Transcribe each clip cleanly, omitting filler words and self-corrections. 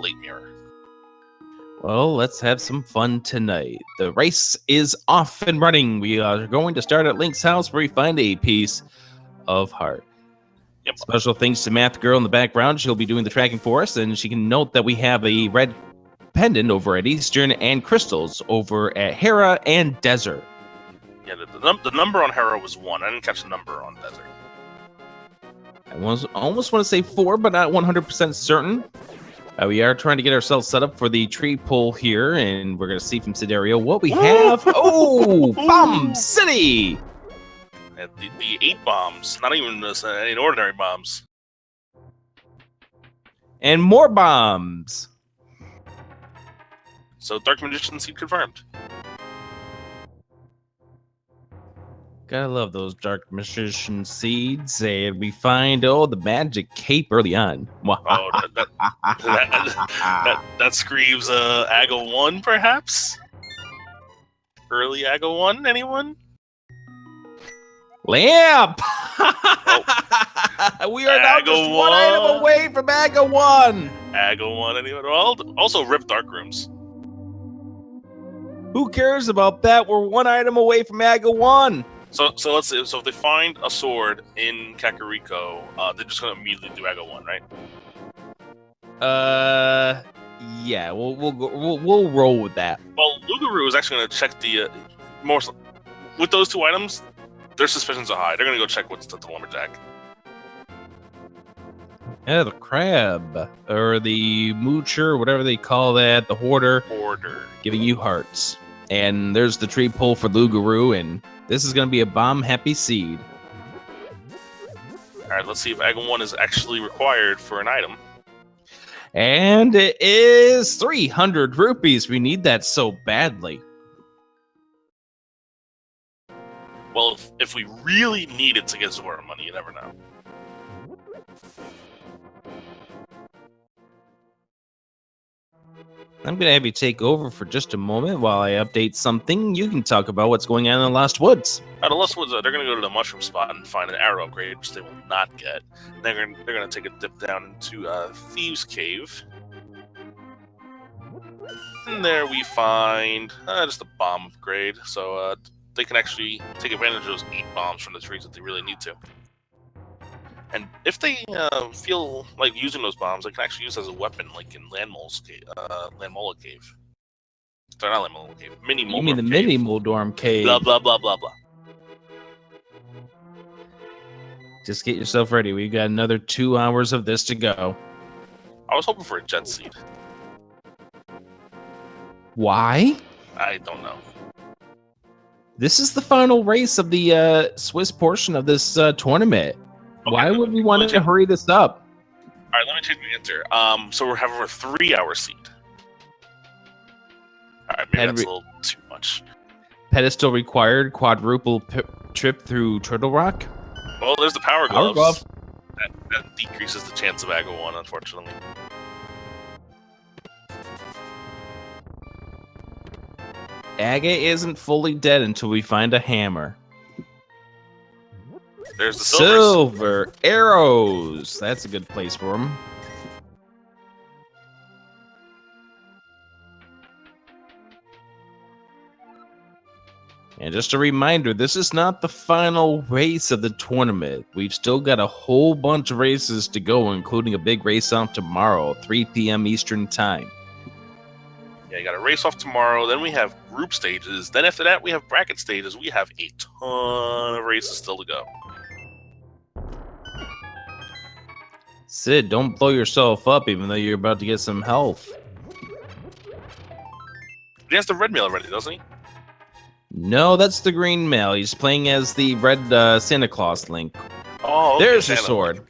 late mirror. Well, let's have some fun tonight. The race is off and running. We are going to start at Link's house where we find a piece of heart. Yep. Special thanks to Math Girl in the background. She'll be doing the tracking for us, and she can note that we have a red pendant over at Eastern and crystals over at Hera and Desert. Yeah, the number on Hera was 1. I didn't catch the number on Desert. I almost want to say 4, but not 100% certain. We are trying to get ourselves set up for the tree pull here, and we're going to see from Sydarial what we have. Oh, Bomb City! Yeah, the 8 bombs, not even any ordinary bombs. And more bombs. So Dark Magician Seed confirmed. Gotta love those Dark Magician Seeds. And we find, the magic cape early on. Oh, that screams Aga 1, perhaps? Early Aga 1, anyone? Lamp! We are now Aga just one item away from Aga 1! Aga 1, anyone? Well, also Rip Dark Rooms. Who cares about that? We're one item away from Aga 1! So let's see. So if they find a sword in Kakariko, they're just gonna immediately do Aga 1, right? Yeah, we'll roll with that. Well, Loogaroo is actually gonna check the with those 2 items. Their suspicions are high. They're gonna go check what's the lumberjack. Yeah, the crab or the moocher, whatever they call that, the hoarder, giving you hearts. And there's the tree pull for Loogaroo, and this is going to be a bomb-happy seed. All right, let's see if Aga 1 is actually required for an item. And it is 300 rupees. We need that so badly. Well, if we really needed to get Zora money, you never know. I'm going to have you take over for just a moment while I update something. You can talk about what's going on in the Lost Woods. The Lost Woods, they're going to go to the mushroom spot and find an arrow upgrade, which they will not get. They're going to take a dip down into Thieves' Cave. And there we find just a bomb upgrade, so they can actually take advantage of those 8 bombs from the trees if they really need to. And if they feel like using those bombs, they can actually use as a weapon, like in Landmola Cave. Sorry, not Landmola Cave. Mini Moldorm. You mean the Mini Moldorm Cave? Blah, blah, blah, blah, blah. Just get yourself ready. We've got another 2 hours of this to go. I was hoping for a jet seed. Why? I don't know. This is the final race of the Swiss portion of this tournament. Okay, why would we want to hurry this up? All right, let me change my answer. So we're having a 3-hour seed. All right, maybe that's a little too much. Pedestal required, quadruple trip through Turtle Rock. Well, there's the power glove. That decreases the chance of Aga 1, unfortunately. Aga isn't fully dead until we find a hammer. There's the silver arrows. That's a good place for them. And just a reminder, this is not the final race of the tournament. We've still got a whole bunch of races to go, including a big race out tomorrow, 3 p.m. Eastern Time. Yeah, you got a race off tomorrow. Then we have group stages. Then after that, we have bracket stages. We have a ton of races still to go. Sid, don't blow yourself up, even though you're about to get some health. He has the red mail already, doesn't he? No, that's the green mail. He's playing as the red Santa Claus Link. Oh, okay, there's your sword.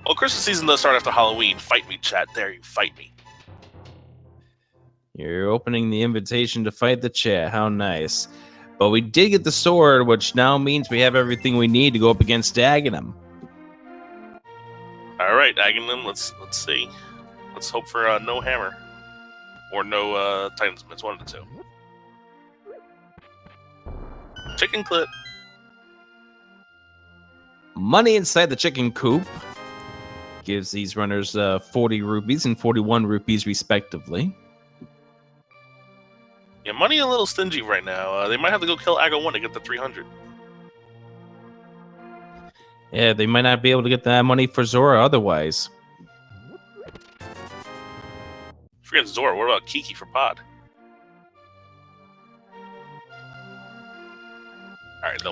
Well, Christmas season does start after Halloween. Fight me, chat. There you fight me. You're opening the invitation to fight the chat. How nice. But we did get the sword, which now means we have everything we need to go up against Aghanim. All right, Aghanim, let's see. Let's hope for no hammer. Or no Titan's Mitts, 1 of the 2. Chicken clip. Money inside the chicken coop. gives these runners 40 rupees and 41 rupees respectively. Yeah, money a little stingy right now. They might have to go kill Aga 1 to get the 300. Yeah, they might not be able to get that money for Zora otherwise. Forget Zora, what about Kiki for Pod? Alright,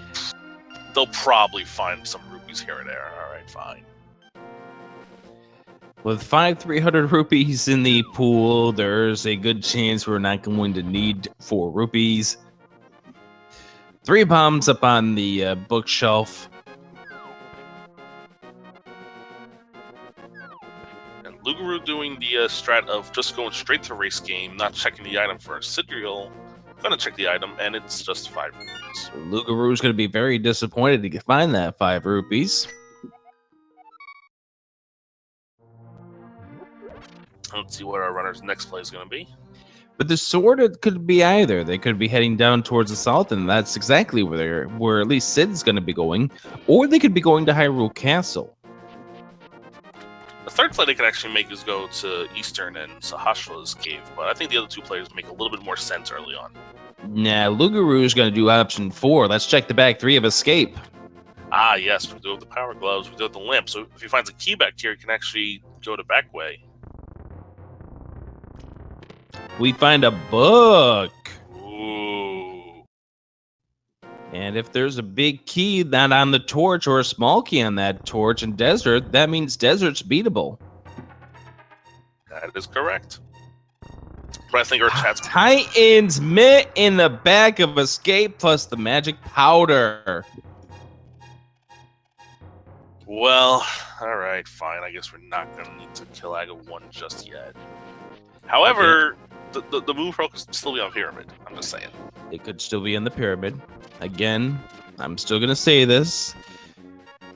they'll probably find some rupees here or there. Alright, fine. With 300 rupees in the pool, there's a good chance we're not going to need 4 rupees. 3 bombs up on the bookshelf. And Loogaroo doing the strat of just going straight to race game, not checking the item first. Sydarial gonna check the item, and it's just 5 rupees. Loogaroo's going to be very disappointed to find that 5 rupees. Let's see what our runner's next play is going to be. But the sword, it could be either. They could be heading down towards the south, and that's exactly where at least Sid's going to be going. Or they could be going to Hyrule Castle. The third play they could actually make is go to Eastern and Sahasra's cave, but I think the other 2 players make a little bit more sense early on. Nah, Loogaroo is going to do option 4. Let's check the back 3 of Escape. Ah, yes, we do have the power gloves, we do have the lamp, so if he finds a key back here, he can actually go to back way. We find a book. Ooh. And if there's a big key not on the torch or a small key on that torch in Desert, that means Desert's beatable. That is correct. But I think our chat's... Titan's mitt in the back of Escape plus the magic powder. Well, alright, fine. I guess we're not going to need to kill Aga 1 just yet. However, the move pro could still be on Pyramid. I'm just saying. It could still be in the Pyramid. Again, I'm still going to say this.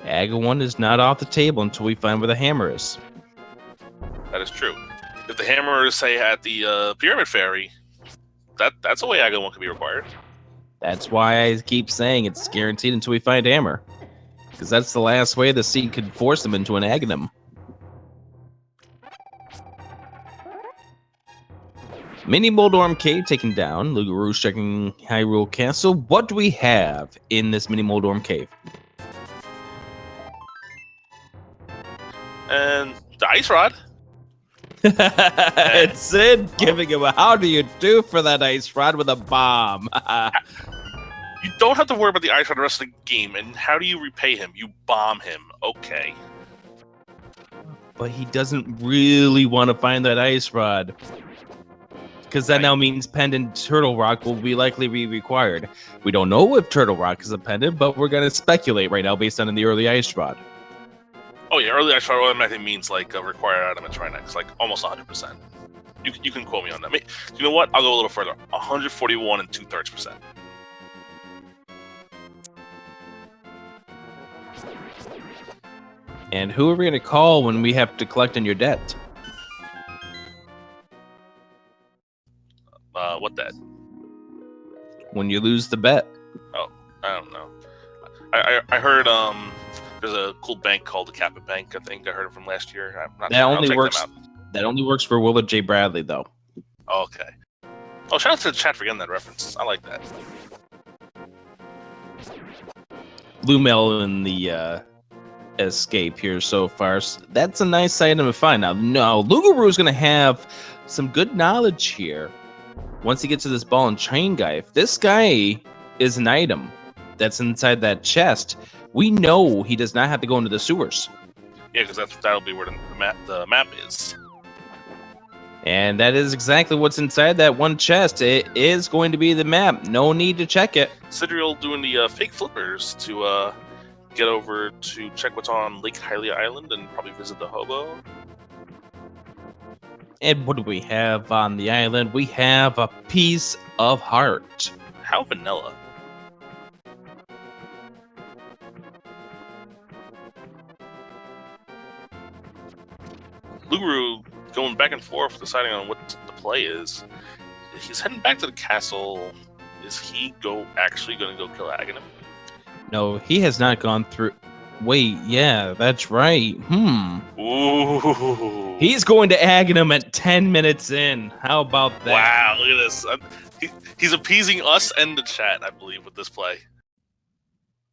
Aga 1 is not off the table until we find where the hammer is. That is true. If the hammer is, say, at the Pyramid Fairy, that's a way Aga 1 could be required. That's why I keep saying it's guaranteed until we find hammer. Because that's the last way the seed could force them into an Aghanim. Mini Moldorm Cave taken down. Loogaroo checking Hyrule Castle. What do we have in this Mini Moldorm Cave? And the Ice Rod. It's Sid giving him a how do you do for that Ice Rod with a bomb. You don't have to worry about the Ice Rod the rest of the game. And how do you repay him? You bomb him. Okay. But he doesn't really want to find that Ice Rod. Because that now means Pendant Turtle Rock will likely be required. We don't know if Turtle Rock is a pendant, but we're going to speculate right now based on the early Ice Rod. Oh yeah, early Ice Rod automatically means like a required item at Trinex, like almost 100%. You can quote me on that. You know what? I'll go a little further. 141 and 2/3%. And who are we going to call when we have to collect on your debt? What that? When you lose the bet. Oh, I don't know. I heard there's a cool bank called the Kappa Bank. I think I heard it from last year. I'm not that sure. only works. That only works for Willard J. Bradley, though. Oh, okay. Oh, shout out to the chat for getting that reference. I like that. Blue Mail in the Escape here so far. That's a nice item to find. Now, Loogaroo is going to have some good knowledge here. Once he gets to this ball and chain guy, if this guy is an item that's inside that chest, we know he does not have to go into the sewers. Yeah, because that'll be where the map is. And that is exactly what's inside that one chest. It is going to be the map. No need to check it. Sydarial doing the fake flippers to get over to check what's on Lake Hylia Island and probably visit the hobo. And what do we have on the island? We have a piece of heart. How vanilla. Loogaroo going back and forth, deciding on what the play is. He's heading back to the castle. Is he actually going to go kill Aghanim? No, he has not gone through. Wait, yeah, that's right. Ooh. He's going to Aghanim at 10 minutes in. How about that? Wow, look at this. He's appeasing us and the chat, I believe, with this play.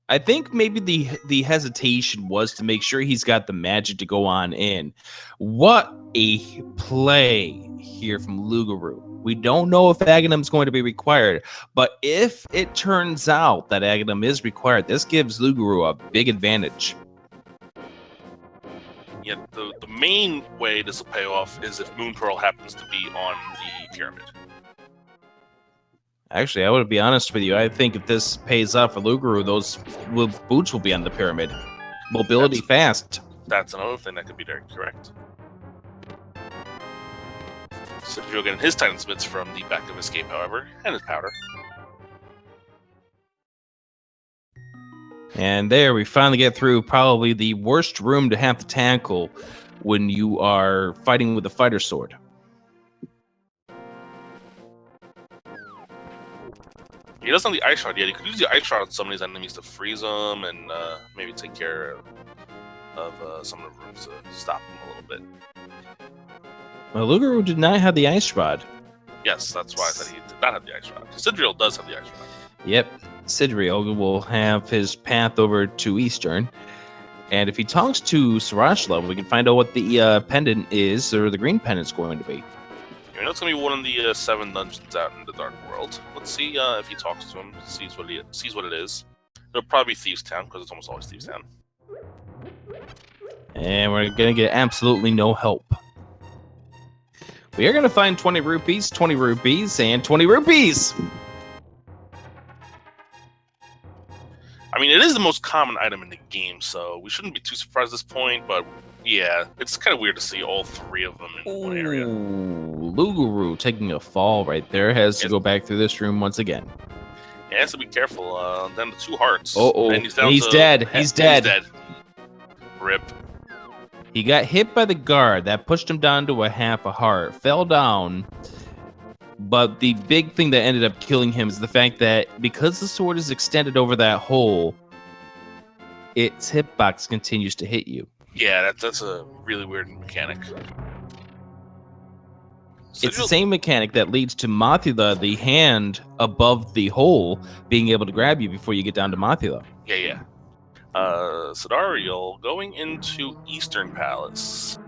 I think maybe the hesitation was to make sure he's got the magic to go on in. What a play here from Loogaroo. We don't know if Aghanim's going to be required, but if it turns out that Aghanim is required, this gives Loogaroo a big advantage. Yeah, the main way this will pay off is if Moon Pearl happens to be on the pyramid. Actually, I would be honest with you. I think if this pays off for Loogaroo, those boots will be on the pyramid. Mobility fast. That's another thing that could be very correct. Sydarial getting his Titan Smiths from the back of Escape, however, and his powder. And there, we finally get through probably the worst room to have to tackle when you are fighting with a fighter sword. He doesn't have the Ice Shard yet. He could use the Ice Shard on some of these enemies to freeze them and maybe take care of some of the rooms to stop them a little bit. Well, Loogaroo did not have the Ice Rod. Yes, that's why I said he did not have the Ice Rod. Sydarial does have the Ice Rod. Yep, Sydarial will have his path over to Eastern. And if he talks to Sriracha, we can find out what the pendant is, or the green pendant's going to be. You know, it's going to be one of the 7 dungeons out in the Dark World. Let's see if he talks to him, sees what it is. It'll probably be Thieves' Town, because it's almost always Thieves' Town. And we're going to get absolutely no help. We are going to find 20 rupees, and 20 rupees! I mean, it is the most common item in the game, so we shouldn't be too surprised at this point, but yeah, it's kind of weird to see all 3 of them in one area. Loogaroo taking a fall right there, has to go back through this room once again. Yeah, he has to be careful. Down to 2 hearts. Uh-oh, and he's dead. He's dead. Rip. He got hit by the guard. That pushed him down to a half a heart. Fell down. But the big thing that ended up killing him is the fact that because the sword is extended over that hole, its hitbox continues to hit you. Yeah, that's a really weird mechanic. It's the same mechanic that leads to Mothula, the hand above the hole, being able to grab you before you get down to Mothula. Yeah. Sydarial going into Eastern Palace.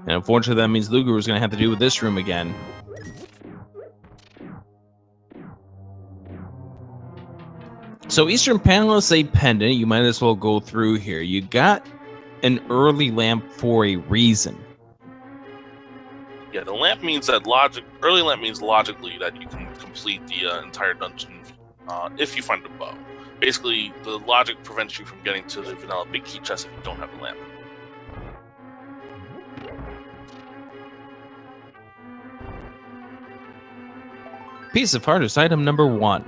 And unfortunately, that means Loogaroo is going to have to do with this room again. So Eastern Palace, a pendant. You might as well go through here. You got an early lamp for a reason. Yeah, the lamp means that early lamp means logically that you can complete the entire dungeon if you find a bow. Basically, the logic prevents you from getting to the vanilla big key chest if you don't have the lamp. Piece of heart is item number 1.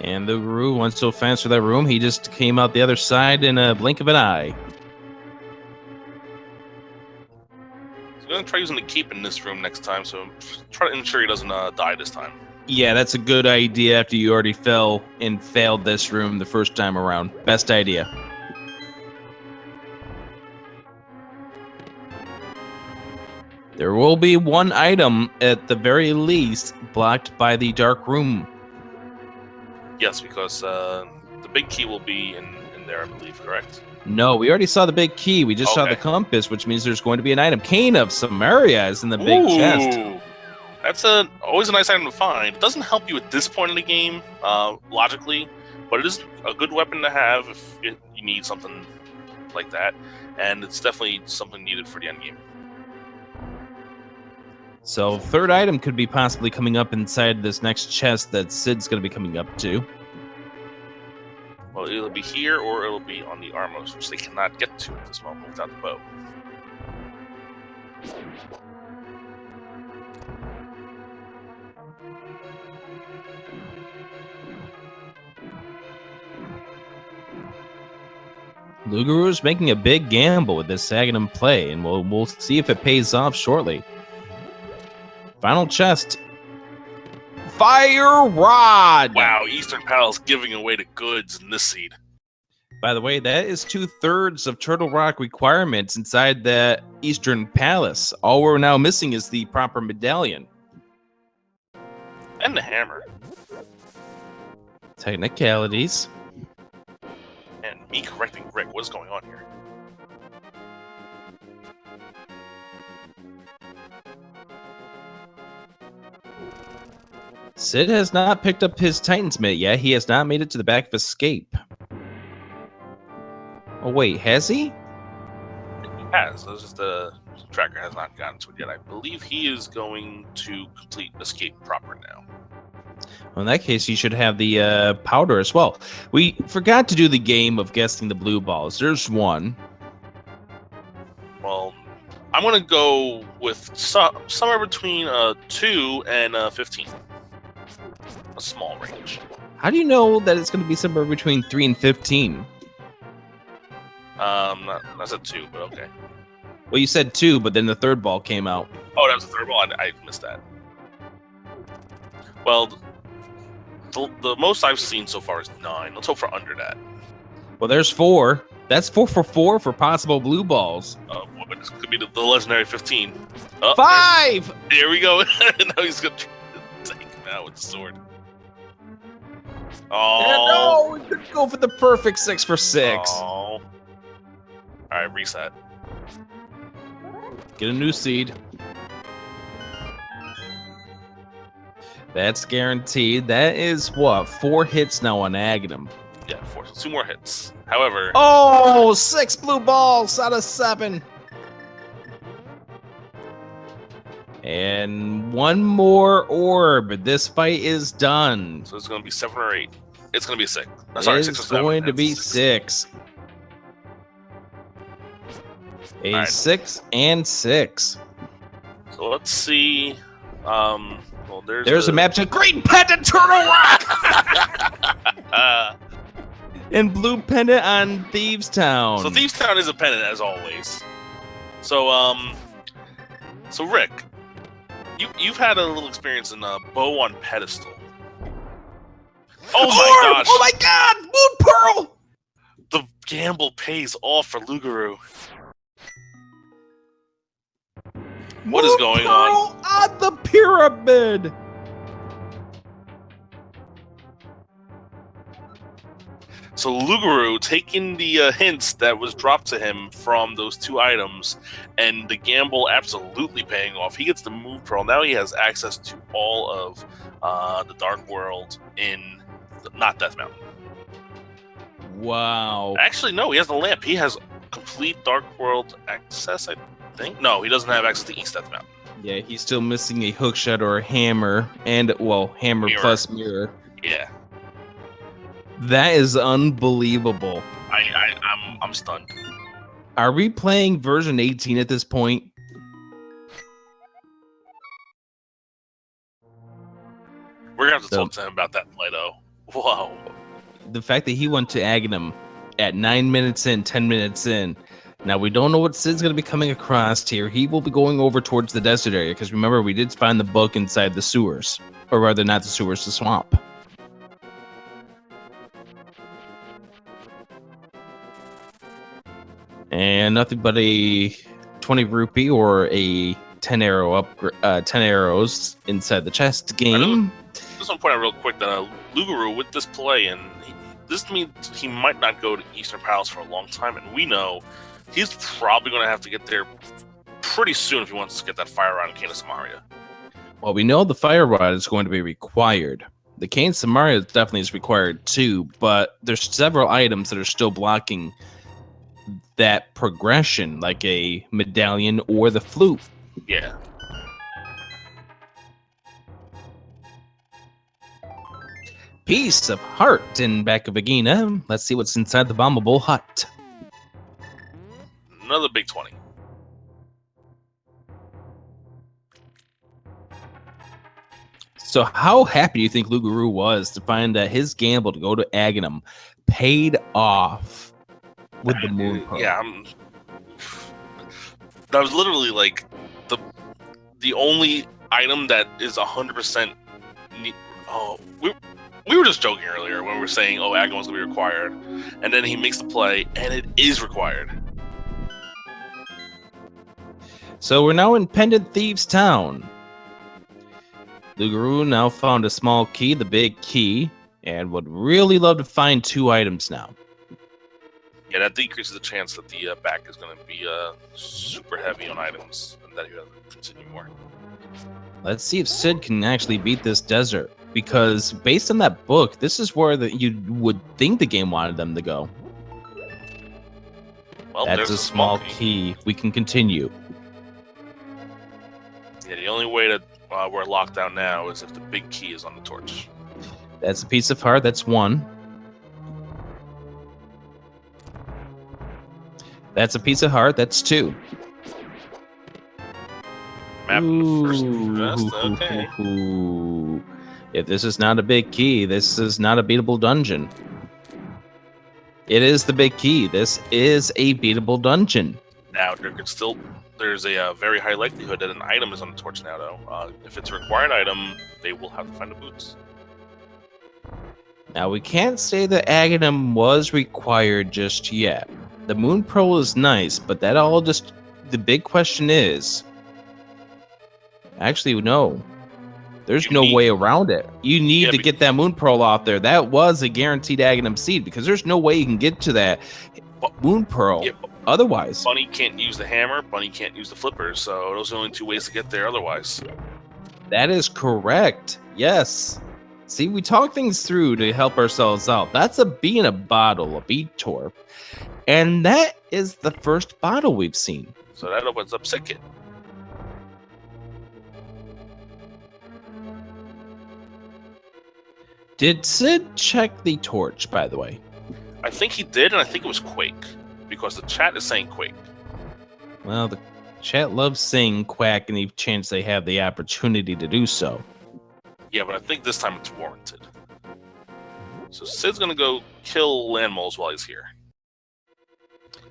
And the Loogaroo went so fast for that room, he just came out the other side in a blink of an eye. So I'm going to try using the cape in this room next time, so try to ensure he doesn't die this time. Yeah, that's a good idea after you already fell and failed this room the first time around. Best idea. There will be one item, at the very least, blocked by the dark room. Yes, because the big key will be in there, I believe, correct? No, we already saw the big key. We just saw the compass, which means there's going to be an item. Cane of Samaria is in the big chest. That's always a nice item to find. It doesn't help you at this point in the game, logically, but it is a good weapon to have if you need something like that, and it's definitely something needed for the end game. So, third item could be possibly coming up inside this next chest that Sid's going to be coming up to. Well, it'll be here or it'll be on the Armos, which they cannot get to at this moment without the bow. Loogaroo is making a big gamble with this Aghanim play, and we'll see if it pays off shortly. Final chest. Fire Rod! Wow, Eastern Palace giving away the goods in this seed. By the way, that is 2/3 of Turtle Rock requirements inside the Eastern Palace. All we're now missing is the proper medallion. And the hammer. Technicalities. And me correcting Rick. What is going on here? Sid has not picked up his Titan's Mitt yet. He has not made it to the back of Escape. Oh, wait, has he? He has. This is the tracker has not gotten to it yet. I believe he is going to complete Escape proper now. Well, in that case, you should have the powder as well. We forgot to do the game of guessing the blue balls. There's one. Well, I'm going to go with somewhere between 2 and 15. A small range. How do you know that it's going to be somewhere between 3 and 15? I said 2, but okay. Well, you said 2, but then the third ball came out. Oh, that was the third ball? I missed that. Well, the most I've seen so far is 9. Let's hope for under that. Well, there's 4. That's 4 for 4 for possible blue balls. Well, but this could be the legendary 15. Oh, 5! There we go. Now he's going to take him out with the sword. Oh. No, we could go for the perfect 6 for 6. Oh. Alright, reset. Get a new seed. That's guaranteed. That is what? 4 hits now on Aghanim. Yeah, 4. So 2 more hits. However... Oh, 6 blue balls out of 7. And 1 more orb. This fight is done. So it's going to be 7 or 8. It's going to be 6. Sorry, 6 or 7. It's going to be 6. A right. 6 and 6. So let's see. Well, there's a map to Green Pendant Turtle Rock! And Blue Pendant on Thieves Town. So Thieves Town is a pendant, as always. So, so Rick, you've had a little experience in Bow on Pedestal. Oh my gosh! Oh my god! Moon Pearl! The gamble pays off for Loogaroo. What is going on? On the pyramid. So Loogaroo taking the hints that was dropped to him from those 2 items, and the gamble absolutely paying off. He gets the Moon Pearl. Now he has access to all of the Dark World in not Death Mountain. Wow. Actually, no. He has the lamp. He has complete Dark World access, I think. No, he doesn't have access to East Death Mountain. Yeah, he's still missing a hookshot or a hammer, and well, hammer Mirror. plus mirror. Yeah. That is unbelievable. I'm stunned. Are we playing version 18 at this point? We're gonna have to talk to him about that later. Whoa. The fact that he went to Aghanim at 9 minutes in, 10 minutes in. Now, we don't know what Sid's going to be coming across here. He will be going over towards the desert area, because remember, we did find the book inside the sewers. Or rather, not the sewers, the swamp. And nothing but a 20 rupee or a 10 arrows inside the chest game. Just want to point out real quick that Loogaroo, with this play, and this means he might not go to Eastern Palace for a long time, and we know he's probably going to have to get there pretty soon if he wants to get that fire rod in Cane of Samaria. Well, we know the fire rod is going to be required. The Cane of Samaria definitely is required too, but there's several items that are still blocking that progression, like a medallion or the flute. Yeah. Piece of heart in back of Vagina. Let's see what's inside the bombable hut. Another big 20. So how happy do you think Loogaroo was to find that his gamble to go to Aghanim paid off? with the Moon Pearl. Yeah, that was literally like the only item that is 100%. Oh, we were just joking earlier when we were saying, oh, Agon's gonna be required, and then he makes the play, and it is required. So we're now in Pendant Thieves Town. Loogaroo now found a small key, the big key, and would really love to find 2 items now. Yeah, that decreases the chance that the back is going to be super heavy on items, and that you have to continue more. Let's see if Sid can actually beat this desert, because based on that book, this is where you would think the game wanted them to go. Well, that's a small key. We can continue. Yeah, the only way that we're locked down now is if the big key is on the torch. That's a piece of heart. That's 1. That's a piece of heart. That's 2. Map in the first vest. Okay. If this is not a big key, this is not a beatable dungeon. It is the big key. This is a beatable dungeon. Now, there's a very high likelihood that an item is on the torch now, though. If it's a required item, they will have to find the boots. Now, we can't say that Aghanim was required just yet. The Moon Pearl is nice, but that all just... The big question is... Actually, no. There's no way around it. You need to get that Moon Pearl off there. That was a guaranteed Aghanim seed, because there's no way you can get to that Moon Pearl otherwise. Bunny can't use the hammer. Bunny can't use the flippers, so those are the only 2 ways to get there otherwise. That is correct. Yes. See, we talk things through to help ourselves out. That's a bee in a bottle, a bee torp. And that is the first bottle we've seen. So that opens up Sitkit. Did Sid check the torch, by the way? I think he did, and I think it was Quake, because the chat is saying Quake. Well, the chat loves saying Quack any chance they have the opportunity to do so. Yeah, but I think this time it's warranted. So Sid's gonna go kill land moles while he's here.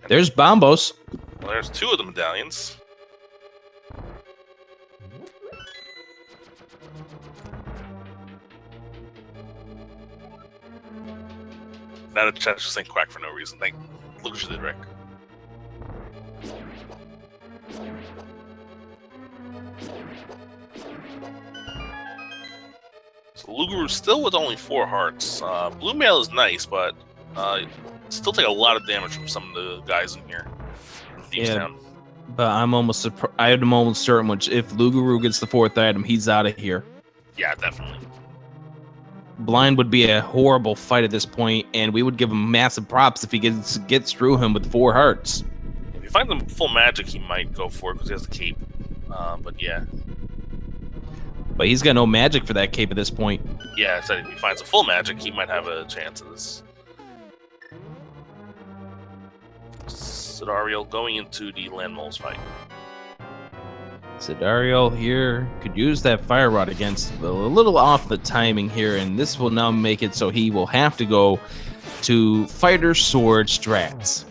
And there's Bombos. Well, there's 2 of the medallions. Now the chat's just saying Quack for no reason. Look what you did, Rick. So Loogaroo still with only 4 hearts. Blue Mail is nice, but still take a lot of damage from some of the guys in here. In Thieves Town. But I'm almost certain if Loogaroo gets the 4th item, he's out of here. Yeah, definitely. Blind would be a horrible fight at this point, and we would give him massive props if he gets through him with 4 hearts. If he finds him full magic, he might go for it because he has the cape. But yeah. But he's got no magic for that cape at this point. Yeah, so if he finds a full magic, he might have a chance of this. Sydarial going into the land moles fight. Sydarial here could use that fire rod against a little off the timing here, and this will now make it so he will have to go to fighter sword strats.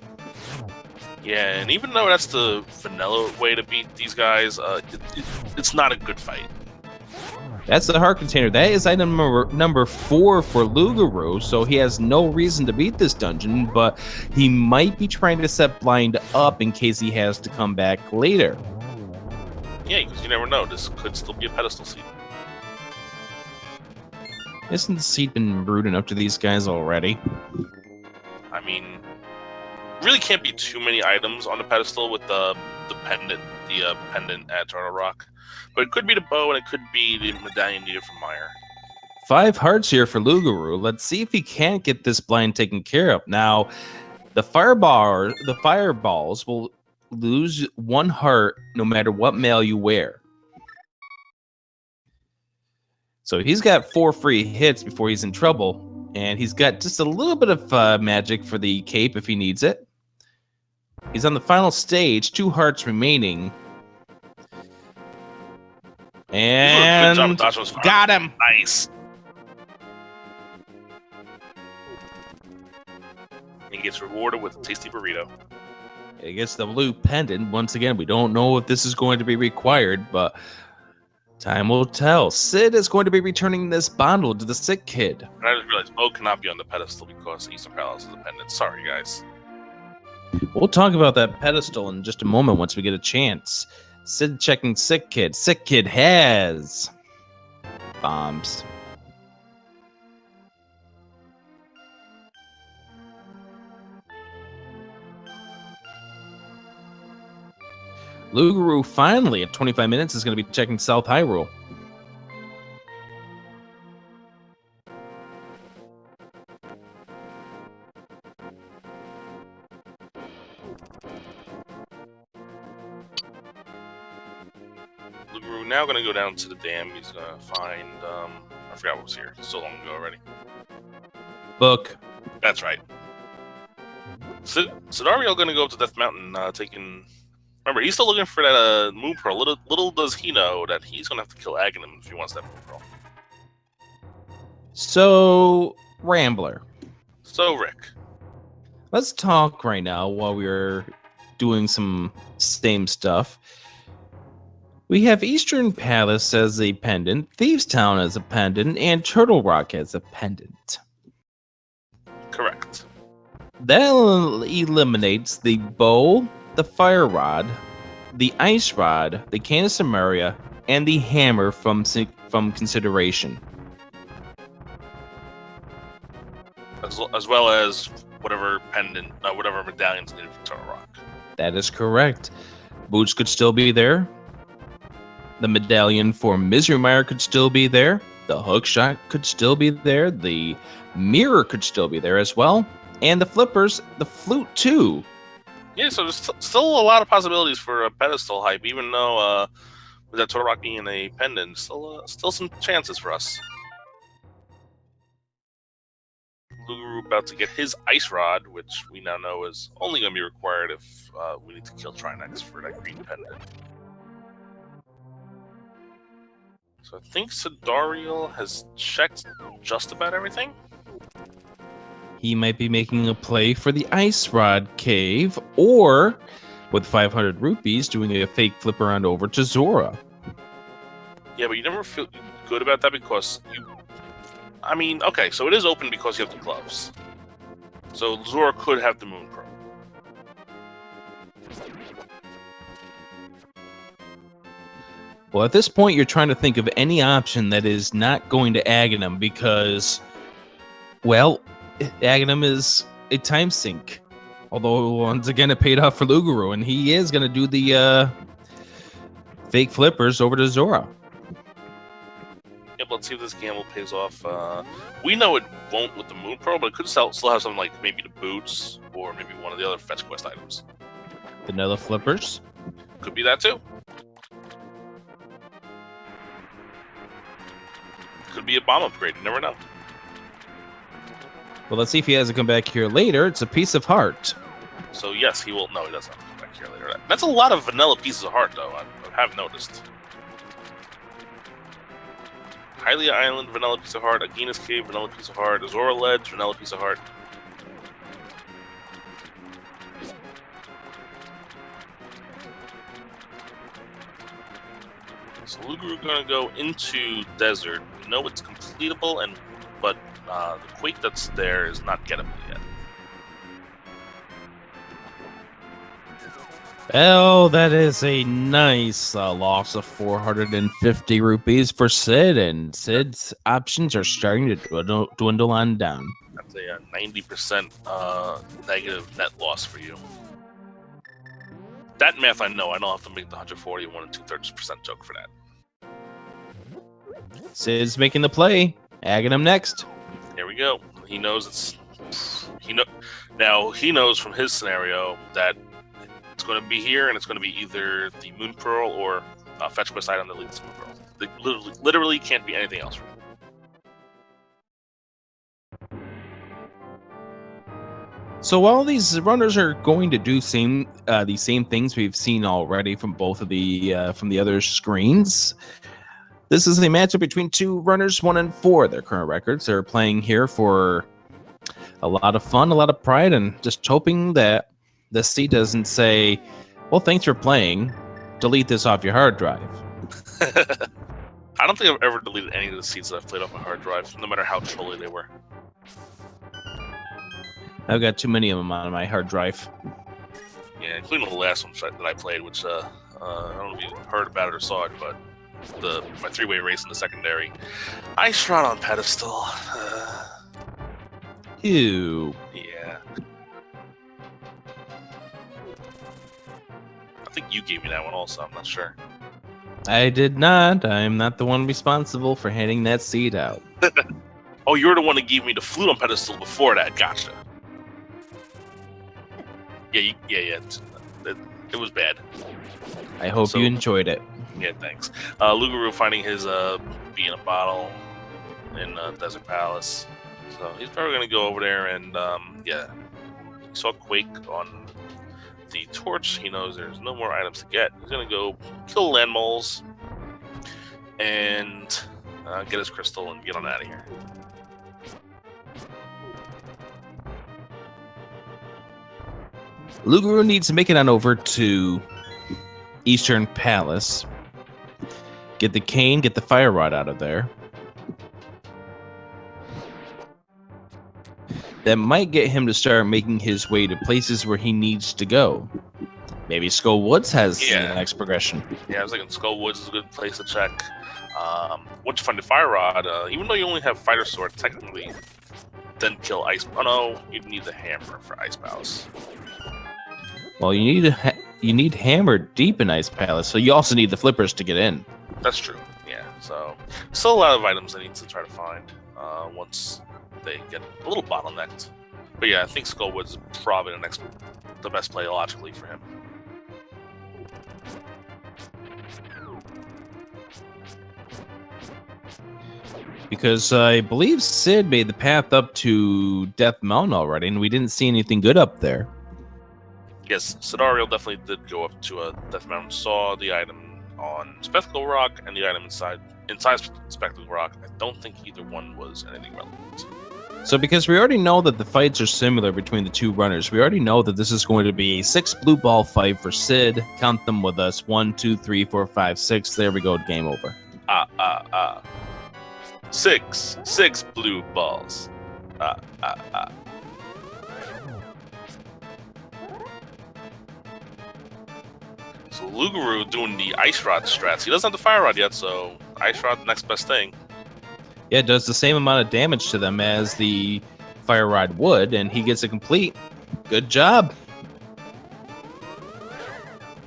Yeah, and even though that's the vanilla way to beat these guys, it's not a good fight. That's the heart container. That is item number 4 for Loogaroo, so he has no reason to beat this dungeon, but he might be trying to set Blind up in case he has to come back later. Yeah, because you never know. This could still be a pedestal seed. Isn't the seed been rude enough to these guys already? I mean, really can't be too many items on the pedestal with the pendant at Turtle Rock. But it could be the bow, and it could be the medallion needed from Meyer. 5 hearts here for Loogaroo. Let's see if he can't get this blind taken care of. Now, the fireballs will lose 1 heart no matter what mail you wear. So he's got 4 free hits before he's in trouble, and he's got just a little bit of magic for the cape if he needs it. He's on the final stage, 2 hearts remaining. And got him. Nice. He gets rewarded with a tasty burrito. It gets the blue pendant. Once again, we don't know if this is going to be required, but time will tell. Sid is going to be returning this bundle to the sick kid. And I just realized Bo cannot be on the pedestal because Eastern Palace is a pendant. Sorry, guys. We'll talk about that pedestal in just a moment once we get a chance. Sid checking sick kid. Sick kid has bombs. Loogaroo finally at 25 minutes is going to be checking South Hyrule. Loogaroo now going to go down to the dam. He's going to find, I forgot what was here. So long ago already. Book. That's right. Sydarial going to go up to Death Mountain, taking... Remember, he's still looking for that Moon Pearl. Little does he know that he's going to have to kill Aghanim if he wants that Moon Pearl. So, Rambler. So, Rick. Let's talk right now while we're doing some same stuff. We have Eastern Palace as a pendant, Thieves Town as a pendant, and Turtle Rock as a pendant. Correct. That eliminates the bow, the fire rod, the ice rod, the Cane of Samaria, and the hammer from consideration. As well as whatever pendant, whatever medallions needed for Turtle Rock. That is correct. Boots could still be there. The medallion for Misery Mire could still be there. The hookshot could still be there. The mirror could still be there as well. And the flippers, the flute too. Yeah, so there's still a lot of possibilities for a pedestal hype, even though with that Turtle Rock being a pendant, still some chances for us. Loogaroo about to get his Ice Rod, which we now know is only going to be required if we need to kill Trinex for that green pendant. So I think Sydarial has checked just about everything. He might be making a play for the Ice Rod Cave, or with 500 rupees, doing a fake flip around over to Zora. Yeah, but you never feel good about that because I mean, okay, so it is open because you have the gloves. So Zora could have the Moon Pearl. Well, at this point, you're trying to think of any option that is not going to Aghanim because, well, Aghanim is a time sink. Although, once again, it paid off for Loogaroo, and he is going to do the fake flippers over to Zora. Yep, let's see if this gamble pays off. We know it won't with the Moon Pearl, but it could still have something like maybe the boots or maybe one of the other fetch quest items. Vanilla flippers? Could be that too. Could be a bomb upgrade, you never know. Well, let's see if he has to come back here later. It's a piece of heart. So yes, he will. No, he doesn't have to come back here later. That's a lot of vanilla pieces of heart, though. I have noticed. Hylia Island, vanilla piece of heart. Agina's Cave, vanilla piece of heart. Azora Ledge, vanilla piece of heart. So Loogaroo gonna go into desert. We know it's completable, but the quake that's there is not gettable yet. Well, that is a nice loss of 450 rupees for Sid, and Sid's options are starting to dwindle on down. That's a 90% negative net loss for you. That math I know. I don't have to make the 141 2/3% joke for that. Sid's making the play. Aghanim next. Here we go. He knows Now he knows from his scenario that it's going to be here, and it's going to be either the Moon Pearl or a fetch quest item that leads to Moon Pearl. They literally can't be anything else. So while these runners are going to do the same things we've seen already from both of the from the other screens, this is a matchup between two runners, 1 and 4. Their current records. They're playing here for A lot of fun, a lot of pride, and just hoping that the seat doesn't say, well, thanks for playing. Delete this off your hard drive. I don't think I've ever deleted any of the seeds that I've played off my hard drive, no matter how trolly they were. I've got too many of them on my hard drive. Yeah, including the last one that I played, which I don't know if you heard about it or saw it, but my three-way race in the secondary. Ice Rod on pedestal. Ew. Yeah. I think you gave me that one also, I'm not sure. I did not. I'm not the one responsible for handing that seed out. Oh, you're the one that gave me the flute on pedestal before that. Gotcha. Yeah. It was bad. I hope you enjoyed it. Yeah, thanks. Loogaroo finding his bee in a bottle in Desert Palace. So he's probably going to go over there and, yeah. He saw Quake on the torch. He knows there's no more items to get. He's going to go kill land moles and get his crystal and get on out of here. Loogaroo needs to make it on over to Eastern Palace. Get the cane, get the fire rod out of there. That might get him to start making his way to places where he needs to go. Maybe Skull Woods has the next progression. Yeah, I was thinking Skull Woods is a good place to check. Once you find the fire rod, even though you only have fighter sword, technically, then kill ice. Oh no, you need the hammer for Ice Palace. Well, you need hammer deep in Ice Palace, so you also need the flippers to get in. That's true. Yeah. So still a lot of items I need to try to find once they get a little bottlenecked. But yeah, I think Skull Woods is probably the best play logically for him. Because I believe Sid made the path up to Death Mountain already, and we didn't see anything good up there. Yes, Sydarial definitely did go up to Death Mountain, saw the item on Spectacle Rock and the item inside Spectacle Rock. I don't think either one was anything relevant. So because we already know that the fights are similar between the two runners, we already know that this is going to be a 6 blue ball fight for Sid. Count them with us. 1, 2, 3, 4, 5, 6. There we go. Game over. 6 blue balls. So Loogaroo doing the Ice Rod strats. He doesn't have the Fire Rod yet, so Ice Rod, next best thing. Yeah, it does the same amount of damage to them as the Fire Rod would, and he gets it complete. Good job.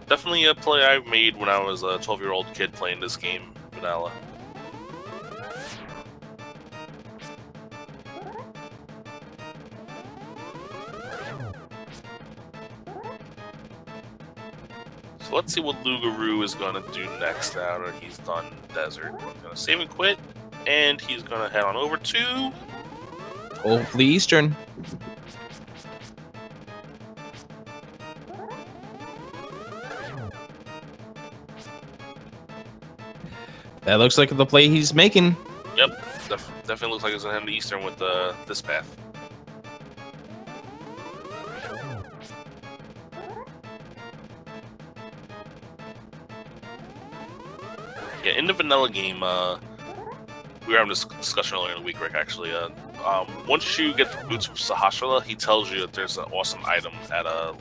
Definitely a play I made when I was a 12-year-old kid playing this game, vanilla. So let's see what Loogaroo is going to do next after he's done Desert. He's going to save and quit, and he's going to head on over to... hopefully Eastern. That looks like the play he's making. Yep, definitely looks like it's going to head to Eastern with this path. Yeah, in the vanilla game, we were having this discussion earlier in the week, Rick, actually. Once you get the boots from Sahasrara, he tells you that there's an awesome item at a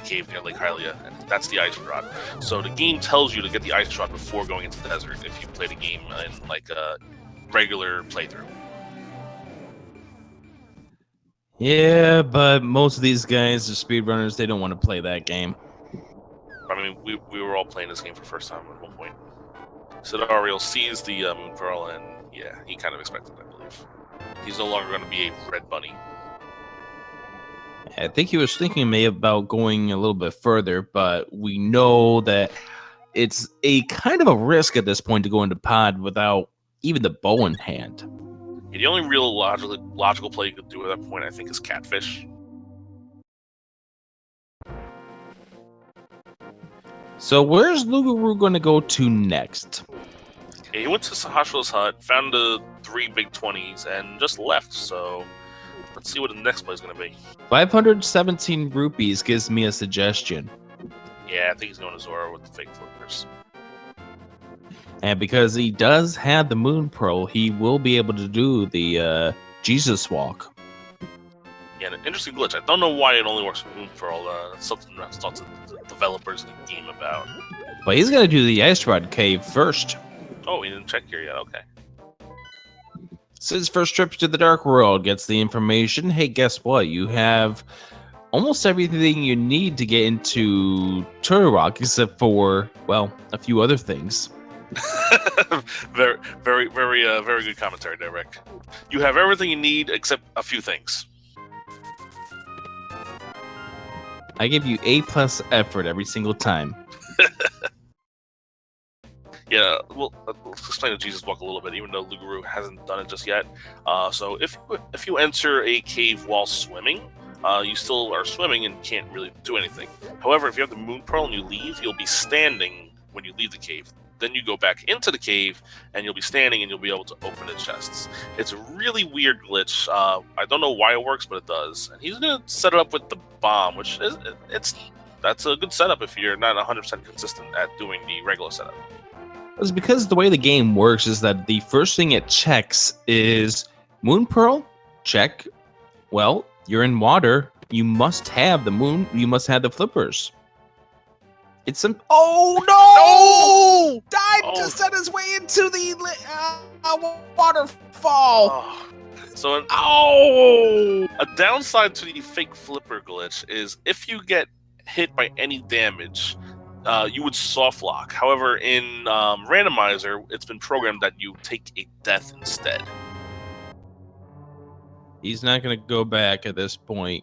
cave near Lake Hylia, and that's the Ice Rod. So the game tells you to get the Ice Rod before going into the desert if you play the game in like a regular playthrough. Yeah, but most of these guys are speedrunners. They don't want to play that game. I mean, we were all playing this game for the first time at one point. Sydarial sees the Moon Pearl, and yeah, he kind of expected it, I believe. He's no longer going to be a red bunny. I think he was thinking maybe about going a little bit further, but we know that it's a kind of a risk at this point to go into pod without even the bow in hand. Yeah, the only real logical play you could do at that point, I think, is Catfish. So where's Loogaroo going to go to next? Yeah, he went to Sahasrara's hut, found the 3 big 20s, and just left. So Let's see what the next play is going to be. 517 rupees gives me a suggestion. Yeah, I think he's going to Zora with the fake flippers. And because he does have the Moon Pearl, he will be able to do the Jesus Walk. Yeah, an interesting glitch. I don't know why it only works with Moon Pearl. That's something that's talked to the developers in the game about. But he's going to do the Ice Rod Cave first. Oh, he didn't check here yet. Okay. So his first trip to the Dark World gets the information. Hey, guess what? You have almost everything you need to get into Turtle Rock, except for, well, a few other things. very good commentary there, Rick. You have everything you need except a few things. I give you A+ effort every single time. Yeah, well, let's explain the Jesus Walk a little bit, even though Loogaroo hasn't done it just yet. So if you enter a cave while swimming, you still are swimming and can't really do anything. However, if you have the Moon Pearl and you leave, you'll be standing when you leave the cave. Then you go back into the cave, and you'll be standing, and you'll be able to open the chests. It's a really weird glitch. I don't know why it works, but it does. And he's gonna set it up with the bomb, which that's a good setup if you're not 100% consistent at doing the regular setup. It's because the way the game works is that the first thing it checks is Moon Pearl. Check. Well, you're in water. You must have the moon. You must have the flippers. It's some. Oh no! Died to set his way into the waterfall. A downside to the fake flipper glitch is if you get hit by any damage, you would soft lock. However, in Randomizer, it's been programmed that you take a death instead. He's not going to go back at this point.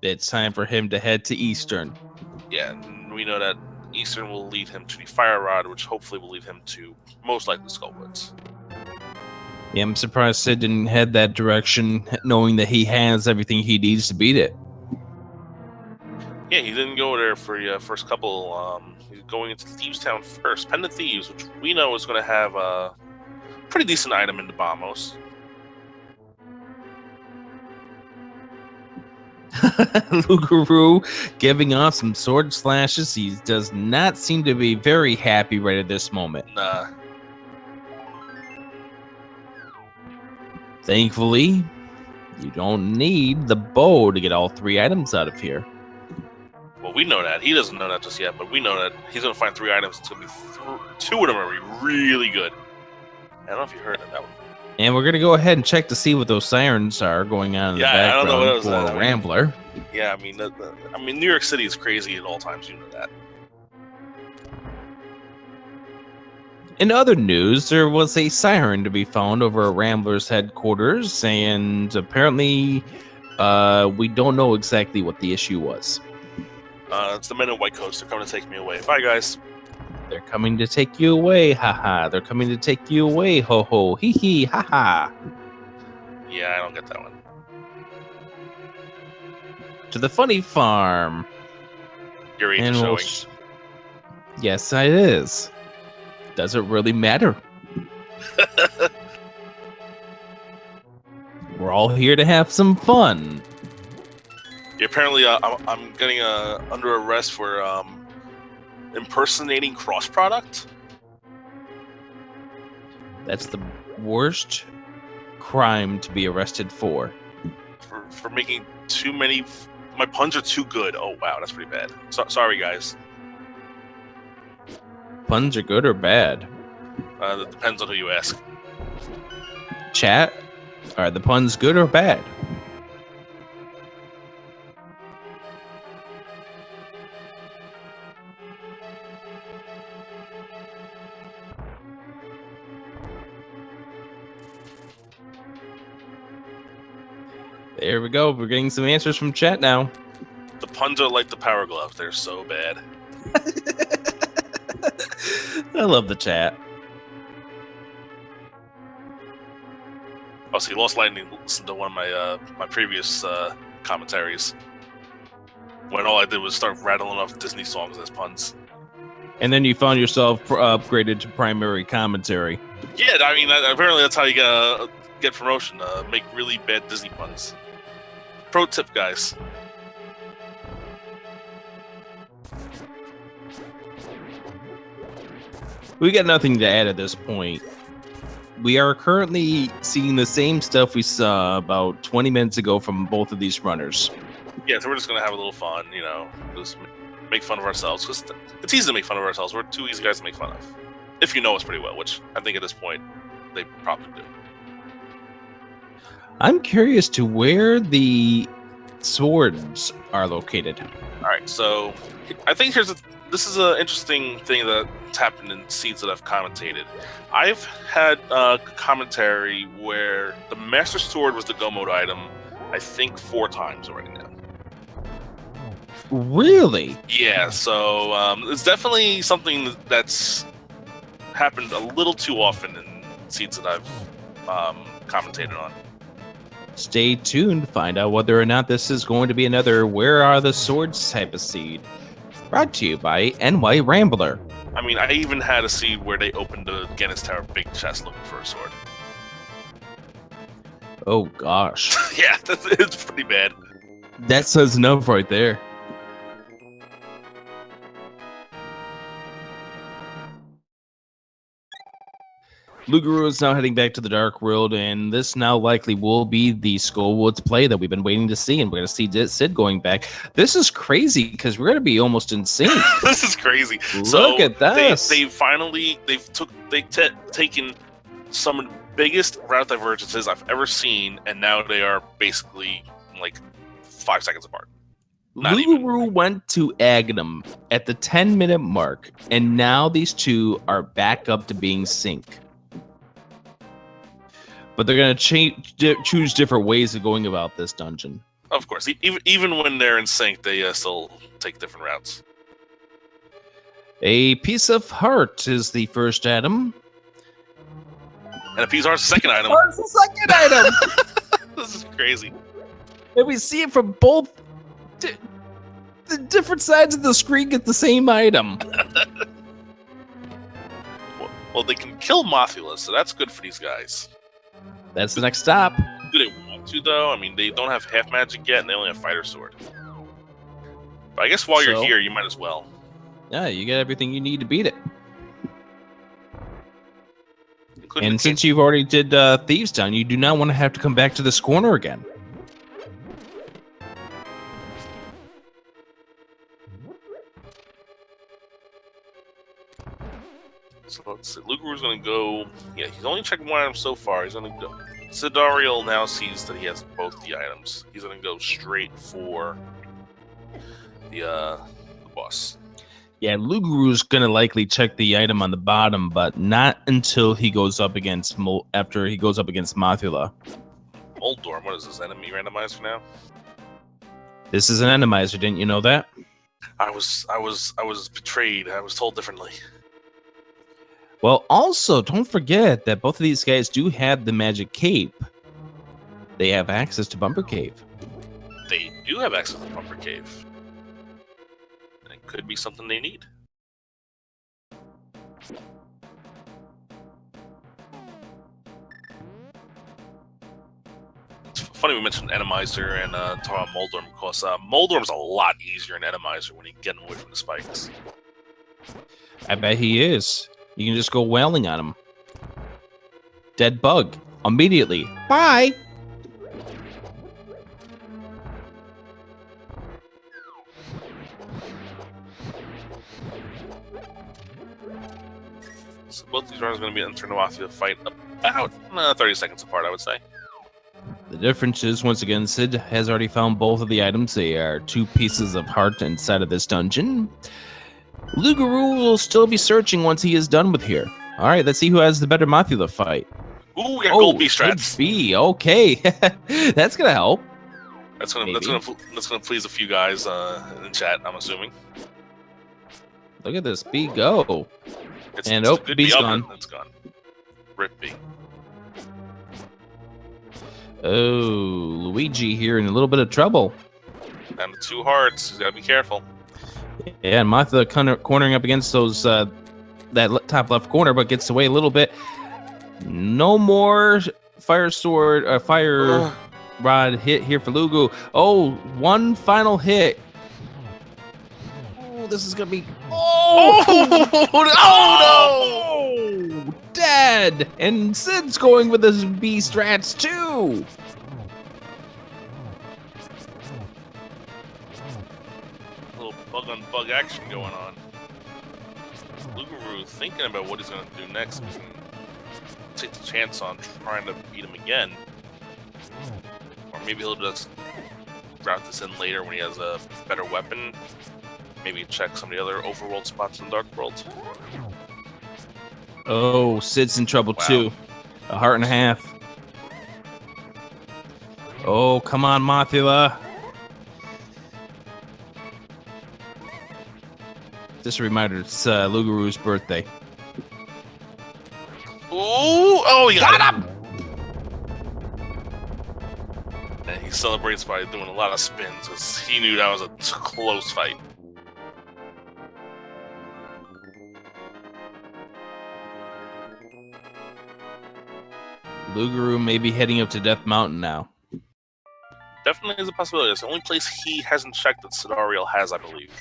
It's time for him to head to Eastern. Yeah, we know that Eastern will lead him to the Fire Rod, which hopefully will lead him to most likely Skullwoods. Yeah, I'm surprised Sid didn't head that direction, knowing that he has everything he needs to beat it. Yeah, he didn't go there for the first couple. He's going into Thieves Town first. Pen of Thieves, which we know is going to have a pretty decent item in the Bombos. Loogaroo giving off some sword slashes. He does not seem to be very happy right at this moment. Nah. Thankfully, you don't need the bow to get all 3 items out of here. Well, we know that. He doesn't know that just yet, but we know that he's going to find 3 items. It's going to be 2 of them are going to be really good. I don't know if you heard of that one. And we're going to go ahead and check to see what those sirens are going on in the background. I don't know what it was, for Rambler. Yeah, I mean, New York City is crazy at all times. You know that. In other news, there was a siren to be found over at Rambler's headquarters, and apparently we don't know exactly what the issue was. It's the men in white coats. They're coming to take me away. Bye, guys. They're coming to take you away, haha. They're coming to take you away, ho ho, hee hee, haha. Yeah, I don't get that one. To the funny farm. Your age is showing. Yes, it is. Does it really matter? We're all here to have some fun. Yeah, apparently, I'm getting under arrest for impersonating cross product. That's the worst crime to be arrested for. For making too many. My puns are too good. Oh wow, that's pretty bad. Sorry, guys. Puns are good or bad? That depends on who you ask. Chat, are the puns good or bad? There we go. We're getting some answers from chat now. The puns are like the Power Glove. They're so bad. I love the chat. Oh, see, Lost Lightning listened to one of my my previous commentaries. When all I did was start rattling off Disney songs as puns. And then you found yourself upgraded to primary commentary. Yeah, I mean, apparently that's how you get promotion. Make really bad Disney puns. Pro tip, guys. We got nothing to add at this point. We are currently seeing the same stuff we saw about 20 minutes ago from both of these runners. Yeah, so we're just gonna have a little fun, you know, just make fun of ourselves. Cause it's easy to make fun of ourselves. We're two easy guys to make fun of, if you know us pretty well, which I think at this point they probably do. I'm curious to where the swords are located. All right, so I think this is an interesting thing that's happened in seeds that I've commentated. I've had commentary where the Master Sword was the go mode item, I think 4 times already now. Really? Yeah, so it's definitely something that's happened a little too often in seeds that I've commentated on. Stay tuned to find out whether or not this is going to be another Where Are the Swords type of seed. Brought to you by NY Rambler. I mean, I even had a seed where they opened the Gannis Tower big chest looking for a sword. Oh gosh. Yeah, it's pretty bad. That says enough right there. Loogaroo is now heading back to the Dark World, and this now likely will be the Skullwoods play that we've been waiting to see, and we're going to see Sid going back. This is crazy, because we're going to be almost insane. This is crazy. Look at this. They've taken some of the biggest route divergences I've ever seen, and now they are basically like 5 seconds apart. Loogaroo went to Agnum at the 10-minute mark, and now these two are back up to being sync. But they're going to choose different ways of going about this dungeon. Of course. Even when they're in sync, they still take different routes. A piece of heart is the first item. And a piece of heart's the second item. Heart's the second item! This is crazy. And we see it from both the different sides of the screen get the same item. Well, they can kill Mothula, so that's good for these guys. That's the next stop. Do they want to, though? I mean, they don't have half magic yet, and they only have fighter sword. But I guess while you're here, you might as well. Yeah, you get everything you need to beat it. And since you've already did Thieves Town, you do not want to have to come back to this corner again. So let's see. Loogaroo's going to go... Yeah, he's only checked one item so far. He's going to go... Sydarial now sees that he has both the items. He's going to go straight for the boss. Yeah, Loogaroo's going to likely check the item on the bottom, but not until he goes up against... after he goes up against Mothula. Moldorm, what is this? Enemy randomizer now? This is an randomizer, didn't you know that? I was betrayed. I was told differently. Well, also, don't forget that both of these guys do have the magic cape. They have access to Bumper Cave. They do have access to Bumper Cave. And it could be something they need. It's funny we mentioned Randomizer and talk about Moldorm, because Moldorm's a lot easier in Randomizer when you get him away from the spikes. I bet he is. You can just go wailing on him. Dead bug. Immediately. Bye! So both these runners are going to be entering the fight about 30 seconds apart, I would say. The difference is, once again, Sid has already found both of the items. They are 2 pieces of heart inside of this dungeon. Loogaroo will still be searching once he is done with here. All right, let's see who has the better Mothula fight. Ooh, we got gold B strats. B, okay. That's gonna help. That's gonna please a few guys in the chat, I'm assuming. Look at this B go. It's B's gone. It's gone. Rip B. Oh, Luigi here in a little bit of trouble. Down to 2 hearts. He's gotta be careful. Yeah, and Mothula cornering up against those that top left corner, but gets away a little bit. No more fire sword, fire rod hit here for Loogaroo. Oh, one final hit. Oh, this is gonna be. Oh, Oh no! Dead. And Sid's going with his B strats too. A little bug on bug action going on. Loogaroo thinking about what he's going to do next. He's going to take the chance on trying to beat him again. Or maybe he'll just route this in later when he has a better weapon. Maybe check some of the other overworld spots in the Dark World. Oh, Sid's in trouble too. A heart and a half. Oh, come on, Mothula. Just a reminder, it's Loogaroo's birthday. Ooh! Oh, he got him! And he celebrates by doing a lot of spins because he knew that was a close fight. Loogaroo may be heading up to Death Mountain now. Definitely is a possibility. It's the only place he hasn't checked that Sydarial has, I believe.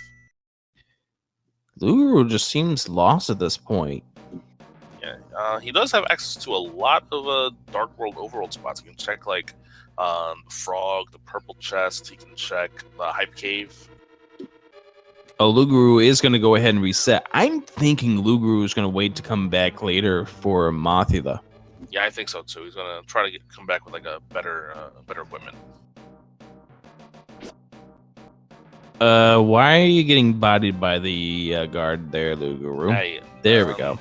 Loogaroo just seems lost at this point. Yeah, he does have access to a lot of Dark World overworld spots. He can check like the Frog, the Purple Chest. He can check the Hype Cave. Oh, Loogaroo is going to go ahead and reset. I'm thinking Loogaroo is going to wait to come back later for Mothula. Yeah, I think so too. He's gonna try to come back with like a better equipment. Why are you getting bodied by the guard there, Loogaroo? Hey, there we go.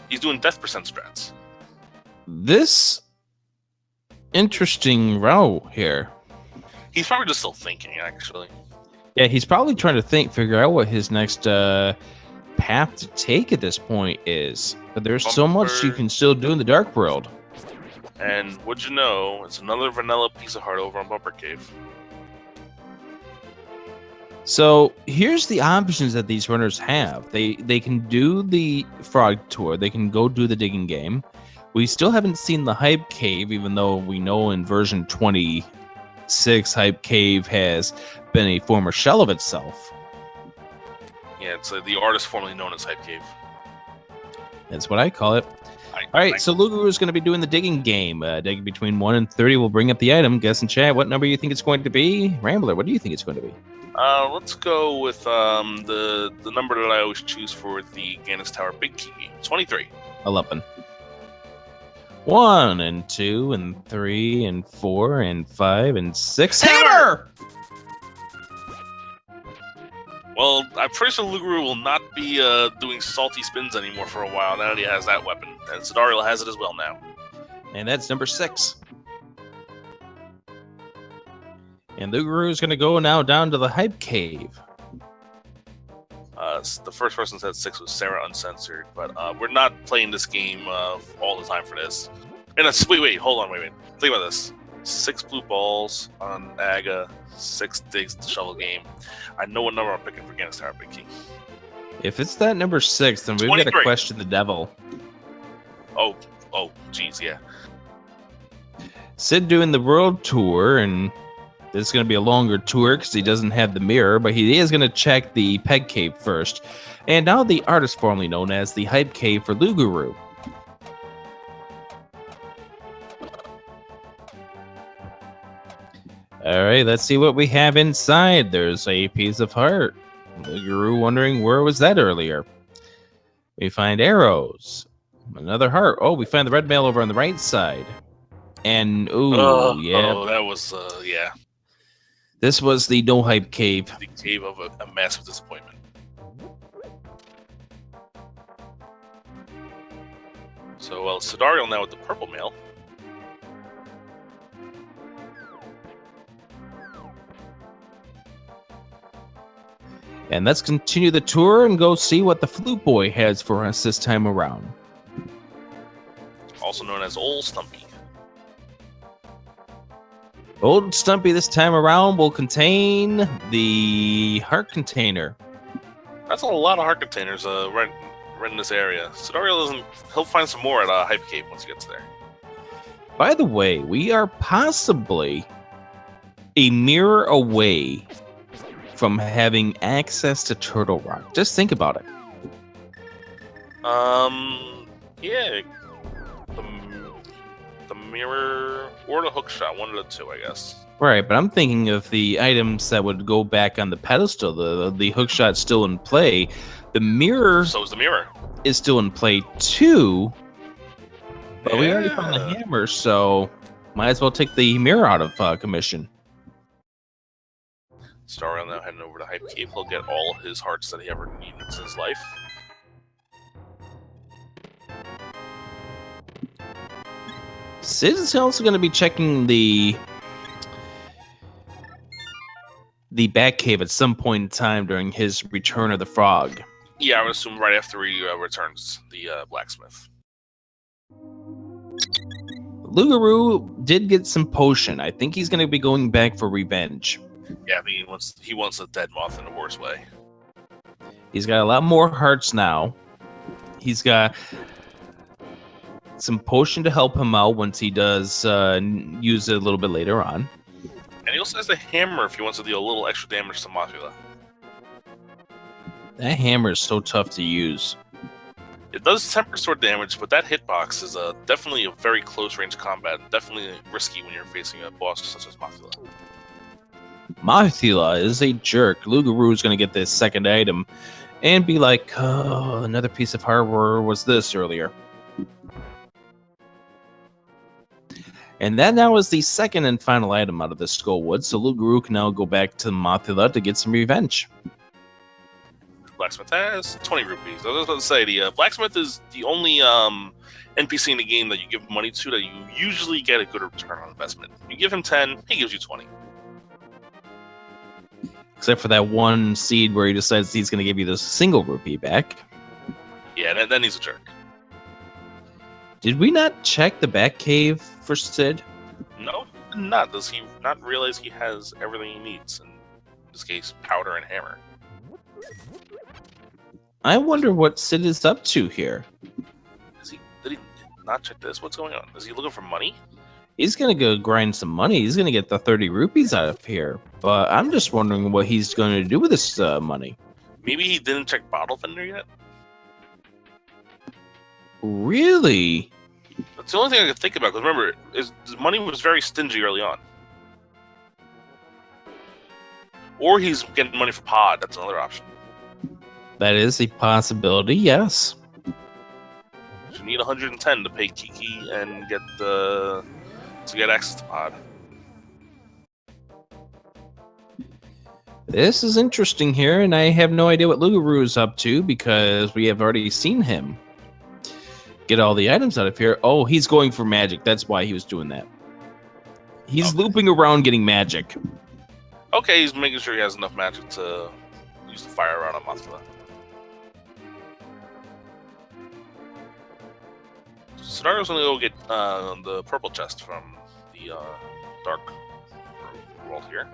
He's doing death percent strats. This interesting row here. He's probably just still thinking, actually. Yeah, he's probably trying to figure out what his next path to take at this point is. But there's so much you can still do in the Dark World. And would you know, it's another vanilla piece of heart over on Bumper Cave. So here's the options that these runners have. They can do the Frog Tour. They can go do the digging game. We still haven't seen the Hype Cave, even though we know in version 26, Hype Cave has been a former shell of itself. Yeah, it's the artist formerly known as Hype Cave. That's what I call it. All right, so Loogaroo is going to be doing the digging game. Digging between 1 and 30 will bring up the item. Guess in chat what number you think it's going to be. Rambler, what do you think it's going to be? Let's go with the number that I always choose for the Ganis Tower Big Key game. 23. 11. 1 and 2 and 3 and 4 and 5 and 6. Hammer! Well, I'm pretty sure Loogaroo will not be doing salty spins anymore for a while now that he has that weapon. And Sydarial has it as well now. And that's number 6. And Loogaroo is going to go now down to the Hype Cave. The first person said 6 was Sarah Uncensored, but we're not playing this game all the time for this. And that's, wait, hold on, wait. Think about this. 6 blue balls on Aga, 6 digs to shovel game. I know what number I'm picking for Ganis Tower Big Key. If it's that number 6, then we've got to question the devil. Oh, geez, yeah. Sid doing the world tour, and this is going to be a longer tour because he doesn't have the mirror, but he is going to check the Peg Cave first. And now the artist formerly known as the Hype Cave for Loogaroo. All right, let's see what we have inside. There's a piece of heart. Loogaroo wondering where was that earlier. We find arrows. Another heart. Oh, we find the red mail over on the right side. And, yeah. Oh, that was, yeah. This was the No Hype Cave. The cave of a massive disappointment. So, well, Sydarial now with the purple mail. And let's continue the tour and go see what the Flute Boy has for us this time around. Also known as Old Stumpy. Old Stumpy this time around will contain the heart container. That's a lot of heart containers right in this area. Sydarial doesn't... He'll find some more at Hype Cave once he gets there. By the way, we are possibly a mirror away from having access to Turtle Rock. Just think about it. Yeah, the mirror or the hook shot, one of the two, I guess. Right, but I'm thinking of the items that would go back on the pedestal. The hook shot's still in play. The mirror So is the mirror. is still in play too. But we already found the Yeah. hammer, so might as well take the mirror out of commission. Sydarial now heading over to Hype Cave. He'll get all his hearts that he ever needed in his life. Sid is also going to be checking the Batcave at some point in time during his Return of the Frog. Yeah, I would assume right after he returns the blacksmith. Loogaroo did get some potion. I think he's going to be going back for revenge. Yeah, I mean, he wants a dead moth in a worse way. He's got a lot more hearts now. He's got some potion to help him out once he does use it a little bit later on. And he also has the hammer if he wants to deal a little extra damage to Mothula. That hammer is so tough to use. It does temper sword damage, but that hitbox is definitely a very close range combat. Definitely risky when you're facing a boss such as Mothula. Mothula is a jerk. Loogaroo is going to get this second item and be like, oh, another piece of hardware was this earlier. And that now is the second and final item out of the Skullwood, so Loogaroo can now go back to Mothula to get some revenge. Blacksmith has 20 rupees. I was about to say, the blacksmith is the only NPC in the game that you give money to that you usually get a good return on investment. You give him 10, he gives you 20. Except for that one seed where he decides he's going to give you the single rupee back. Yeah, then he's a jerk. Did we not check the Batcave for Sid? No, not. Does he not realize he has everything he needs? In this case, powder and hammer. I wonder what Sid is up to here. Did he not check this? What's going on? Is he looking for money? He's going to go grind some money. He's going to get the 30 rupees out of here. But I'm just wondering what he's going to do with this money. Maybe he didn't check Bottle Vendor yet? Really? That's the only thing I could think about. Because remember, his money was very stingy early on. Or he's getting money for Pod. That's another option. That is a possibility, yes. You need 110 to pay Kiki and get access to Pod. This is interesting here, and I have no idea what Loogaroo is up to because we have already seen him get all the items out of here. Oh, he's going for magic. That's why he was doing that. He's looping around getting magic. Okay, he's making sure he has enough magic to use the fire around on Mothula. Sydarial's gonna go get the purple chest from the dark world here.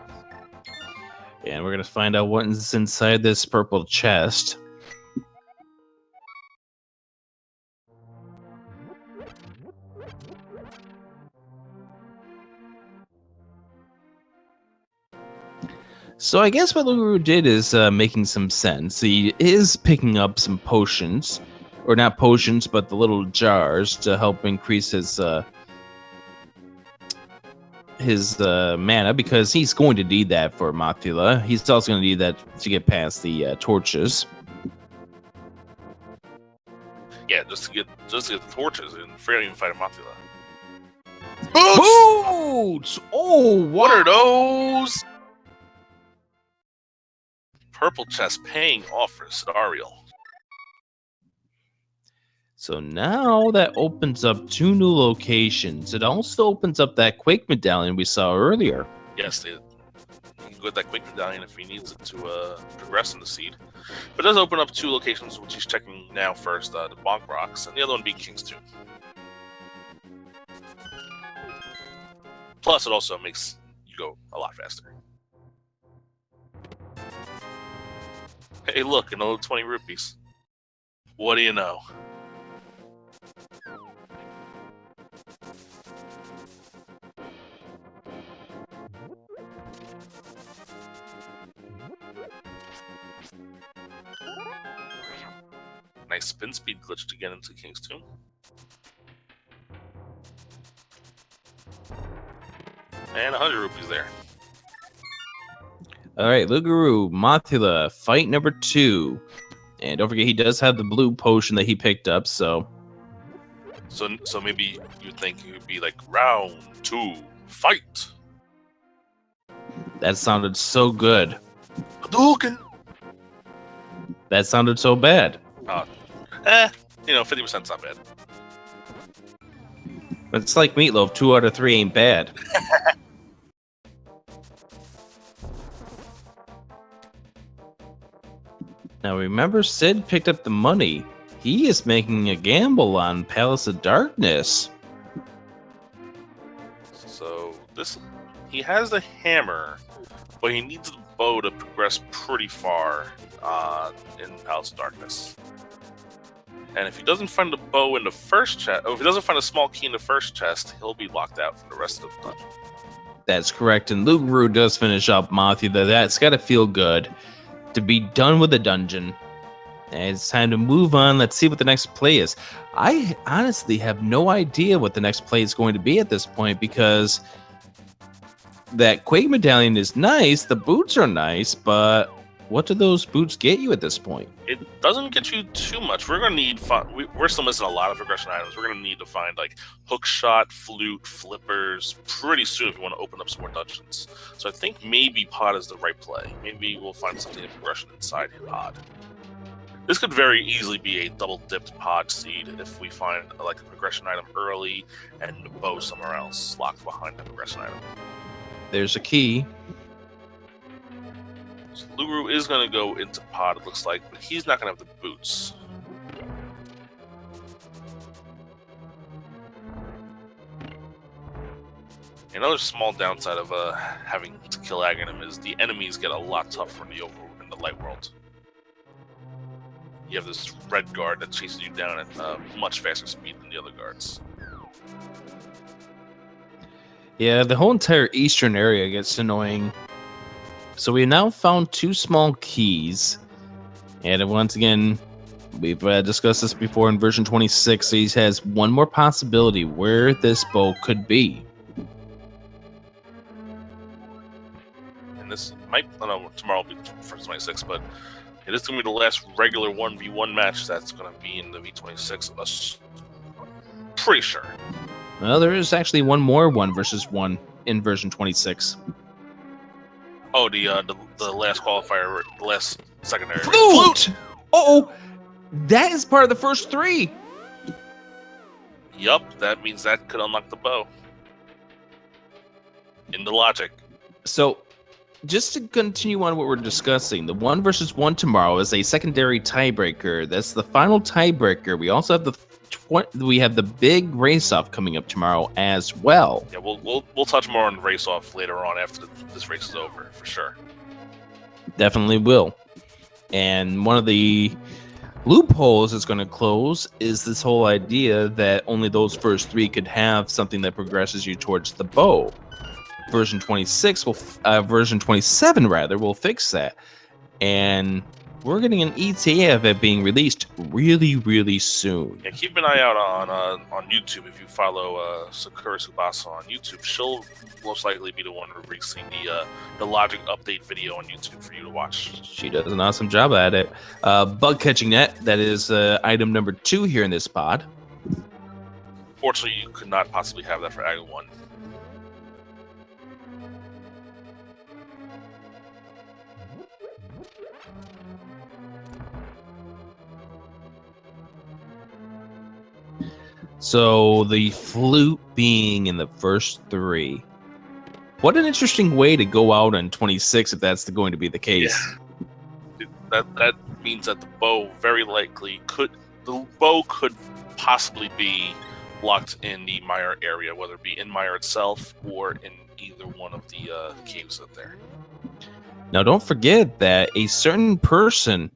And we're going to find out what's inside this purple chest. So I guess what Loogaroo did is making some sense. He is picking up some potions. Or not potions, but the little jars to help increase his mana, because he's going to need that for Mothula. He's also going to need that to get past the torches. Yeah, just to get the torches and forget even fighting Mothula. Boots! Oh, wow. What are those? Purple chest paying off for Sydarial. So now that opens up 2 new locations. It also opens up that Quake medallion we saw earlier. Yes, he can go with that Quake medallion if he needs it to progress in the seed. But it does open up 2 locations, which he's checking now first, the Bonk Rocks, and the other one being King's Tomb. Plus, it also makes you go a lot faster. Hey, look, another 20 rupees. What do you know? Nice spin speed glitch to get into King's Tomb. And 100 rupees there. All right, Loogaroo, Mothula, fight number 2. And don't forget, he does have the blue potion that he picked up, so... So maybe you'd think it would be like, round 2, fight! That sounded so good. Hadouken! That sounded so bad. You know, 50%'s not bad. But it's like Meatloaf, 2 out of 3 ain't bad. Now remember, Sid picked up the money. He is making a gamble on Palace of Darkness. So he has the hammer, but he needs the bow to progress pretty far in Palace of Darkness. And if he doesn't find the bow in the first chest, or if he doesn't find a small key in the first chest, he'll be locked out for the rest of the dungeon. That's correct, and Loogaroo does finish up Mothula. That's got to feel good to be done with the dungeon. And it's time to move on. Let's see what the next play is. I honestly have no idea what the next play is going to be at this point, because that Quake medallion is nice, the boots are nice, but what do those boots get you at this point? It doesn't get you too much. We're going to need... We're still missing a lot of progression items. We're going to need to find, like, hook shot, flute, flippers pretty soon if we want to open up some more dungeons. So I think maybe pod is the right play. Maybe we'll find something in progression inside pod. This could very easily be a double-dipped pod seed if we find, like, a progression item early and a bow somewhere else locked behind the progression item. There's a key. So Loogaroo is going to go into pod, it looks like, but he's not going to have the boots. Another small downside of having to kill Aghanim is the enemies get a lot tougher in the light world. You have this red guard that chases you down at much faster speed than the other guards. Yeah, the whole entire eastern area gets annoying. So we now found 2 small keys. And once again, we've discussed this before in version 26. So he has one more possibility where this bow could be. And this might, I don't know, tomorrow will be version 26, but it is going to be the last regular 1v1 match that's going to be in the V26. Pretty sure. Well, there is actually one more 1 versus 1 in version 26. Oh, the last qualifier, the last secondary. Flute! Uh-oh! That is part of the first 3. Yup, that means that could unlock the bow. In the logic. So, just to continue on what we're discussing, the 1 versus 1 tomorrow is a secondary tiebreaker. That's the final tiebreaker. We also have the big race-off coming up tomorrow as well. Yeah, we'll touch more on the race-off later on after this race is over, for sure. Definitely will. And one of the loopholes it's going to close is this whole idea that only those first 3 could have something that progresses you towards the bow. Version 26 version 27 rather will fix that, and we're getting an ETA of it being released really, really soon. Yeah, keep an eye out on YouTube. If you follow Sakura Tsubasa on YouTube, she'll most likely be the one releasing the logic update video on YouTube for you to watch. She does an awesome job at it. Bug catching net, that is item number 2 here in this pod. Fortunately, you could not possibly have that for Aga 1. So the flute being in the first 3. What an interesting way to go out on 26 if that's going to be the case. Yeah. That means that the bow very likely could possibly be locked in the Mire area, whether it be in Mire itself or in either one of the caves up there. Now don't forget that a certain person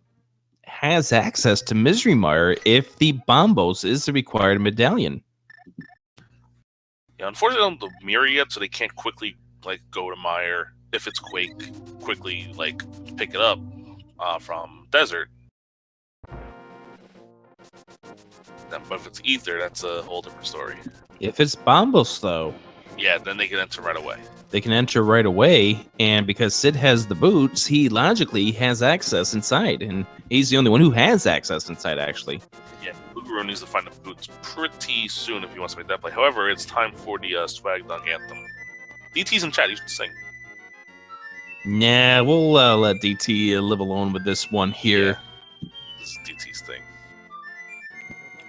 has access to Misery Mire if the Bombos is the required medallion. Yeah, unfortunately, they don't have the mirror yet, so they can't quickly go to Mire if it's Quake, quickly pick it up. from Desert. But if it's Ether, that's a whole different story. If it's Bombos, though, Yeah, then they can enter right away. they can enter right away, and because Sid has the boots, he logically has access inside, and he's the only one who has access inside, actually. Yeah, Loogaroo needs to find the boots pretty soon if he wants to make that play. However, it's time for the Swag Dunk Anthem. DT's in chat, you should sing. Nah, we'll let DT live alone with this one here. Yeah, this is DT's thing.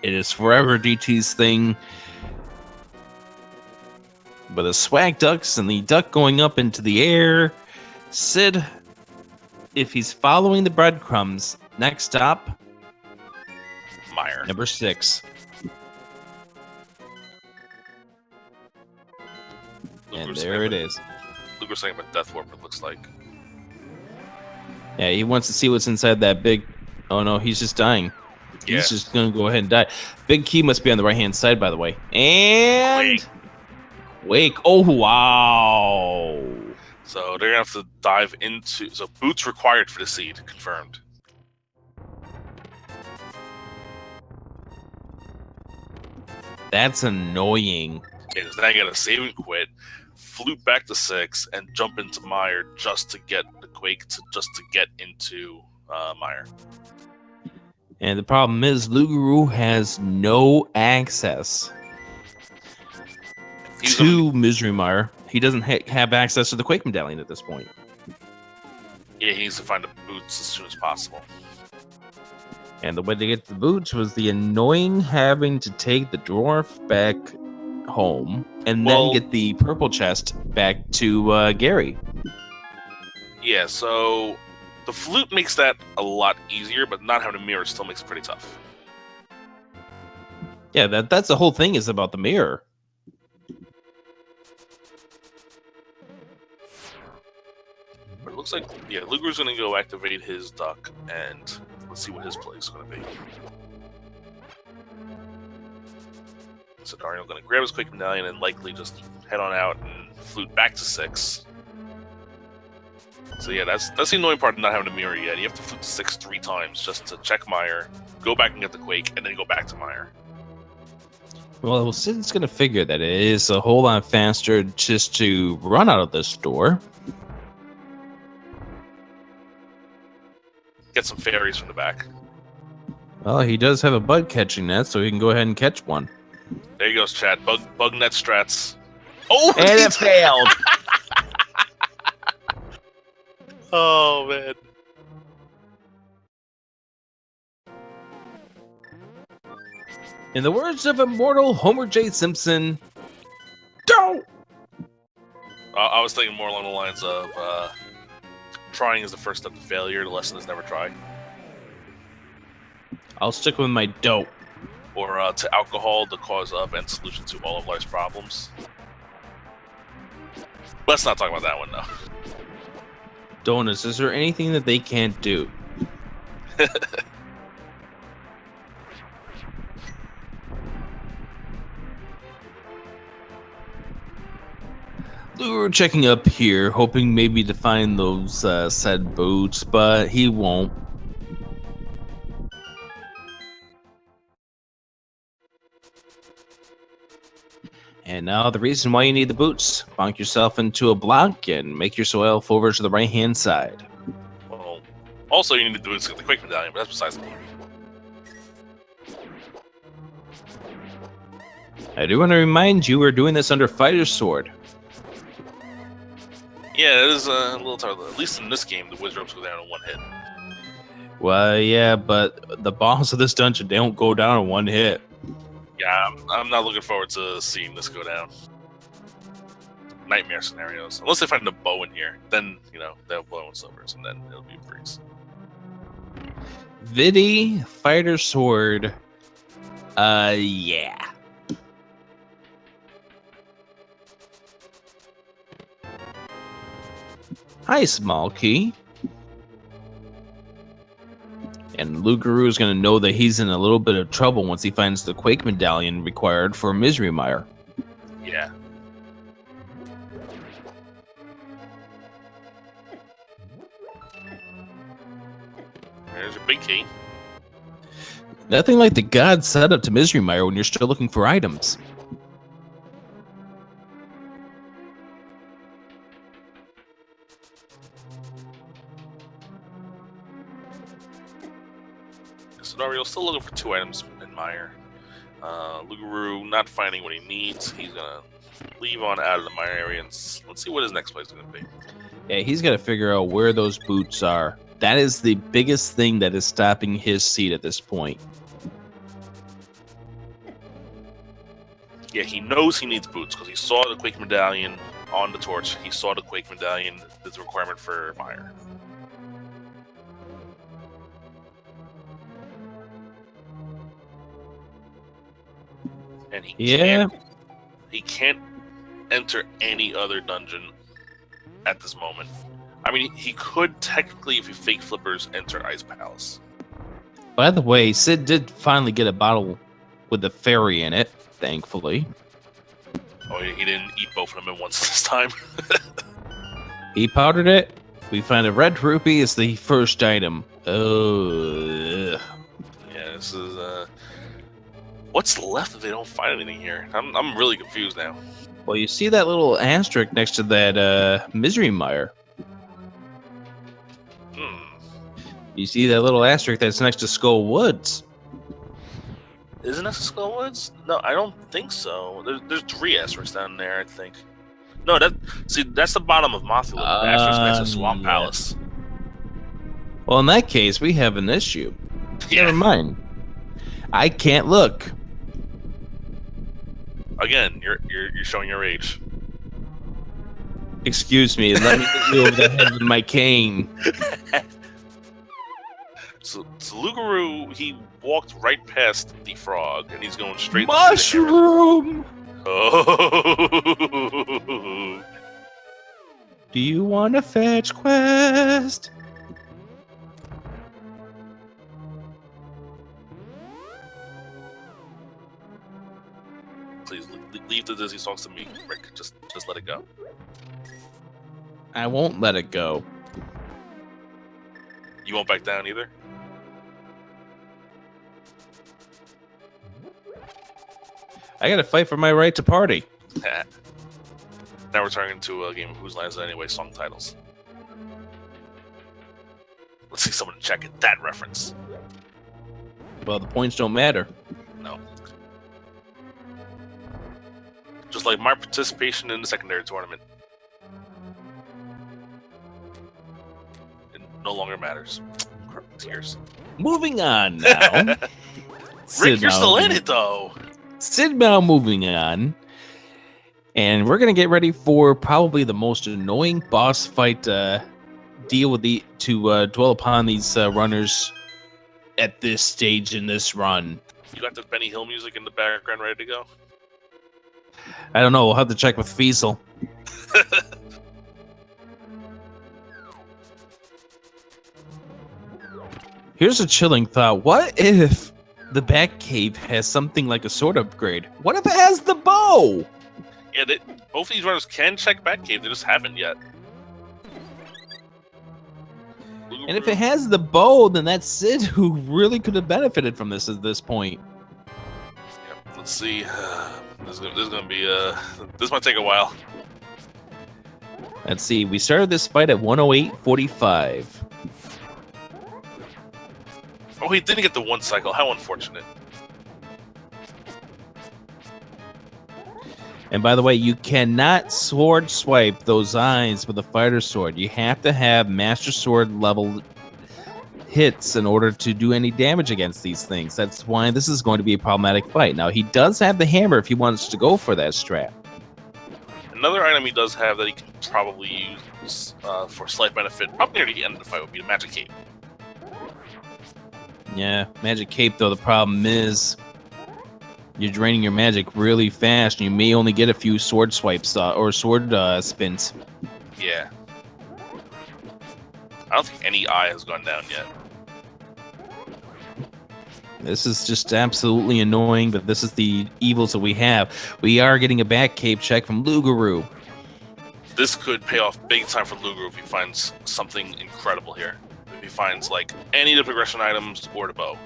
It is forever DT's thing. But the swag ducks and the duck going up into the air. Sid, if he's following the breadcrumbs, next stop, Meyer. number 6. And there it is. Luger's saying what Death Warper looks like. Yeah, he wants to see what's inside that big... Oh no, he's just dying. Yeah. He's just going to go ahead and die. Big key must be on the right-hand side, by the way. And... Wake. Oh, wow. So they're going to have to dive into... So boots required for the seed. Confirmed. That's annoying. Okay, because now you got to save and quit, flute back to 6, and jump into Meyer just to get the Quake, just to get into Meyer. And the problem is, Loogaroo has no access to Misery Mire. He doesn't have access to the Quake Medallion at this point. Yeah, he needs to find the boots as soon as possible. And the way to get the boots was the annoying having to take the dwarf back home and then get the purple chest back to Gary. Yeah, so the flute makes that a lot easier, but not having a mirror still makes it pretty tough. Yeah, that's the whole thing is about the mirror. But it looks like, yeah, Luger's going to go activate his duck, and let's see what his play is going to be. Sydarial going to grab his Quake Medallion and likely just head on out and flute back to 6. So yeah, that's the annoying part of not having a mirror yet. You have to flute to 6 3 times just to check Meyer, go back and get the Quake, and then go back to Meyer. Well, Sid's going to figure that it is a whole lot faster just to run out of this door. Get some fairies from the back. Well, he does have a bug catching net, so he can go ahead and catch one. There he goes, chat. Bug net strats. Oh, and it failed. Oh, man. In the words of immortal Homer J. Simpson, don't! I was thinking more along the lines of trying is the first step to failure. The lesson is never try. I'll stick with my dope. Or to alcohol, the cause of and solution to all of life's problems. Let's not talk about that one, though. Donuts, is there anything that they can't do? We're checking up here, hoping maybe to find those said boots, but he won't. And now the reason why you need the boots. Bonk yourself into a block and make yourself over to the right-hand side. Well, also you need to do is get the Quake Medallion, but that's besides the point. I do want to remind you we're doing this under Fighter's Sword. Yeah, it is a little tough. At least in this game, the Wizard Ropes go down in one hit. Well, yeah, but the boss of this dungeon, they don't go down in one hit. Yeah, I'm not looking forward to seeing this go down. Nightmare scenarios. Unless they find a bow in here. Then, you know, they'll blow in silvers, and then it'll be a breeze. Vidi, Fighter Sword. Yeah. Hi, Small Key. And Loogaroo is going to know that he's in a little bit of trouble once he finds the Quake Medallion required for Misery Mire. Yeah. There's your big key. Nothing like the god setup to Misery Mire when you're still looking for items. Scenario still looking for 2 items in Mire. Loogaroo not finding what he needs. He's gonna leave on out of the Mire area and let's see what his next play is gonna be. Yeah, he's got to figure out where those boots are. That is the biggest thing that is stopping his seed at this point. Yeah, he knows he needs boots because he saw the Quake Medallion on the torch. He saw the Quake Medallion as a requirement for Mire. And he can't enter any other dungeon at this moment. I mean, he could technically, if he fake flippers, enter Ice Palace. By the way, Sid did finally get a bottle with the fairy in it, thankfully. Oh, he didn't eat both of them at once this time. He powdered it. We find a red rupee is the first item. Oh. Yeah, this is what's left if they don't find anything here? I'm really confused now. Well, you see that little asterisk next to that Misery Mire. You see that little asterisk that's next to Skull Woods. Isn't this Skull Woods? No, I don't think so. There's 3 asterisks down there, I think. No, that's the bottom of Mothula. The asterisk next to Swamp Palace. Well, in that case, we have an issue. Yeah. Never mind. I can't look. Again, you're showing your age. Excuse me, let me hit you over the head with my cane. So Loogaroo, he walked right past the frog, and he's going straight Mushroom! Oh! Do you want a fetch quest? Please leave the Disney songs to me, Rick. Just let it go. I won't let it go. You won't back down either? I gotta fight for my right to party. Now we're turning into a game of Whose Line Is It Anyway song titles. Let's see someone check it. That reference. Well, the points don't matter. No. Just like my participation in the secondary tournament. It no longer matters. Tears. Moving on now. Rick, you're still in it, though. Sid now moving on. And we're going to get ready for probably the most annoying boss fight deal with to dwell upon these runners at this stage in this run. You got the Benny Hill music in the background ready to go? I don't know. We'll have to check with Fiesel. Here's a chilling thought. What if the Batcave has something like a sword upgrade? What if it has the bow? Yeah, both of these runners can check Batcave. They just haven't yet. And if it has the bow, then that's Sid who really could have benefited from this at this point. Yep, let's see. This is gonna be this might take a while. Let's see. We started this fight at 108.45. Oh, he didn't get the 1 cycle. How unfortunate. And by the way, you cannot sword swipe those eyes with a fighter sword. You have to have Master Sword level hits in order to do any damage against these things. That's why this is going to be a problematic fight. Now, he does have the hammer if he wants to go for that strat. Another item he does have that he can probably use for slight benefit, probably near the end of the fight, would be the Magic Cape. Yeah, Magic Cape, though, the problem is you're draining your magic really fast, and you may only get a few sword swipes or sword spins. Yeah. I don't think any eye has gone down yet. This is just absolutely annoying, but this is the evils that we have. We are getting a back cape check from Loogaroo. This could pay off big time for Loogaroo if he finds something incredible here. if he finds like any of the progression items or the bow,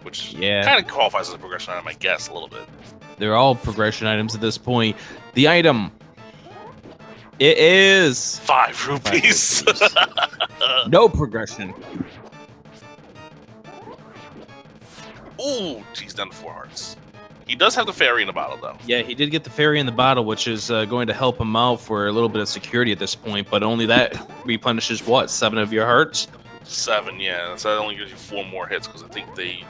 which Yeah. kind of qualifies as a progression item, I guess, a little bit. They're all progression items at this point. The item. It is 5 rupees. 5 rupees. No progression. Ooh, geez, down to 4 hearts. He does have the fairy in the bottle, though. Yeah, he did get the fairy in the bottle, which is going to help him out for a little bit of security at this point. But only that replenishes what, 7 of your hearts? 7, yeah. So that only gives you 4 more hits because I think they,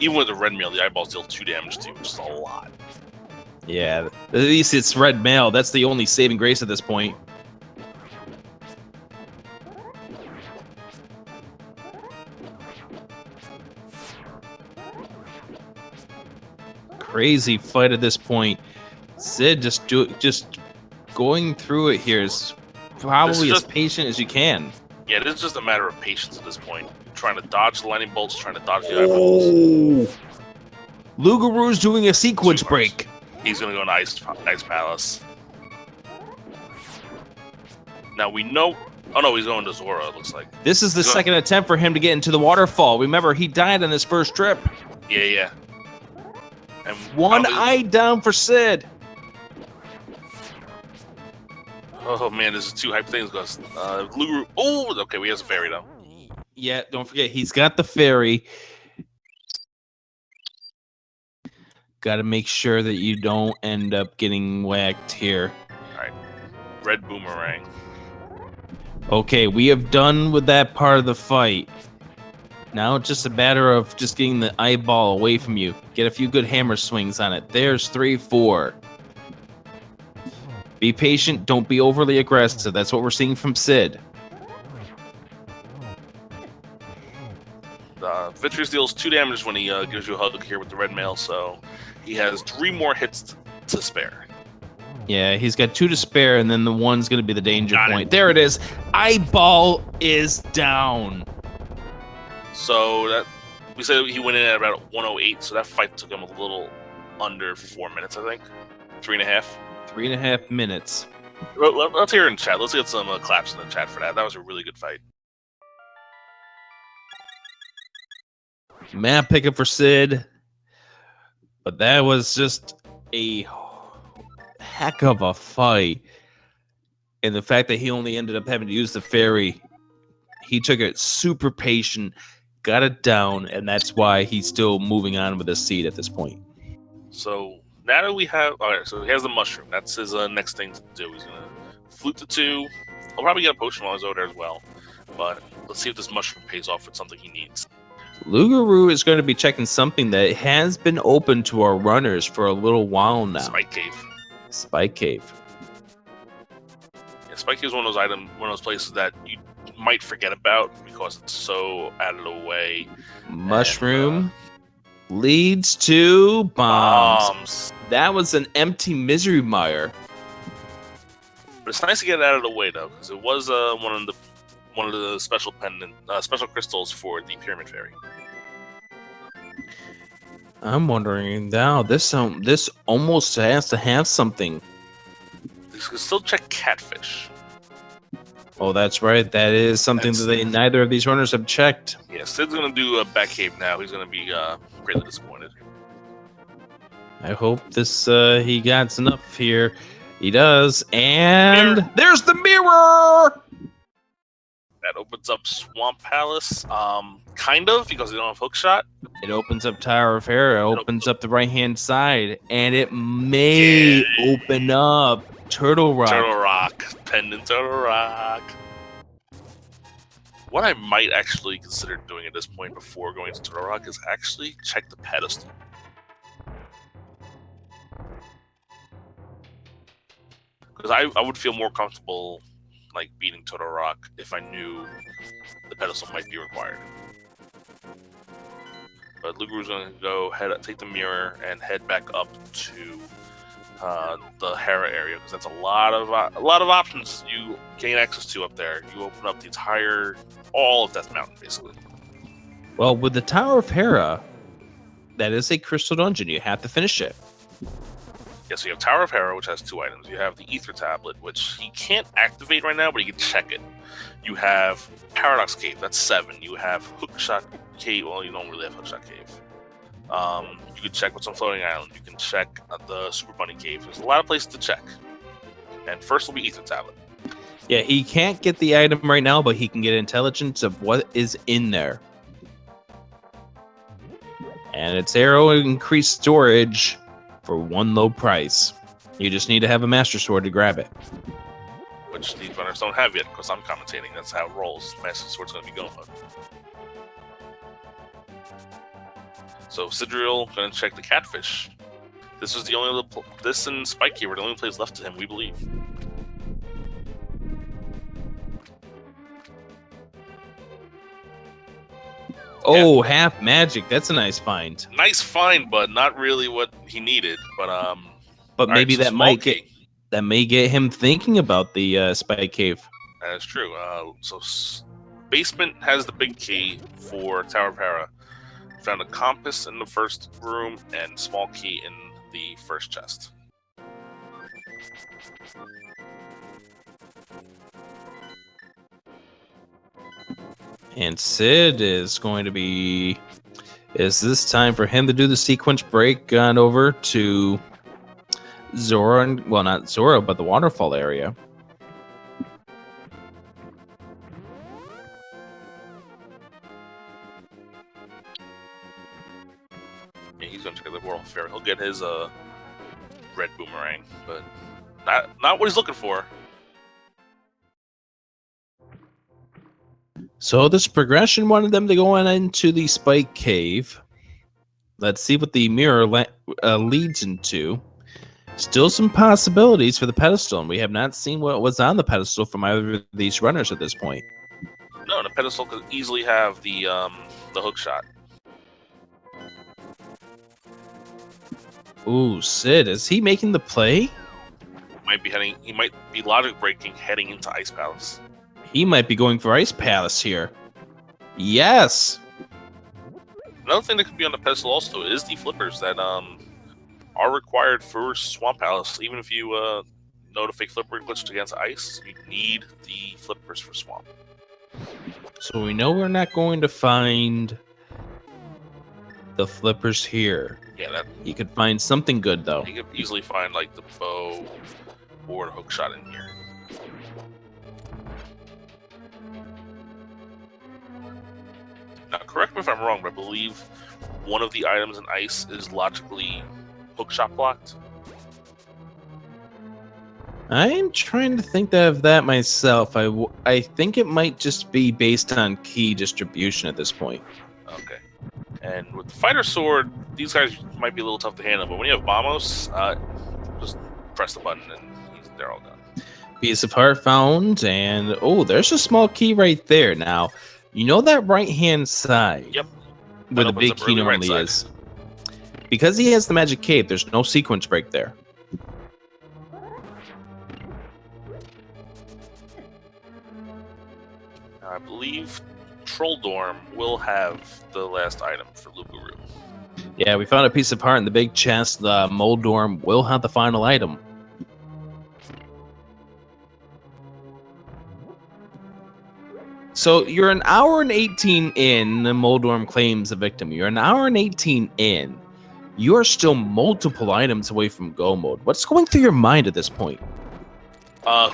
even with the red mail, the eyeballs deal 2 damage too, which is a lot. Yeah, at least it's red mail. That's the only saving grace at this point. Crazy fight at this point. Sid just going through it here is probably as patient as you can. Yeah, it is just a matter of patience at this point. Trying to dodge the lightning bolts, trying to dodge the eyeballs. Loogaroo's doing a sequence break. He's gonna go to Ice Palace. Now we know. Oh no, he's going to Zora. It looks like this is the second attempt for him to get into the waterfall. Remember, he died on his first trip. Yeah. And one eye down for Sid. Oh man, this is 2 hype things. Goes Loogaroo. Oh, okay, we have a fairy though. Yeah, don't forget he's got the fairy. Got to make sure that you don't end up getting whacked here. All right, red boomerang. Okay, we have done with that part of the fight. Now it's just a matter of just getting the eyeball away from you. Get a few good hammer swings on it. There's 3, 4. Be patient. Don't be overly aggressive. That's what we're seeing from Sid. Vitreous deals 2 damage when he gives you a hug here with the red mail, so he has 3 more hits to spare. Yeah, he's got 2 to spare, and then the one's going to be the danger point. There it is. Eyeball is down. So that we said he went in at about 108, so that fight took him a little under 4 minutes, I think. 3.5. 3.5 minutes. Let's hear it in chat. Let's get some claps in the chat for that. That was a really good fight. Map pickup for Sid. But that was just a heck of a fight. And the fact that he only ended up having to use the fairy, he took it super patient, got it down, and that's why he's still moving on with his seed at this point. So now that we have, all right, so he has the mushroom. That's his next thing to do. He's gonna flute the 2. He'll probably get a potion while he's over there as well. But let's see if this mushroom pays off with something he needs. Loogaroo is going to be checking something that has been open to our runners for a little while now. Spike Cave. Spike Cave. Yeah, Spike Cave is one of those places that you might forget about because it's so out of the way. Mushroom leads to bombs. That was an empty misery mire. But it's nice to get it out of the way though, because it was one of the special special crystals for the Pyramid Fairy. I'm wondering now. This almost has to have something. You can still check Catfish. Oh, that's right. That is something that neither of these runners have checked. Yeah, Sid's gonna do a back cave now. He's gonna be greatly disappointed. I hope he got enough here. He does, and there's the mirror. That opens up Swamp Palace, kind of, because they don't have hook shot. It opens up Tower of Hera, opens up the right-hand side, and it may open up Turtle Rock. Turtle Rock. Pendant Turtle Rock. What I might actually consider doing at this point before going to Turtle Rock is actually check the pedestal. Because I would feel more comfortable like beating Turtle Rock if I knew the pedestal might be required. But Loogaroo's gonna go take the mirror and head back up to the Hera area because that's a lot of options you gain access to up there. You open up all of Death Mountain basically. Well, with the Tower of Hera, that is a crystal dungeon. You have to finish it. Yeah, so you have Tower of Hera, which has 2 items. You have the Ether Tablet, which he can't activate right now, but he can check it. You have Paradox Cave, that's 7. You have Hookshot Cave. Well, you don't really have Hookshot Cave. You can check what's on Floating Island. You can check the Super Bunny Cave. There's a lot of places to check. And first will be Ether Tablet. Yeah, he can't get the item right now, but he can get intelligence of what is in there. And it's arrow increased storage for 1 low price. You just need to have a Master Sword to grab it. Which these runners don't have yet, because I'm commentating. That's how it rolls. Master Sword's going to be going on. So Sydarial going to check the Catfish. This is the only this and Spike here were the only plays left to him, we believe. Oh, half magic. That's a nice find. Nice find, but not really what he needed. But maybe right, so that may get him thinking about the Spike Cave. That's true. So basement has the big key for Tower of Hera. Found a compass in the first room and small key in the first chest. And Sid is going to be... Is this time for him to do the sequence break on over to Zora? Well, not Zora, but the waterfall area. Yeah, he's going to check the World Fair. He'll get his red boomerang, but not what he's looking for. So this progression wanted them to go on into the Spike Cave. Let's see what the mirror leads into. Still some possibilities for the pedestal, and we have not seen what was on the pedestal from either of these runners at this point. No, the pedestal could easily have the hook shot. Ooh, Sid, is he making the play? He might be logic breaking heading into Ice Palace. He might be going for Ice Palace here. Yes! Another thing that could be on the pedestal also is the flippers that are required for Swamp Palace. Even if you know the fake flipper glitched against ice, you need the flippers for Swamp. So we know we're not going to find the flippers here. Yeah, you could find something good though. You could easily find like the bow or the hook shot in here. Now, correct me if I'm wrong, but I believe one of the items in ice is logically hookshot blocked. I'm trying to think of that myself. I think it might just be based on key distribution at this point. Okay. And with the fighter sword, these guys might be a little tough to handle, but when you have Bombos, just press the button and they're all done. Piece of heart found, and oh, there's a small key right there. Now, you know that right-hand side? Yep. Where the big key normally is. Because he has the magic cape, there's no sequence break there. I believe Troll Dorm will have the last item for Loogaroo. Yeah, we found a piece of heart in the big chest. The Mole Dorm will have the final item. So you're an hour and 18 in, the Moldorm claims a victim. You're an hour and 18 in. You are still multiple items away from go mode. What's going through your mind at this point?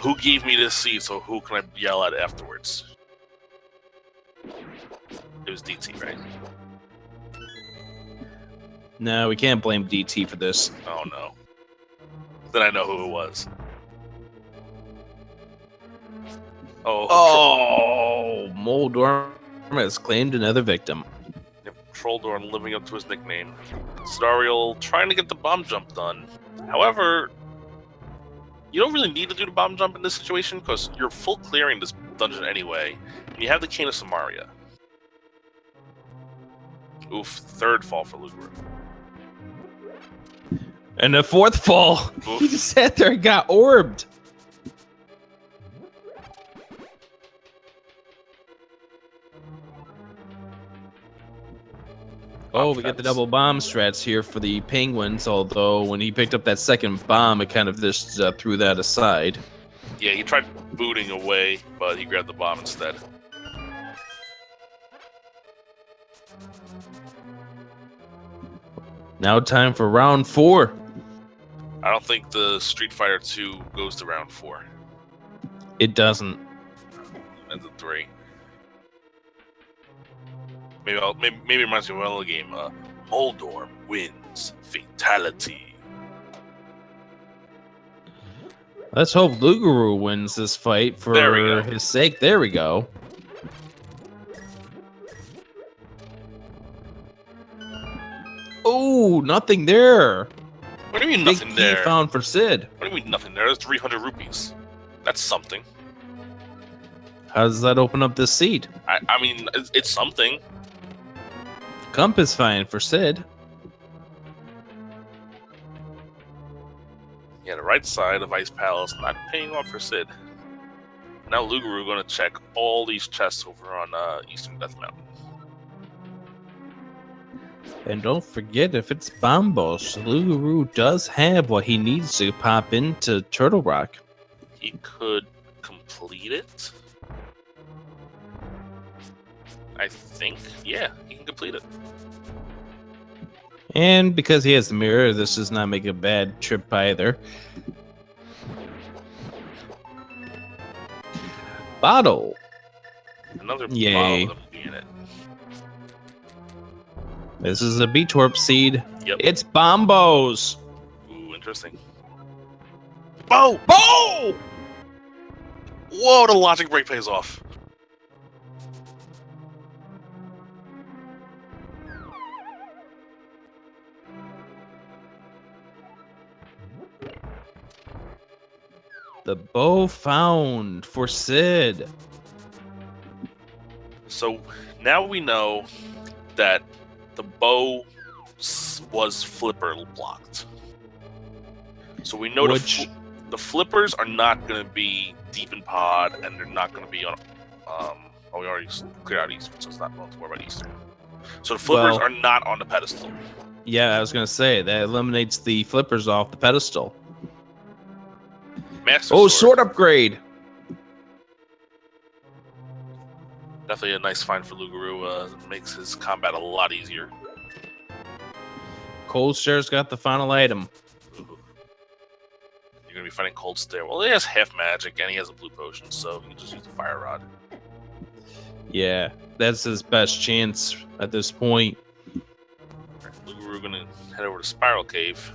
Who gave me this seed, so who can I yell at afterwards? It was DT, right? No, we can't blame DT for this. Oh, no. Then I know who it was. Oh, Moldorm has claimed another victim. Yep, Trolldorn living up to his nickname. Sydarial trying to get the bomb jump done. However, you don't really need to do the bomb jump in this situation because you're full clearing this dungeon anyway, and you have the Cane of Samaria. Oof, third fall for Loogaroo. And the fourth fall, Oof. he just sat there and got orbed. Oh, we get the double bomb strats here for the Penguins, although when he picked up that second bomb, it kind of just threw that aside. Yeah, he tried booting away, but he grabbed the bomb instead. Now time for round 4. I don't think the Street Fighter 2 goes to round 4. It doesn't. And the 3. Maybe it reminds me of another game. Moldor wins fatality. Let's hope Loogaroo wins this fight for his sake. There we go. Oh, nothing there. What do you mean nothing there? Big key found for Sid. What do you mean nothing there? There's 300 rupees. That's something. How does that open up this seat? I mean, it's something. Compass find for Sid. Yeah, the right side of Ice Palace not paying off for Sid. Now Loogaroo going to check all these chests over on Eastern Death Mountain. And don't forget, if it's Bombos, Loogaroo does have what he needs to pop into Turtle Rock. He could complete it. I think, yeah, he can complete it. And because he has the mirror, this does not make a bad trip either. Bottle. Another Yay. bottle of in it. This is a B-Torp seed. Yep. It's Bombos. Ooh, interesting. Bo! Bo! Whoa, the logic break pays off. The bow found for Sid. So now we know that the bow was flipper blocked. So we know the flippers are not going to be deep in pod, and they're not going to be on. We already cleared out Eastern, so it's not going to worry about Eastern. So the flippers are not on the pedestal. Yeah, I was going to say that eliminates the flippers off the pedestal. Master sword upgrade. Definitely a nice find for Loogaroo. Makes his combat a lot easier. Cold Stare's got the final item. Ooh. You're going to be fighting Cold Stare. Well, he has half magic, and he has a blue potion, so he can just use the Fire Rod. Yeah, that's his best chance at this point. Right, Loogaroo going to head over to Spiral Cave.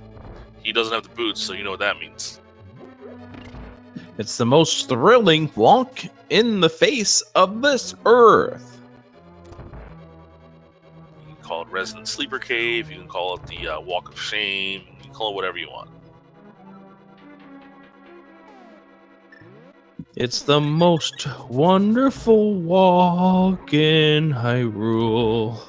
He doesn't have the boots, so you know what that means. It's the most thrilling walk in the face of this earth. You can call it Resident Sleeper Cave. You can call it the Walk of Shame. You can call it whatever you want. It's the most wonderful walk in Hyrule.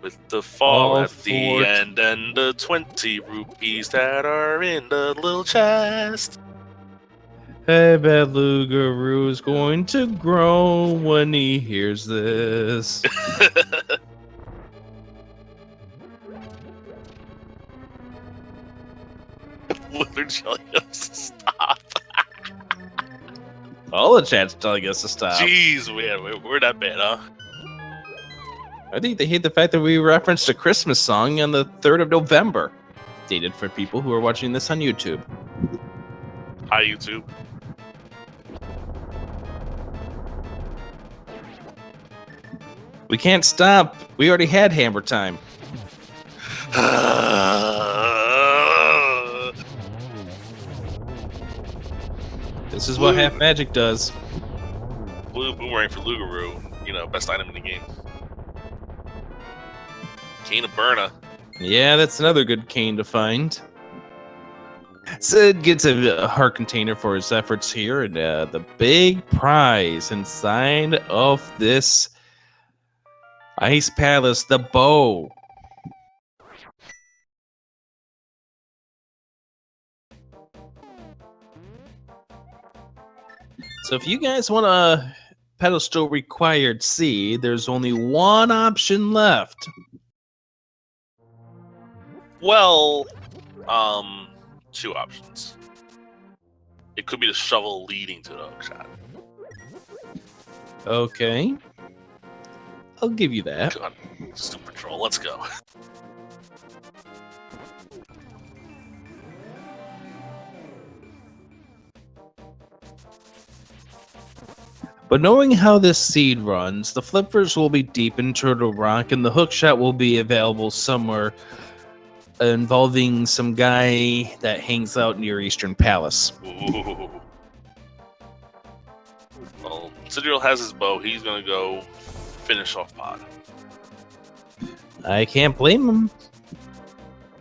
With the fall at the end and the 20 rupees that are in the little chest. I bet Loogaroo is going to groan when he hears this. They're telling us to stop. All the chat's telling us to stop. Jeez, we're that bad, huh? I think they hate the fact that we referenced a Christmas song on the 3rd of November. Dated for people who are watching this on YouTube. Hi, YouTube. We can't stop. We already had hammer time. This is what half magic does. Blue boomerang for Loogaroo. You know, best item in the game. Cane of Burna. Yeah, that's another good cane to find. Sid gets a heart container for his efforts here, and the big prize inside of this Ice Palace, the bow. So if you guys want to pedestal required seed, there's only one option left. Well, two options. It could be the shovel leading to the hookshot. Okay. I'll give you that. Come on, Super Troll, let's go. But knowing how this seed runs, the flippers will be deep in Turtle Rock, and the hookshot will be available somewhere involving some guy that hangs out near Eastern Palace. Ooh. Well, Sydarial has his bow. He's gonna go finish off Pod. I can't blame him.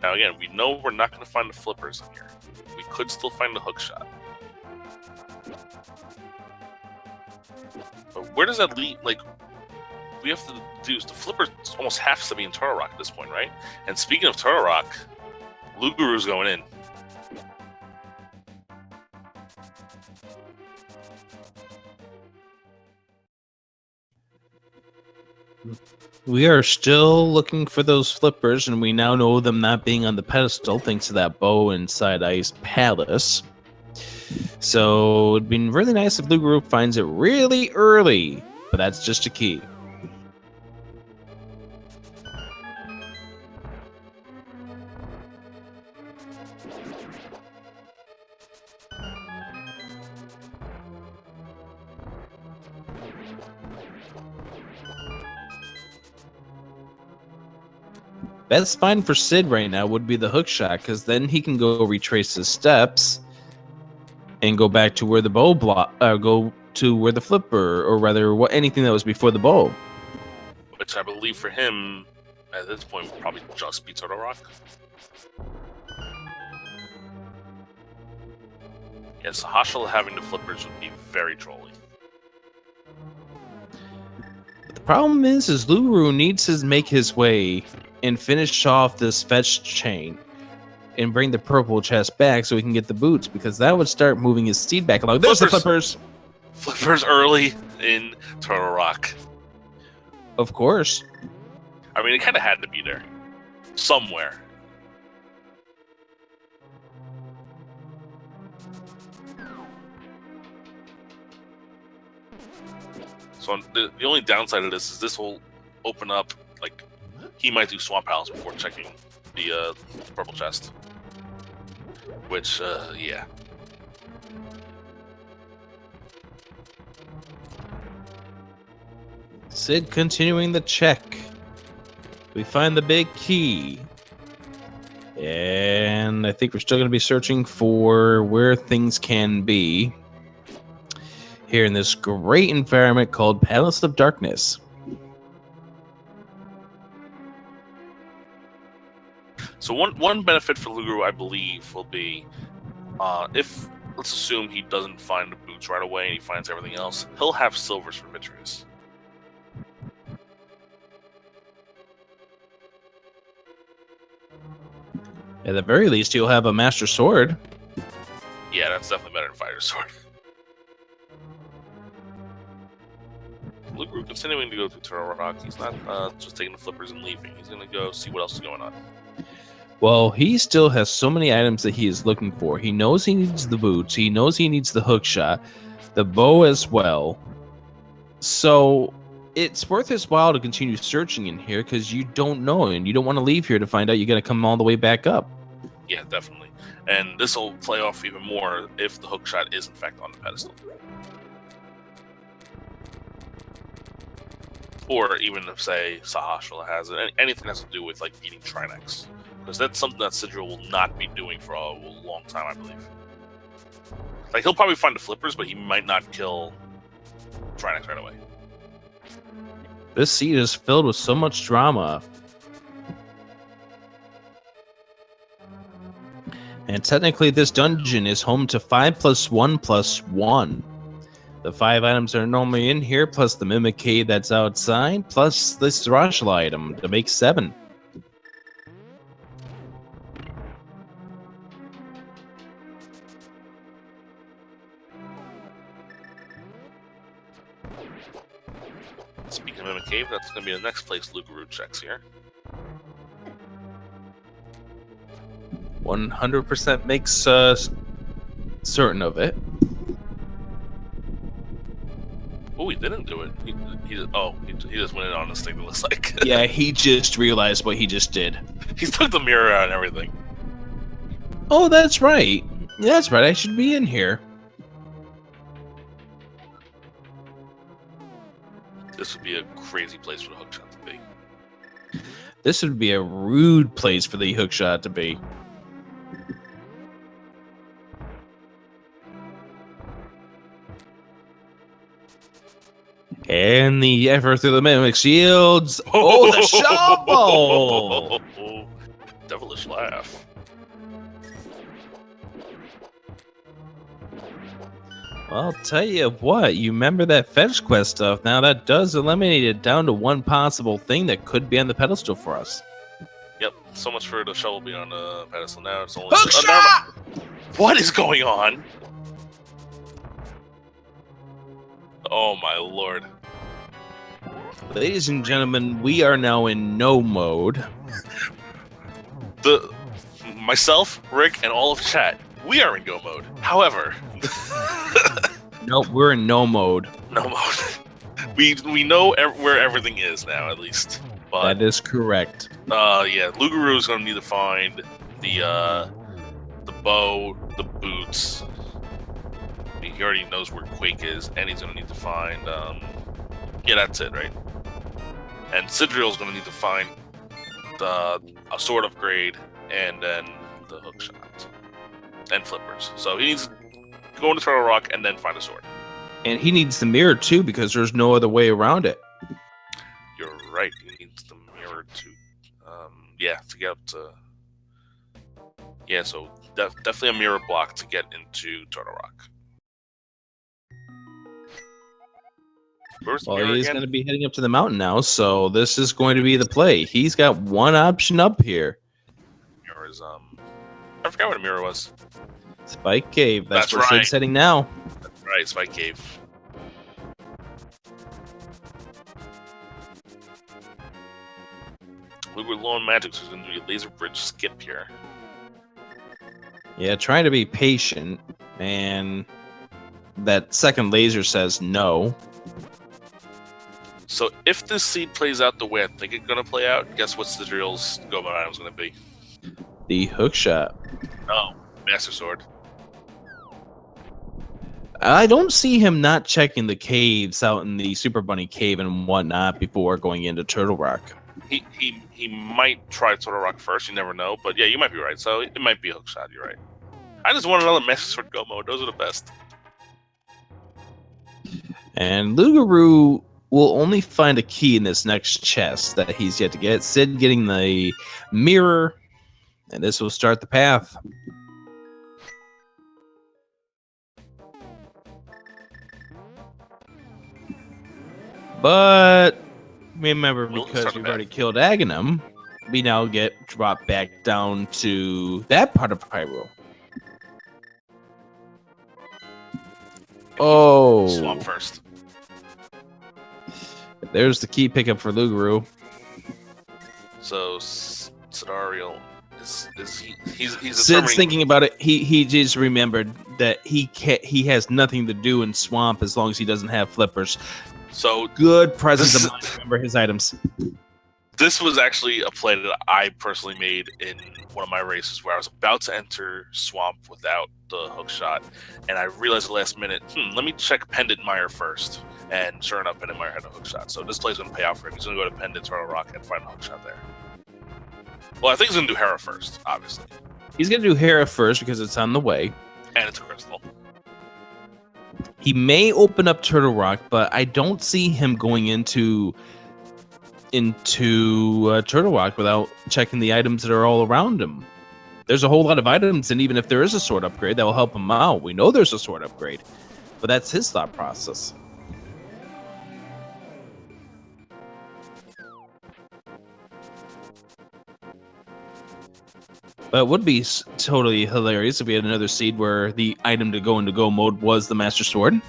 Now again, we know we're not gonna find the flippers in here. We could still find the hookshot. But where does that lead? Like, we have to do the flippers almost have to be in Turtle Rock at this point, right? And speaking of Turtle Rock, Loogaroo's going in. We are still looking for those flippers, and we now know them not being on the pedestal thanks to that bow inside Ice Palace. So it'd be really nice if Loogaroo finds it really early, but that's just a key. Best find for Sid right now would be the hookshot, because then he can go retrace his steps and go back to where the bow go to where the flipper, or rather, anything that was before the bow. Which I believe for him, at this point, would probably just be Turtle Rock. Yes, Hashel having the flippers would be very trolly. But the problem is Loogaroo needs to make his way and finish off this fetch chain and bring the purple chest back so he can get the boots, because that would start moving his seed back along. There's the flippers! Flippers early in Turtle Rock. Of course. I mean, it kind of had to be there. Somewhere. So the only downside of this is this will open up, like, he might do Swamp Palace before checking the purple chest. Which, yeah. Sid continuing the check. We find the big key. And I think we're still going to be searching for where things can be here in this great environment called Palace of Darkness. So one benefit for Loogaroo, I believe, will be if, let's assume he doesn't find the boots right away and he finds everything else, he'll have silvers for victories. At the very least, he'll have a Master Sword. Yeah, that's definitely better than Fighter's Sword. Loogaroo continuing to go through Turtle Rock. He's not just taking the flippers and leaving. He's going to go see what else is going on. Well, he still has so many items that he is looking for. He knows he needs the boots. He knows he needs the hookshot, the bow as well. So it's worth his while to continue searching in here, because you don't know, and you don't want to leave here to find out you're going to come all the way back up. Yeah, definitely. And this will play off even more if the hookshot is in fact on the pedestal. Or even if, say, Sahashvili has it. Anything that has to do with, like, beating Trinex. Because that's something that Sydarial will not be doing for a long time, I believe. Like, he'll probably find the flippers, but he might not kill Trinex right away. This seed is filled with so much drama. And technically, this dungeon is home to 5+1+1. The 5 items that are normally in here, plus the Mimikade that's outside, plus this Sydarial item to make 7. Cave. That's going to be the next place Loogaroo checks here. 100% makes certain of it. Oh, he didn't do it. He just went in on this thing, it looks like. Yeah, he just realized what he just did. He took the mirror out and everything. Oh, that's right. Yeah, that's right. I should be in here. This would be a crazy place for the hookshot to be. This would be a rude place for the hookshot to be. And the effort through the mimic shields. Oh, the shovel! Devilish laugh. Well, I'll tell you what, you remember that fetch quest stuff. Now that does eliminate it down to one possible thing that could be on the pedestal for us. Yep, so much for the shovel being on the pedestal now. It's only Hookshot! What is going on? Oh my lord. Ladies and gentlemen, we are now in no mode. Myself, Rick, and all of chat, we are in go mode. However, nope, we're in no mode. No mode. We know where everything is now, at least. But, that is correct. Yeah, Loogaroo is gonna need to find the bow, the boots. He already knows where Quake is, and he's gonna need to find yeah, that's it, right? And Sydarial's gonna need to find a sword upgrade and then the hookshot and flippers. So he needs to go into Turtle Rock and then find a sword. And he needs the mirror too, because there's no other way around it. You're right. He needs the mirror to, yeah, to get up to. Yeah, so definitely a mirror block to get into Turtle Rock. Well, he's going to be heading up to the mountain now, so this is going to be the play. He's got one option up here. Mirror is, I forgot what a mirror was. Spike Cave. That's where right. Sid's heading now. That's right, Spike Cave. We were low on magic, so there's going to be a laser bridge skip here. Yeah, trying to be patient, and that second laser says no. So if this seed plays out the way I think it's going to play out, guess what Sydarial's go-about item is going to be? The hookshot. Oh, Master Sword. I don't see him not checking the caves out in the Super Bunny Cave and whatnot before going into Turtle Rock. He might try Turtle Rock first, you never know. But yeah, you might be right. So it might be a hookshot, you're right. I just want another Master Sword go mode. Those are the best. And Loogaroo will only find a key in this next chest that he's yet to get. Sid getting the mirror, and this will start the path. But remember, because we've already killed Aghanim, we now get dropped back down to that part of Hyrule. Oh. Swamp first. There's the key pickup for Loogaroo. So Sydarial he's Sid's thinking about it. He just remembered that he has nothing to do in Swamp as long as he doesn't have flippers. So good presence of mind to remember his items. This was actually a play that I personally made in one of my races where I was about to enter Swamp without the hookshot, and I realized at the last minute, let me check Pendant Mire first. And sure enough, Pendant Mire had a hookshot. So this play's going to pay off for him. He's going to go to Pendant, Turtle Rock, and find a hookshot there. Well, I think he's going to do Hera first, obviously. He's going to do Hera first because it's on the way. And it's a crystal. He may open up Turtle Rock, but I don't see him going into Turtle Rock without checking the items that are all around him. There's a whole lot of items, and even if there is a sword upgrade, that will help him out. We know there's a sword upgrade, but that's his thought process. But it would be totally hilarious if we had another seed where the item to go into go mode was the Master Sword.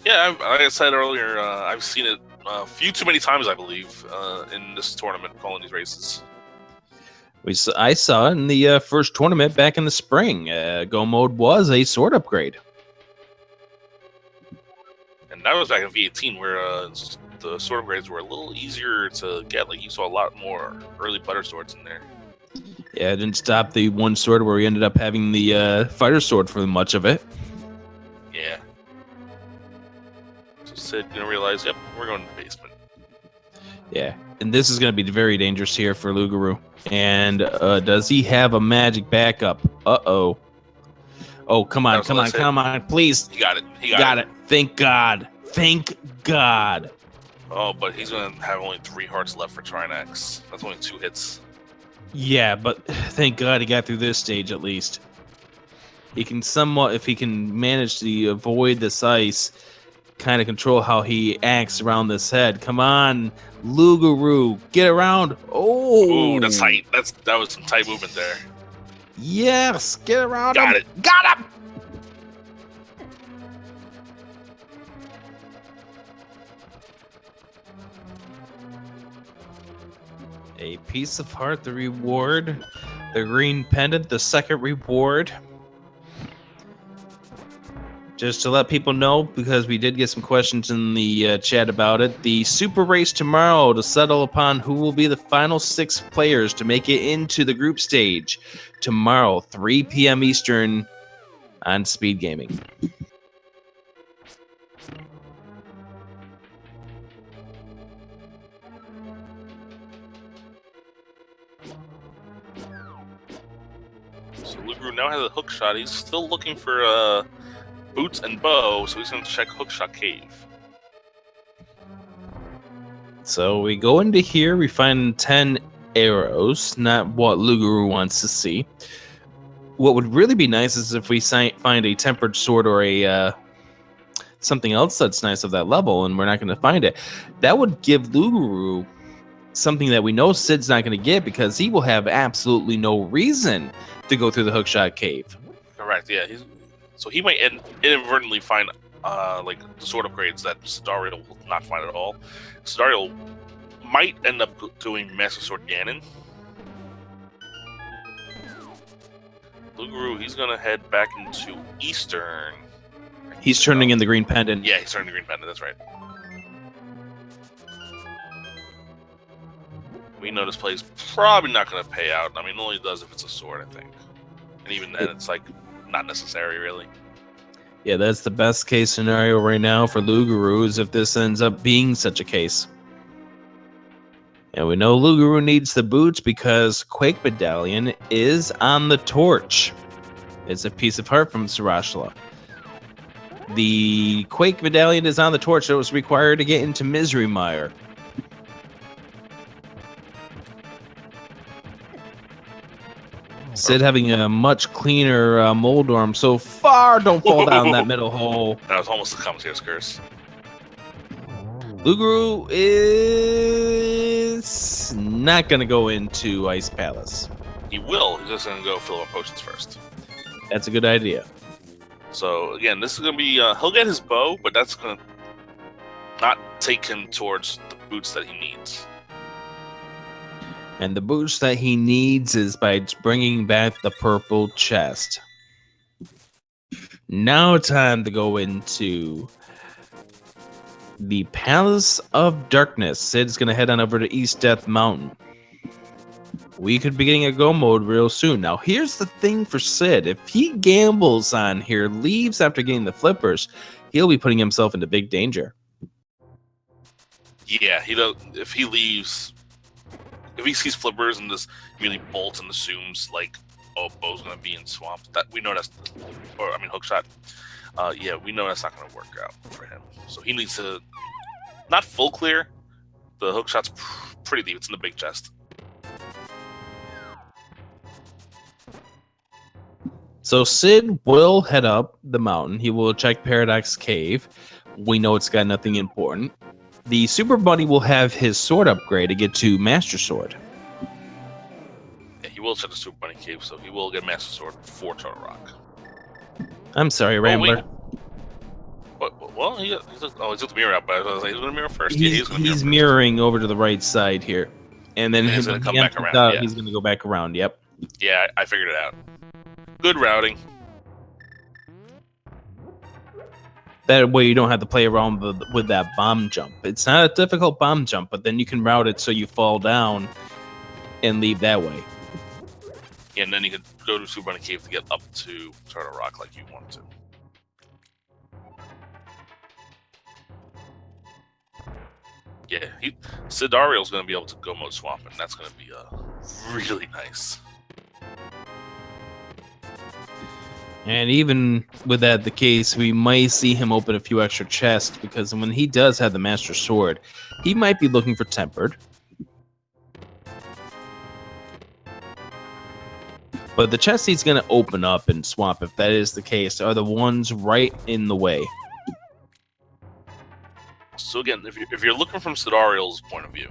Yeah, like I said earlier, I've seen it a few too many times, I believe, in this tournament, calling these races. I saw it in the first tournament back in the spring. Go mode was a sword upgrade. And that was back in V18, where the sword upgrades were a little easier to get. Like, you saw a lot more early butter swords in there. Yeah, it didn't stop the one sword where we ended up having the fighter sword for much of it. Yeah. So Sid gonna realize, yep, we're going to the basement. Yeah, and this is going to be very dangerous here for Loogaroo. And does he have a magic backup? Uh-oh. Oh, come on, please. He got it. He got it. Thank God. Thank God. Oh, but he's going to have only 3 hearts left for Trinex. That's only 2 hits. Yeah, but thank God he got through this stage at least. He can somewhat, if he can manage to avoid this ice, kind of control how he acts around this head. Come on, Loogaroo, get around. Oh, that's tight. That was some tight movement there. Yes, get around Got him. it. Got him. A piece of heart, the reward. The green pendant, the second reward. Just to let people know, because we did get some questions in the chat about it, the super race tomorrow to settle upon who will be the final 6 players to make it into the group stage. Tomorrow, 3 p.m. Eastern on Speed Gaming. So Loogaroo now has a hook shot. He's still looking for boots and bow, so he's going to check Hookshot Cave. So we go into here, we find 10 arrows, not what Loogaroo wants to see. What would really be nice is if we find a tempered sword or a something else that's nice of that level, and we're not going to find it. That would give Loogaroo something that we know Sid's not going to get, because he will have absolutely no reason to go through the Hookshot Cave. Correct, yeah. So he might inadvertently find like the sword upgrades that Sydarial will not find at all. Sydarial might end up doing Master Sword Ganon. Loogaroo, he's gonna head back into Eastern. He's turning in the green pendant. Yeah, he's turning the green pendant, that's right. We know this play's probably not gonna pay out. I mean, it only does if it's a sword, I think. And even then, it's like not necessary, really. Yeah, that's the best case scenario right now for Loogaroo, is if this ends up being such a case. And we know Loogaroo needs the boots because Quake Medallion is on the torch. It's a piece of heart from Sarashla. The Quake Medallion is on the torch that was required to get into Misery Mire. Sid having a much cleaner mold arm so far. Don't fall down that middle hole. That was almost a commentator's curse. Loogaroo is not going to go into Ice Palace. He will. He's just going to go fill up potions first. That's a good idea. So, again, this is going to be... he'll get his bow, but that's going to not take him towards the boots that he needs. And the boost that he needs is by bringing back the purple chest. Now time to go into the Palace of Darkness. Sid's going to head on over to East Death Mountain. We could be getting a go mode real soon. Now, here's the thing for Sid. If he gambles on here, leaves after getting the flippers, he'll be putting himself into big danger. Yeah, he does. If he leaves... If he sees flippers and just really bolts and assumes, like, oh, Bo's going to be in swamp, that we know that's... Or, I mean, Hookshot. Yeah, we know that's not going to work out for him. So he needs to... Not full clear. The Hookshot's pretty deep. It's in the big chest. So Sid will head up the mountain. He will check Paradox Cave. We know it's got nothing important. The Super Bunny will have his sword upgrade to get to Master Sword. Yeah, he will check the Super Bunny Cave, so he will get Master Sword for Turtle Rock. I'm sorry, Rambler. What? Well, he took the mirror out, but I was like, he's going to mirror first. Yeah, he's going to mirror He's first. mirroring over to the right side here. And then And he's when going to come he back empties around. out, Yeah. he's going to go back around. Yep. Yeah, I figured it out. Good routing. That way you don't have to play around with that bomb jump. It's not a difficult bomb jump, but then you can route it so you fall down and leave that way. Yeah, and then you can go to Super Bunny Cave to get up to Turtle Rock like you want to. Yeah, Sydarial's going to be able to go mode swap, and that's going to be really nice. And even with that the case, we might see him open a few extra chests, because when he does have the Master Sword, he might be looking for Tempered. But the chests he's going to open up and swap, if that is the case, are the ones right in the way. So again, if you're looking from Sydarial's point of view,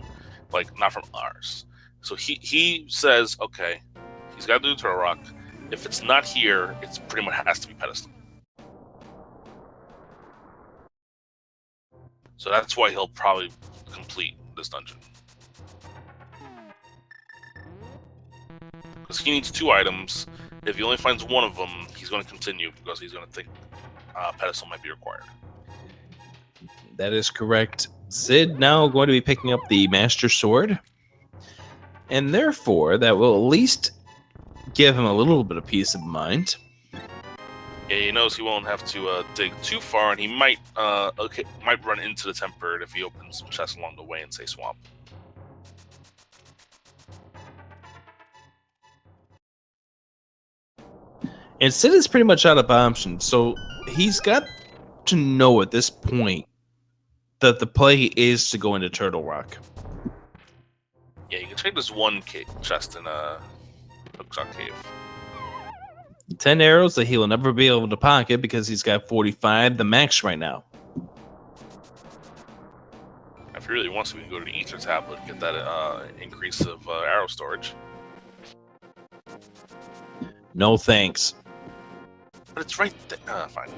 like not from ours, so he says, okay, he's got to do Turtle Rock. If it's not here, it's pretty much has to be Pedestal. So that's why he'll probably complete this dungeon. Because he needs 2 items. If he only finds one of them, he's going to continue because he's going to think Pedestal might be required. That is correct. Sid now going to be picking up the Master Sword. And therefore, that will at least give him a little bit of peace of mind. Yeah, he knows he won't have to dig too far, and he might run into the Tempered if he opens some chests along the way and say swamp. And Sid is pretty much out of options, so he's got to know at this point that the play is to go into Turtle Rock. Yeah, you can check this one chest in Hookshot Cave. 10 arrows that he'll never be able to pocket because he's got 45, the max right now. If he really wants to, we can go to the Ether Tablet and get that increase of arrow storage. No thanks. But it's right there. Fine.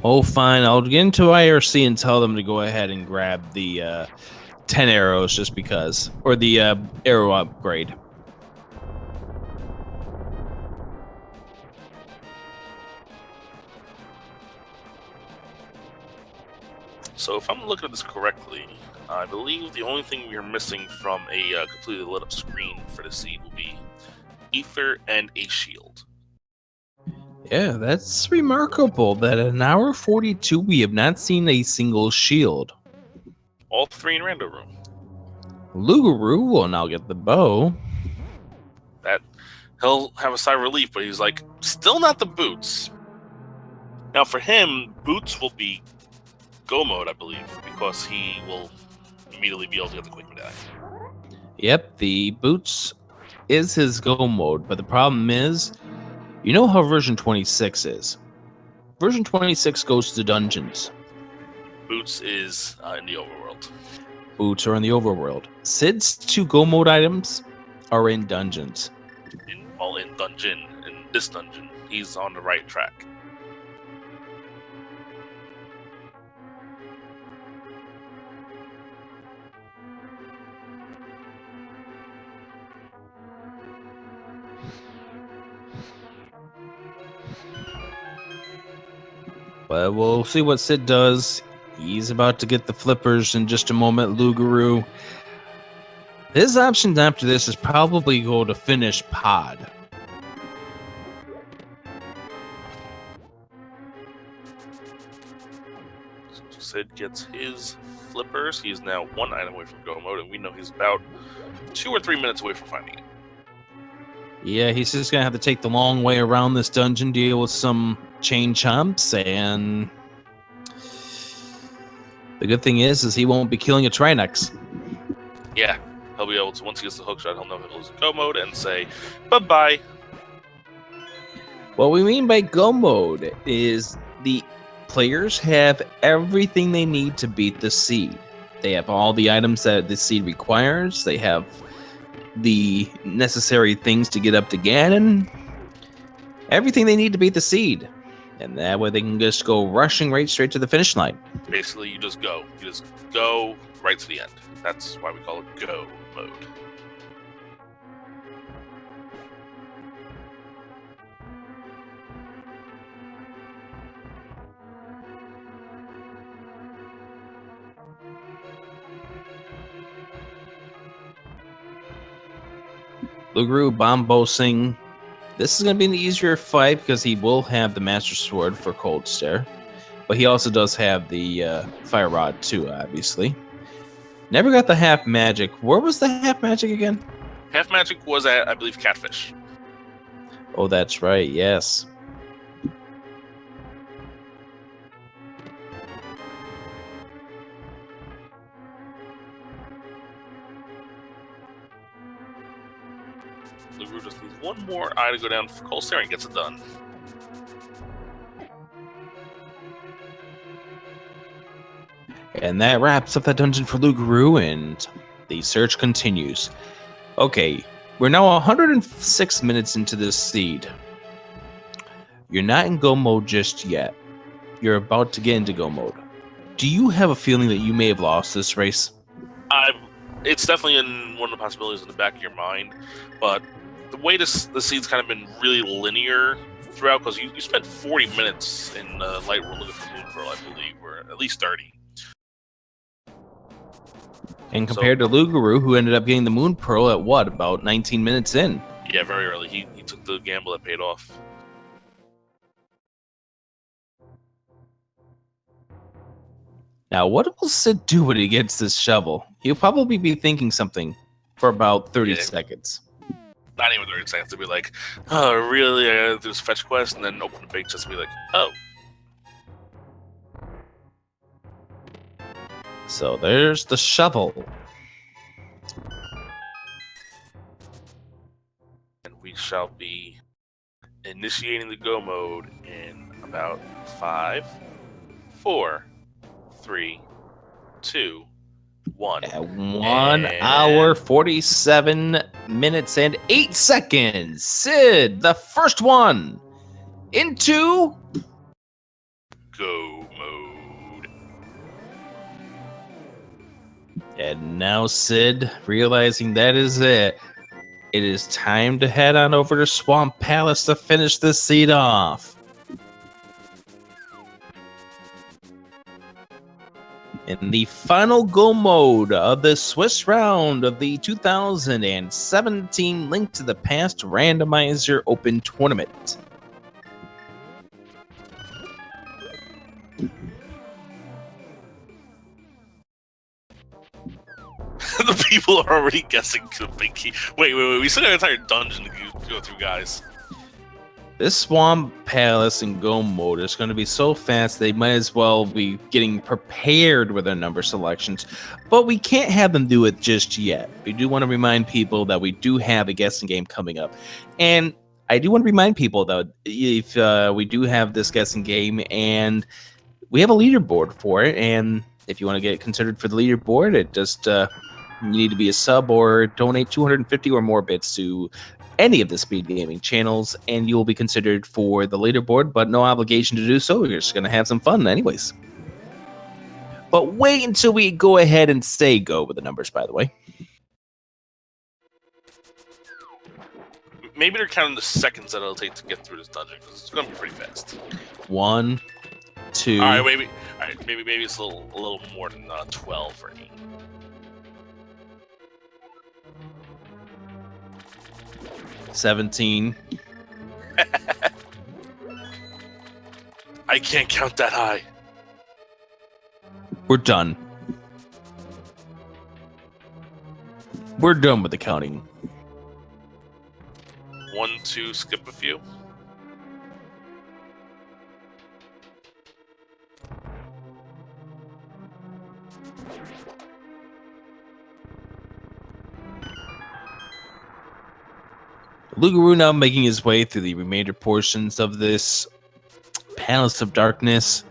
Oh, fine. I'll get into IRC and tell them to go ahead and grab the 10 arrows just because. Or the arrow upgrade. So if I'm looking at this correctly, I believe the only thing we're missing from a completely lit up screen for the seed will be Ether and a shield. Yeah, that's remarkable that in an hour 42 we have not seen a single shield. All 3 in Rando Room. Loogaroo will now get the bow. That he'll have a sigh of relief, but he's like, still not the boots. Now for him, boots will be go mode, I believe, because he will immediately be able to get the quick medallion. Yep, the boots is his go mode, but the problem is, you know how version 26 is. Version 26 goes to dungeons. Boots is in the overworld. Boots are in the overworld. Sid's 2 go mode items are in dungeons. In dungeon, in this dungeon, he's on the right track. But we'll see what Sid does. He's about to get the flippers in just a moment. Loogaroo. His option after this is probably go to finish Pod. So Sid gets his flippers. He's now 1 item away from go mode, and we know he's about 2 or 3 minutes away from finding it. Yeah, he's just gonna have to take the long way around this dungeon, deal with some chain chomps, and the good thing is he won't be killing a Trinex. Yeah, he'll be able to, once he gets the hook shot, he'll know he'll lose go mode and say, bye-bye. What we mean by go mode is the players have everything they need to beat the seed. They have all the items that this seed requires. They have the necessary things to get up to Ganon. Everything they need to beat the seed. And that way they can just go rushing right straight to the finish line. Basically, you just go. You just go right to the end. That's why we call it go mode. Loogaroo bombosing. This is going to be an easier fight because he will have the Master Sword for Cold Stare. But he also does have the Fire Rod too, obviously. Never got the half magic. Where was the half magic again? Half magic was at, I believe, Catfish. Oh, that's right. Yes. Loogaroo just needs one more eye to go down for Cold Stare and gets it done. And that wraps up that dungeon for Loogaroo, and the search continues. Okay, we're now 106 minutes into this seed. You're not in go mode just yet. You're about to get into go mode. Do you have a feeling that you may have lost this race? It's definitely in one of the possibilities in the back of your mind, but the way the seed's kind of been really linear throughout, because you spent 40 minutes in Light World looking for Moon Pearl, I believe, or at least 30. And compared to Loogaroo, who ended up getting the Moon Pearl at what, about 19 minutes in? Yeah, very early. He took the gamble that paid off. Now, what will Sid do when he gets this shovel? He'll probably be thinking something for about 30 seconds. Not even 30 seconds. To be like, oh, really? I gotta do this fetch quest, and then open the bait just to be like, oh. So there's the shovel. And we shall be initiating the go mode in about 5, 4, 3, 2, 1. At 1 hour, 47 minutes, and 8 seconds. Sid, the first one, into go mode. And now Sid, realizing that is it, it is time to head on over to Swamp Palace to finish this seed off. In the final go mode of the Swiss round of the 2017 Link to the Past Randomizer Open Tournament. The people are already guessing the big key. Wait. We still got an entire dungeon to go through, guys. This Swamp Palace and Go mode is going to be so fast they might as well be getting prepared with their number selections, but we can't have them do it just yet. We do want to remind people that we do have a guessing game coming up, and I do want to remind people that if we do have this guessing game and we have a leaderboard for it, and if you want to get considered for the leaderboard, it just you need to be a sub or donate 250 or more bits to any of the Speed Gaming channels, and you will be considered for the leaderboard, but no obligation to do so. We're just going to have some fun anyways. But wait until we go ahead and say go with the numbers, by the way. Maybe they're counting the seconds that it'll take to get through this dungeon, because it's going to be pretty fast. 1, 2... Alright, maybe it's a little more than 12 or 8. $17. I can't count that high. We're done. We're done with the counting. 1, 2, skip a few. Loogaroo now making his way through the remainder portions of this Palace of Darkness.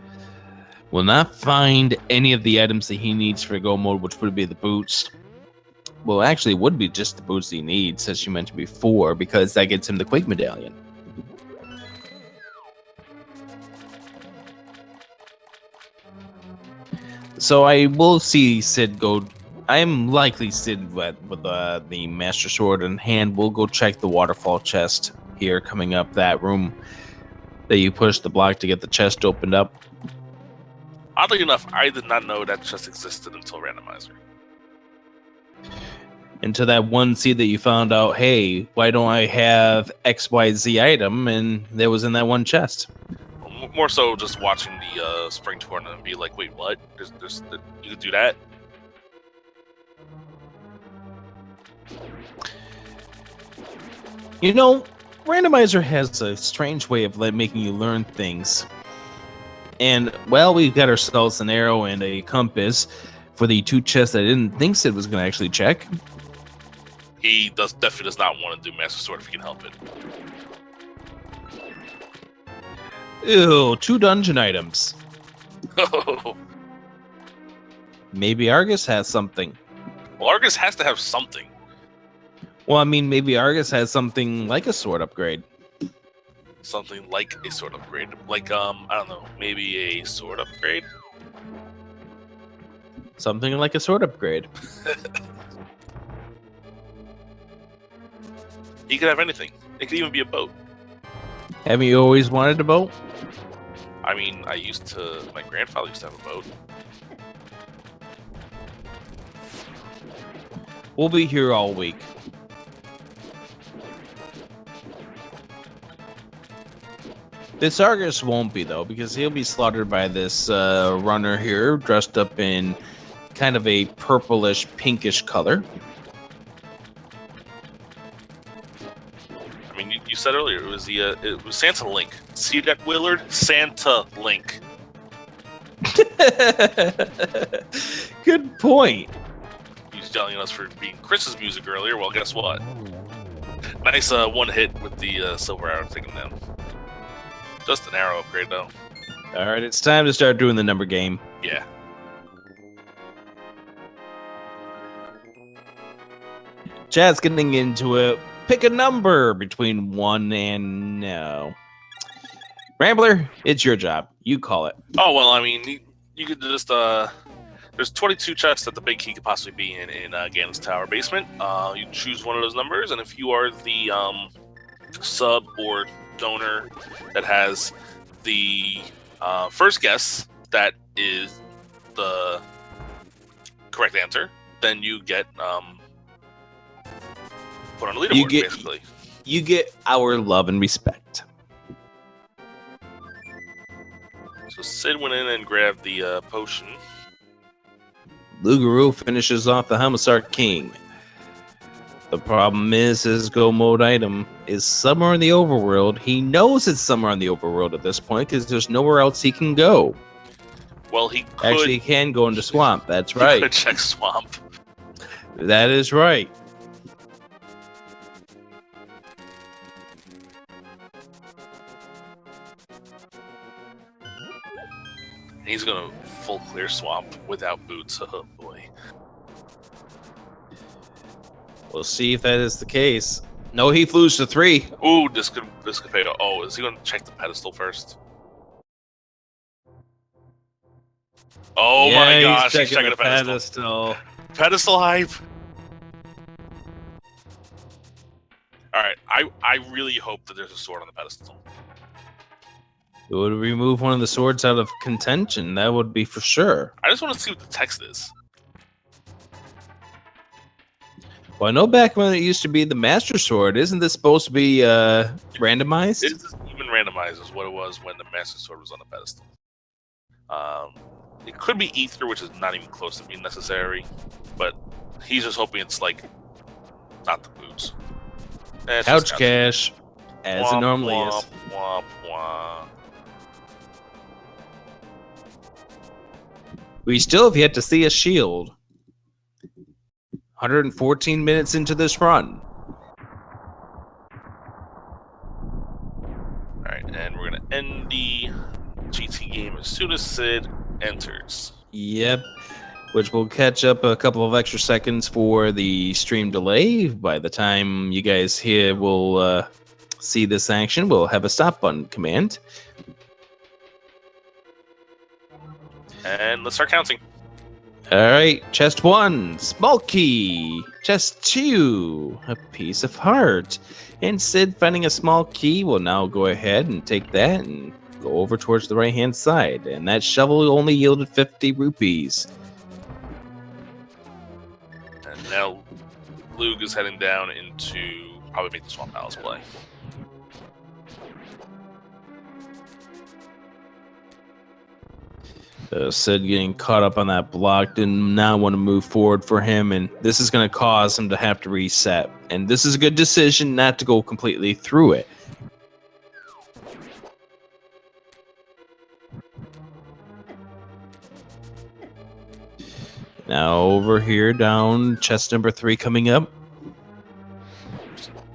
Will not find any of the items that he needs for go mode, which would be the boots. Well, actually, it would be just the boots he needs, as you mentioned before, because that gets him the Quake Medallion. So I will see Sid go. I am likely Sid with the Master Sword in hand. We'll go check the waterfall chest here coming up. That room that you push the block to get the chest opened up. Oddly enough, I did not know that chest existed until Randomizer. Into that one seed that you found out, hey, why don't I have XYZ item? And that was in that one chest. More so just watching the spring tournament and be like, wait, what? You could do that? You know, Randomizer has a strange way of making you learn things. And, well, we've got ourselves an arrow and a compass for the two chests I didn't think Sid was going to actually check. He definitely does not want to do Master Sword if he can help it. Ew, 2 dungeon items. Maybe Argus has something. Well, Argus has to have something. Well, I mean, maybe Argus has something like a sword upgrade. Something like a sword upgrade. Like, I don't know, maybe a sword upgrade? Something like a sword upgrade. He could have anything. It could even be a boat. Haven't you always wanted a boat? I mean, my grandfather used to have a boat. We'll be here all week. This Argus won't be, though, because he'll be slaughtered by this runner here, dressed up in kind of a purplish, pinkish color. I mean, you said earlier, it was Santa Link. See that, Willard? Santa Link. Good point. He was yelling at us for being Chris's music earlier. Well, guess what? Nice one hit with the silver arrow to take him down. Just an arrow upgrade, though. All right, it's time to start doing the number game. Yeah. Chat's getting into it. Pick a number between 1 and no. Rambler, it's your job. You call it. Oh, well, I mean, you could just, there's 22 chests that the big key could possibly be in Ganon's Tower basement. You choose one of those numbers, and if you are the sub or donor that has the first guess that is the correct answer, then you get put on a leaderboard, basically. You get our love and respect. So Sid went in and grabbed the potion. Loogaroo finishes off the Homicide King. The problem is his go mode item is somewhere in the overworld. He knows it's somewhere in the overworld at this point because there's nowhere else he can go. Well, he could, actually he can go into Swamp. That's right. He could check Swamp. That is right. He's gonna full clear Swamp without boots. Oh boy. We'll see if that is the case. No, he flew to 3. Ooh, this could pay. Oh, is he gonna check the pedestal first? Oh yeah, my gosh, he's checking the pedestal. Pedestal hype. Alright, I really hope that there's a sword on the pedestal. It would remove one of the swords out of contention. That would be for sure. I just want to see what the text is. Well, I know back when it used to be the Master Sword, isn't this supposed to be randomized? It even randomized is what it was when the Master Sword was on the pedestal. It could be Ether, which is not even close to being necessary, but he's just hoping it's like not the boots. Couch cash, as womp, it normally womp, is. Womp, womp. We still have yet to see a shield. 114 minutes into this run. Alright, and we're going to end the GT game as soon as Sid enters. Yep. Which will catch up a couple of extra seconds for the stream delay. By the time you guys here will see this action, we'll have a stop button command. And let's start counting. All right, chest 1, small key. Chest 2, a piece of heart. And Sid, finding a small key, will now go ahead and take that and go over towards the right-hand side. And that shovel only yielded 50 rupees. And now Lug is heading down into probably make the Swamp Palace play. Sid getting caught up on that block, did not want to move forward for him, and this is going to cause him to have to reset. And this is a good decision not to go completely through it. Now over here, down chest number 3 coming up.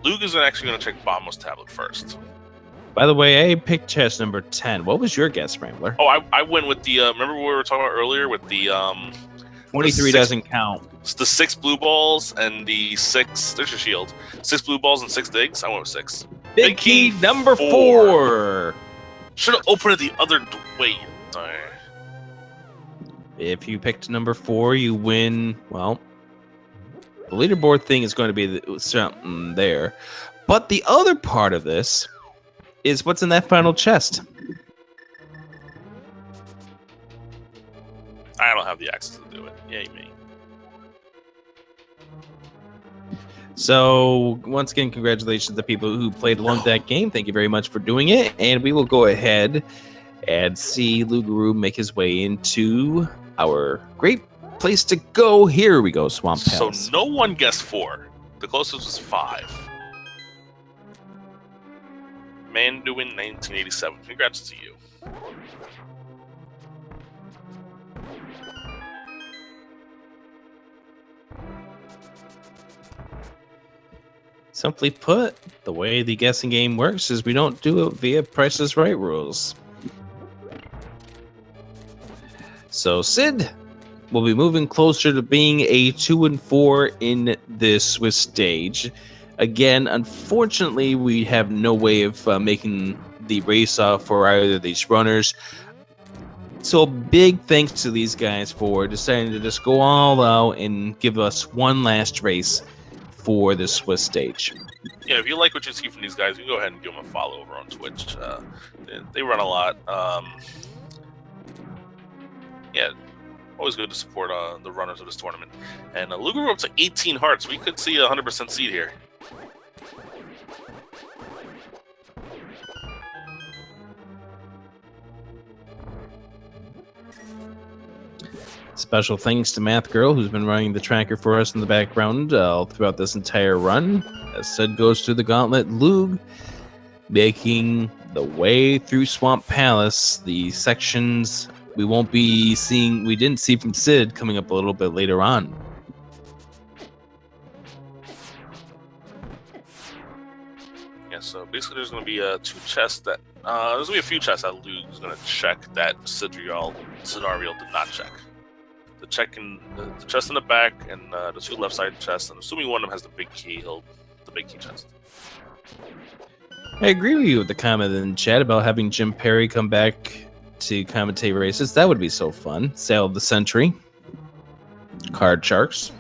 Lug is actually going to check Bomba's tablet first. By the way, I picked chest number 10. What was your guess, Rambler? Oh, I went with the, remember what we were talking about earlier with the, 23 doesn't count. The 6 blue balls and the 6, there's your shield. 6 blue balls and 6 digs? I went with 6. Big key number 4. Should have opened it the other way. Sorry. If you picked number 4, you win, well, the leaderboard thing is going to be something there. But the other part of this is what's in that final chest. I don't have the access to do it. Yay me. So, once again, congratulations to the people who played along that game. Thank you very much for doing it. And we will go ahead and see Loogaroo make his way into our great place to go. Here we go, Swamp Palace. So, no one guessed 4. The closest was 5. Manduin 1987. Congrats to you. Simply put, the way the guessing game works is we don't do it via Price is Right rules. So Sid will be moving closer to being a 2-4 in this Swiss stage. Again, unfortunately, we have no way of making the race off for either of these runners. So big thanks to these guys for deciding to just go all out and give us one last race for the Swiss stage. Yeah, if you like what you see from these guys, you can go ahead and give them a follow over on Twitch. They run a lot. Yeah, always good to support the runners of this tournament. And Loogaroo up to 18 hearts. We could see a 100% seed here. Special thanks to Math Girl, who's been running the tracker for us in the background throughout this entire run. As Sid goes through the gauntlet, Lug making the way through Swamp Palace. The sections we won't be seeing, we didn't see from Sid coming up a little bit later on. Yeah, so basically there's going to be 2 chests that, there's going to be a few chests that Lug is going to check that Sydarial did not check. The chest in the back and the 2 left side chests. I'm assuming one of them has the big key. The big key chest. I agree with you with the comment in the chat about having Jim Perry come back to commentate races. That would be so fun. Sail of the Century. Card Sharks.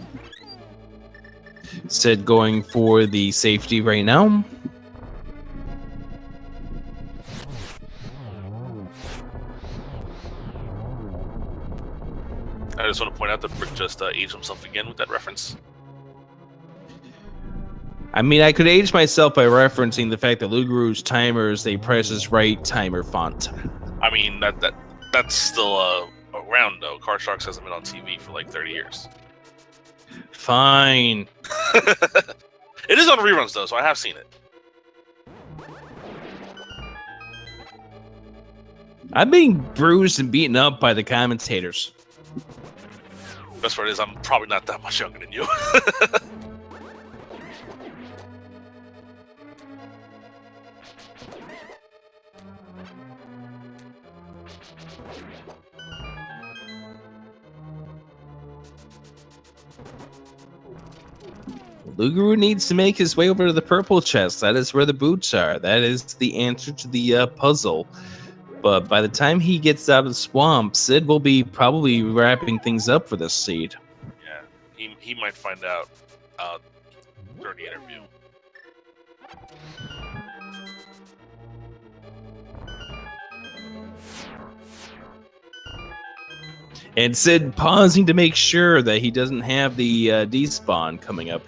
Sid going for the safety right now. I just want to point out that Brick just aged himself again with that reference. I mean, I could age myself by referencing the fact that Loogaroo's timer is a Price is Right timer font. I mean, that's still around, though. Car Sharks hasn't been on TV for like 30 years. Fine. It is on reruns, though, so I have seen it. I'm being bruised and beaten up by the commentators. Best part is I'm probably not that much younger than you. Loogaroo needs to make his way over to the purple chest. That is where the boots are. That is the answer to the puzzle. But by the time he gets out of the swamp, Sid will be probably wrapping things up for this seed. Yeah, he might find out during the interview. And Sid pausing to make sure that he doesn't have the despawn coming up.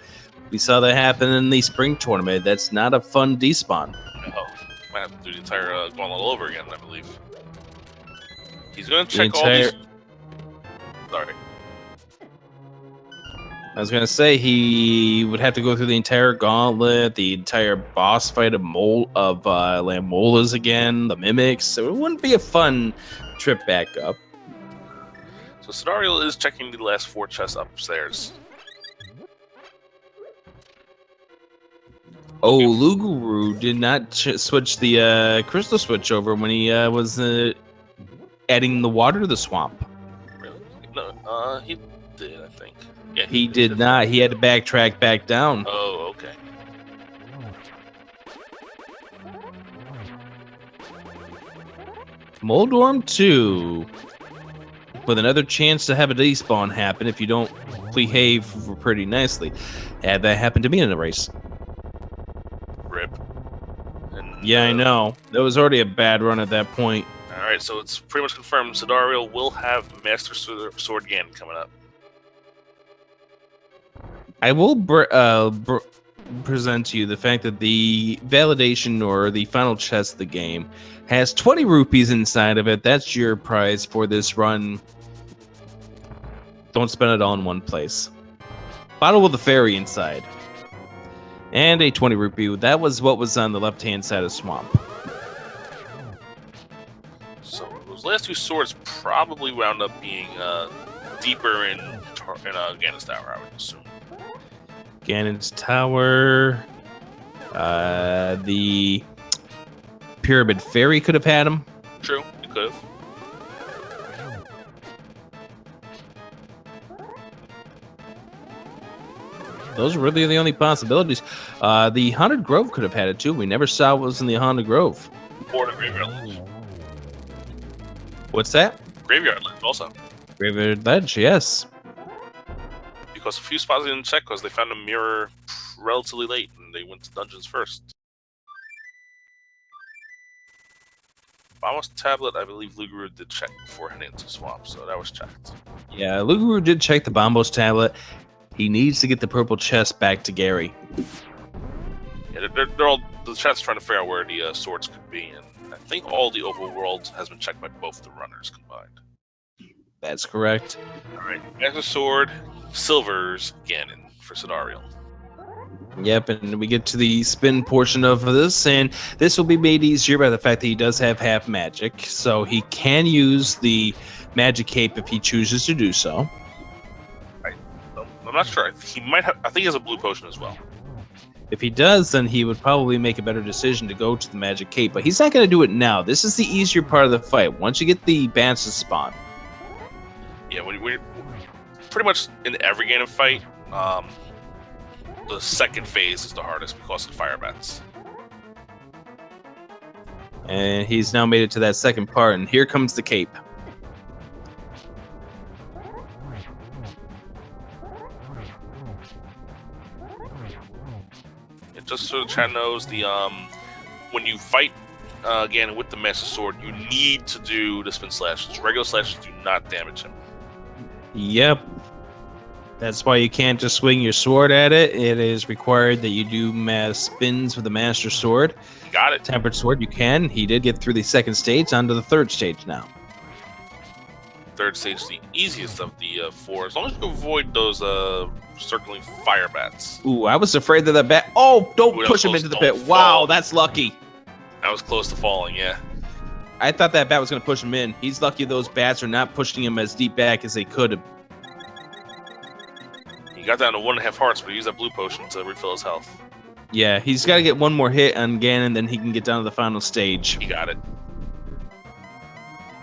We saw that happen in the spring tournament. That's not a fun despawn. No, might have to do the entire going all over again, I believe. He's going to check all these... Sorry. I was going to say he would have to go through the entire gauntlet, the entire boss fight of Lamolas again, the mimics. So it wouldn't be a fun trip back up. So Sydarial is checking the last 4 chests upstairs. Oh, Loogaroo did not switch the crystal switch over when he was adding the water to the swamp. Really? No, he did, I think. Yeah, he did not. He had to backtrack back down. Oh, okay. Moldorm 2. With another chance to have a despawn happen if you don't behave pretty nicely. Had that happen to me in the race. Rip. And, yeah, I know. That was already a bad run at that point. Alright, so it's pretty much confirmed Sydarial will have Master Sword Ganon coming up. I will present to you the fact that the validation or the final chest of the game has 20 rupees inside of it. That's your prize for this run. Don't spend it all in one place. Bottle with the fairy inside. And a 20 rupee. That was what was on the left-hand side of Swamp. So those last 2 swords probably wound up being deeper in Ganon's Tower, I would assume. Ganon's Tower. The Pyramid Fairy could have had him. True, it could have. Those are really the only possibilities. The Haunted Grove could have had it too. We never saw what was in the Haunted Grove. Or the Graveyard Ledge. What's that? Graveyard Ledge also. Graveyard Ledge, yes. Because a few spots they didn't check because they found a mirror relatively late and they went to dungeons first. Bombos tablet, I believe Loogaroo did check before heading into Swamp, so that was checked. Yeah, Loogaroo did check the Bombos tablet. He needs to get the purple chest back to Gary. Yeah, they're all the chat's trying to figure out where the swords could be, and I think all the overworld has been checked by both the runners combined. That's correct. All right, Master Sword, Silver's Ganon for Sydarial. Yep, and we get to the spin portion of this, and this will be made easier by the fact that he does have half magic, so he can use the magic cape if he chooses to do so. I'm not sure. He might have. I think he has a blue potion as well. If he does, then he would probably make a better decision to go to the magic cape, but he's not going to do it now. This is the easier part of the fight. Once you get the bats to spawn. Yeah, we pretty much in every game of fight, the second phase is the hardest because of fire bats. And he's now made it to that second part, and here comes the cape. Just so the chat knows, the when you fight again with the Master Sword, you need to do the spin slashes. Regular slashes do not damage him. Yep. That's why you can't just swing your sword at it. It is required that you do mass spins with the Master Sword. You got it. Tempered Sword, you can. He did get through the second stage, onto the third stage now. Third stage is the easiest of the 4, as long as you avoid those circling fire bats. Ooh, I was afraid that bat. Oh, don't push him into the pit. Wow, that's lucky. That was close to falling, yeah. I thought that bat was going to push him in. He's lucky those bats are not pushing him as deep back as they could have. He got down to 1.5 hearts, but he used that blue potion to refill his health. Yeah, he's got to get one more hit on Ganon, then he can get down to the final stage. He got it.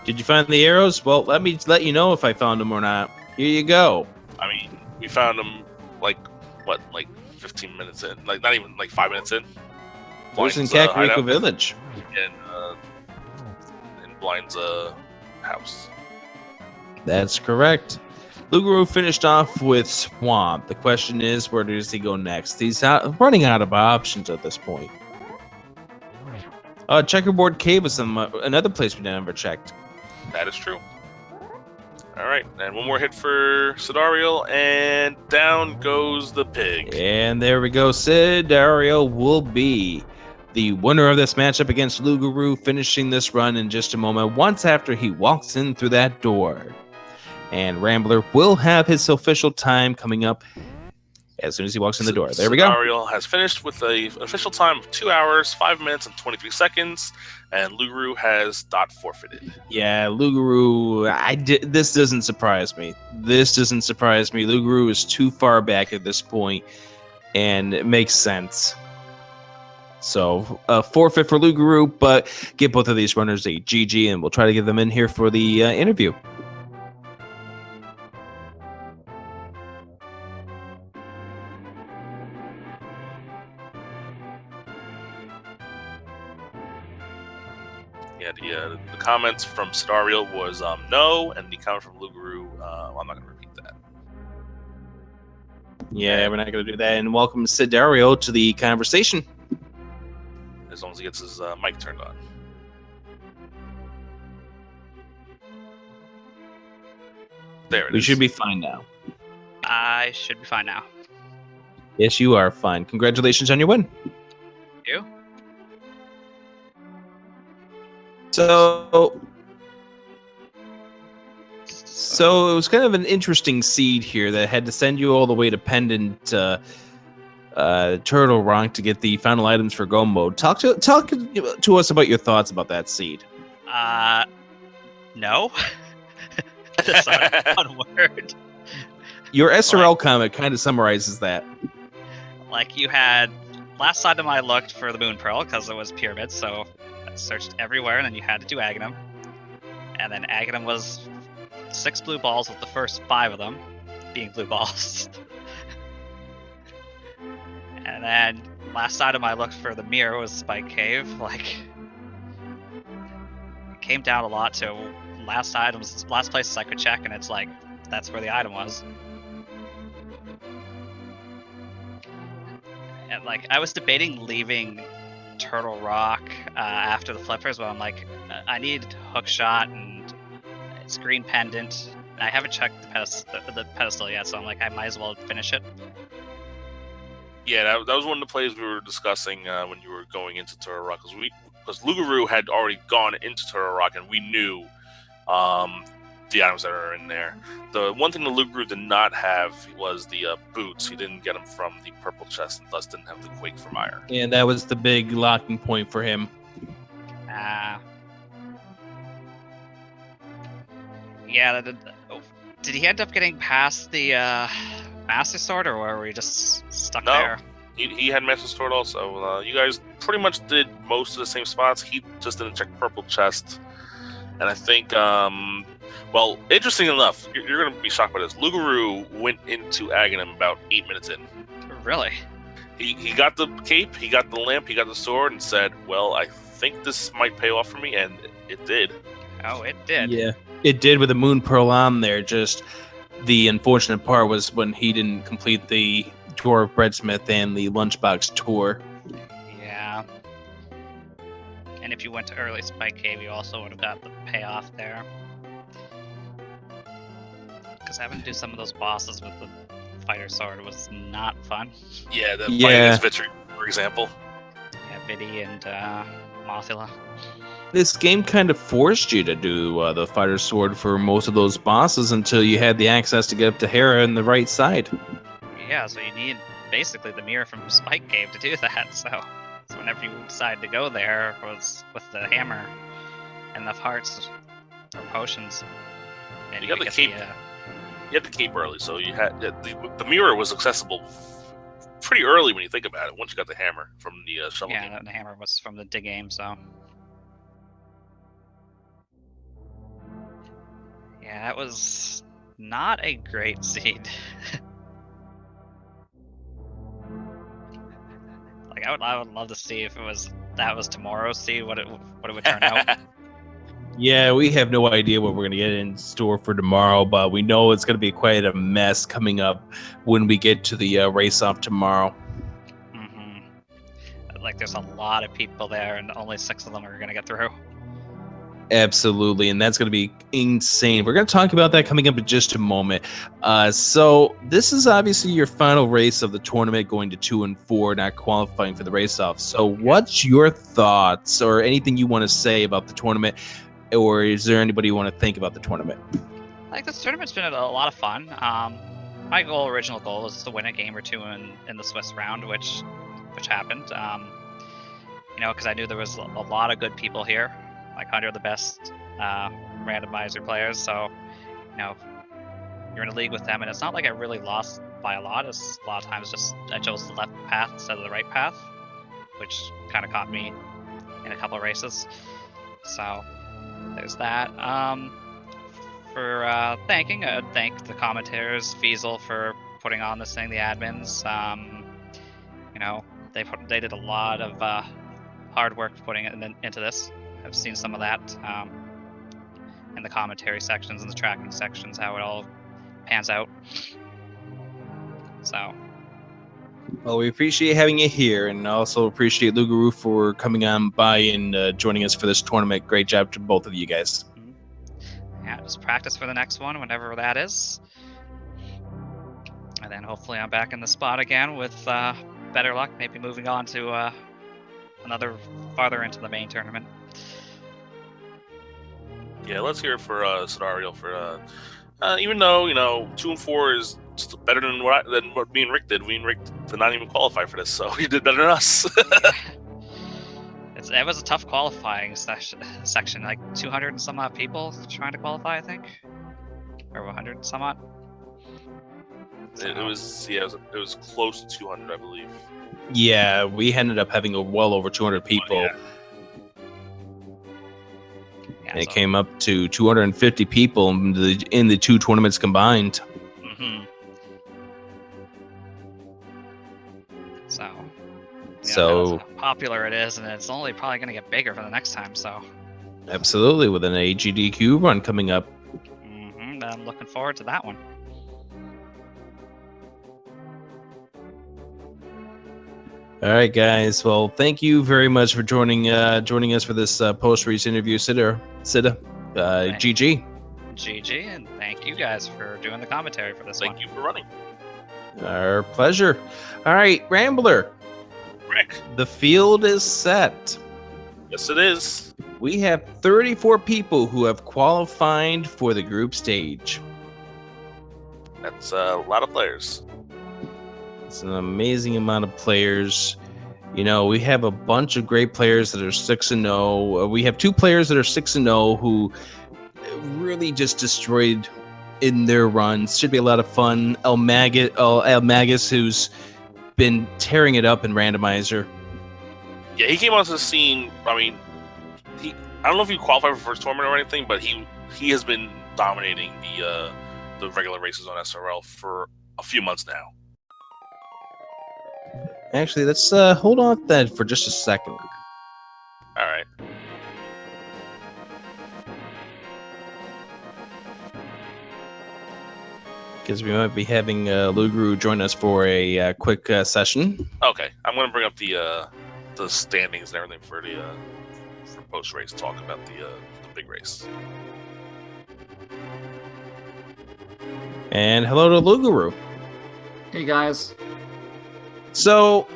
Did you find the arrows? Well, let me let you know if I found them or not. Here you go. I mean, we found them, like, what, like 15 minutes in, like not even like 5 minutes in. It was in Blind's, Kakariko hideout Village. in Blind's house. That's correct. Loogaroo finished off with Swamp. The question is, where does he go next? He's running out of options at this point. Checkerboard Cave is another place we never checked. That is true. All right, and one more hit for Sydarial, and down goes the pig. And there we go. Sydarial will be the winner of this matchup against Loogaroo, finishing this run in just a moment, once after he walks in through that door. And Rambler will have his official time coming up as soon as he walks in the door. There we go. Sydarial has finished with an official time of 2 hours, 5 minutes, and 23 seconds, and Loogaroo has dot forfeited. Yeah, Loogaroo, this doesn't surprise me. This doesn't surprise me. Loogaroo is too far back at this point, and it makes sense. So, forfeit for Loogaroo, but give both of these runners a GG, and we'll try to get them in here for the interview. Yeah, the comments from Sydarial was no, and the comment from Loogaroo, I'm not going to repeat that. Yeah, we're not going to do that. And welcome Sydarial to the conversation. As long as he gets his mic turned on. There it is. We should be fine now. I should be fine now. Yes, you are fine. Congratulations on your win. You? So it was kind of an interesting seed here that had to send you all the way to Pendant Turtle Rock to get the final items for Go Mode. Talk to us about your thoughts about that seed. No. That's not one word. Your SRL comment kind of summarizes that. Like, you had... Last time I looked for the Moon Pearl, because it was Pyramid, so I searched everywhere, and then you had to do Aghanim. And then Aghanim was 6 blue balls, with the first 5 of them being blue balls. And then last item I looked for the mirror was Spike Cave. Like, it came down a lot to last place I could check, and it's like, that's where the item was. And like, I was debating leaving Turtle Rock after the flippers, but I'm like, I need hook shot and screen pendant. I haven't checked the pedestal yet, so I'm like, I might as well finish it. Yeah, that was one of the plays we were discussing when you were going into Turtle Rock, because Loogaroo had already gone into Turtle Rock, and we knew the items that are in there. The one thing the Loogaroo did not have was the boots. He didn't get them from the purple chest, and thus didn't have the Quake from Ire. And that was the big locking point for him. Yeah, did he end up getting past the Master Sword, or were we just stuck there? He had Master Sword also. You guys pretty much did most of the same spots. He just didn't check purple chest. And I think, well, interesting enough, you're going to be shocked by this. Loogaroo went into Aghanim about 8 minutes in. Really? He got the cape, he got the lamp, he got the sword, and said, well, I think this might pay off for me, and it did. Oh, it did. Yeah, it did with the Moon Pearl on there. Just the unfortunate part was when he didn't complete the tour of Breadsmith and the Lunchbox tour. Yeah. And if you went to early Spike Cave, you also would have got the payoff there. Because having to do some of those bosses with the fighter sword was not fun. Yeah, the fight against Vitri, for example. Yeah, Biddy and Mothula. This game kind of forced you to do the fighter sword for most of those bosses until you had the access to get up to Hera in the right side. Yeah, so you need basically the mirror from Spike Cave to do that, so whenever you decide to go there was with the hammer and enough hearts or potions. And you got the cape. You had the cape early, so you had the mirror was accessible pretty early when you think about it. Once you got the hammer from the shovel game. Yeah, the hammer was from the dig game, so yeah, that was not a great seed. I would love to see if that was tomorrow. See what it would turn out. Yeah, we have no idea what we're going to get in store for tomorrow, but we know it's going to be quite a mess coming up when we get to the race off tomorrow. hmm Like, there's a lot of people there, and only 6 of them are going to get through. Absolutely, and that's going to be insane. We're going to talk about that coming up in just a moment. So this is obviously your final race of the tournament, going to 2 and 4, not qualifying for the race off. So what's your thoughts or anything you want to say about the tournament, or is there anybody you want to think about the tournament? Like, this tournament's been a lot of fun. My original goal was to win a game or two in the Swiss round, which happened. Because I knew there was a lot of good people here, like 100 of the best randomizer players. So, you're in a league with them, and it's not like I really lost by a lot. It's a lot of times just I chose the left path instead of the right path, which kind of caught me in a couple of races. So there's that. For thanking, I'd thank the commentators, Feasel for putting on this thing, the admins. They did a lot of hard work putting it into this. I've seen some of that in the commentary sections and the tracking sections, how it all pans out. So. Well, we appreciate having you here, and also appreciate Loogaroo for coming on by and joining us for this tournament. Great job to both of you guys. Yeah, just practice for the next one, whenever that is. And then hopefully I'm back in the spot again with better luck, maybe moving on to another farther into the main tournament. Yeah, let's hear it for Sydarial for even though 2 and 4 is just better than what me and Rick did. Me and Rick did not even qualify for this, so he did better than us. It was a tough qualifying section, like 200 and some odd people trying to qualify, I think, or 100 and some odd. So. It was close to 200, I believe. Yeah, we ended up having well over 200 people. Yeah. And it came up to 250 people in the 2 tournaments combined. Mm-hmm. So how popular it is, and it's only probably going to get bigger for the next time. So absolutely, with an AGDQ run coming up. I'm looking forward to that one. All right, guys. Well, thank you very much for joining us for this post-race interview, Sida. GG. GG, and thank you guys for doing the commentary for this one. Thank you for running. Our pleasure. All right, Rambler. Rick. The field is set. Yes, it is. We have 34 people who have qualified for the group stage. That's a lot of players. It's an amazing amount of players. We have a bunch of great players that are 6-0. We have 2 players that are 6-0 who really just destroyed in their runs. Should be a lot of fun. El Magus, who's been tearing it up in Randomizer. Yeah, he came onto the scene. I mean, I don't know if he qualified for first tournament or anything, but he has been dominating the regular races on SRL for a few months now. Actually, let's hold on that for just a second. All right. Because we might be having Loogaroo join us for a quick session. Okay, I'm going to bring up the standings and everything for post race talk about the big race. And hello to Loogaroo. Hey guys. So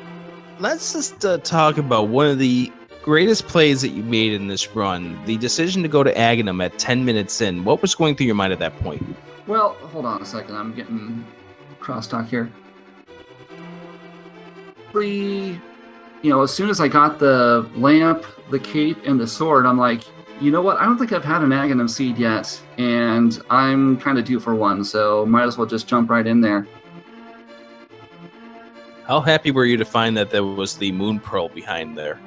let's just talk about one of the greatest plays that you made in this run. The decision to go to Aghanim at 10 minutes in. What was going through your mind at that point? Well, hold on a second. I'm getting crosstalk here. As soon as I got the lamp, the cape, and the sword, I'm like, you know what? I don't think I've had an Aghanim seed yet, and I'm kind of due for one, so might as well just jump right in there. How happy were you to find that there was the Moon Pearl behind there?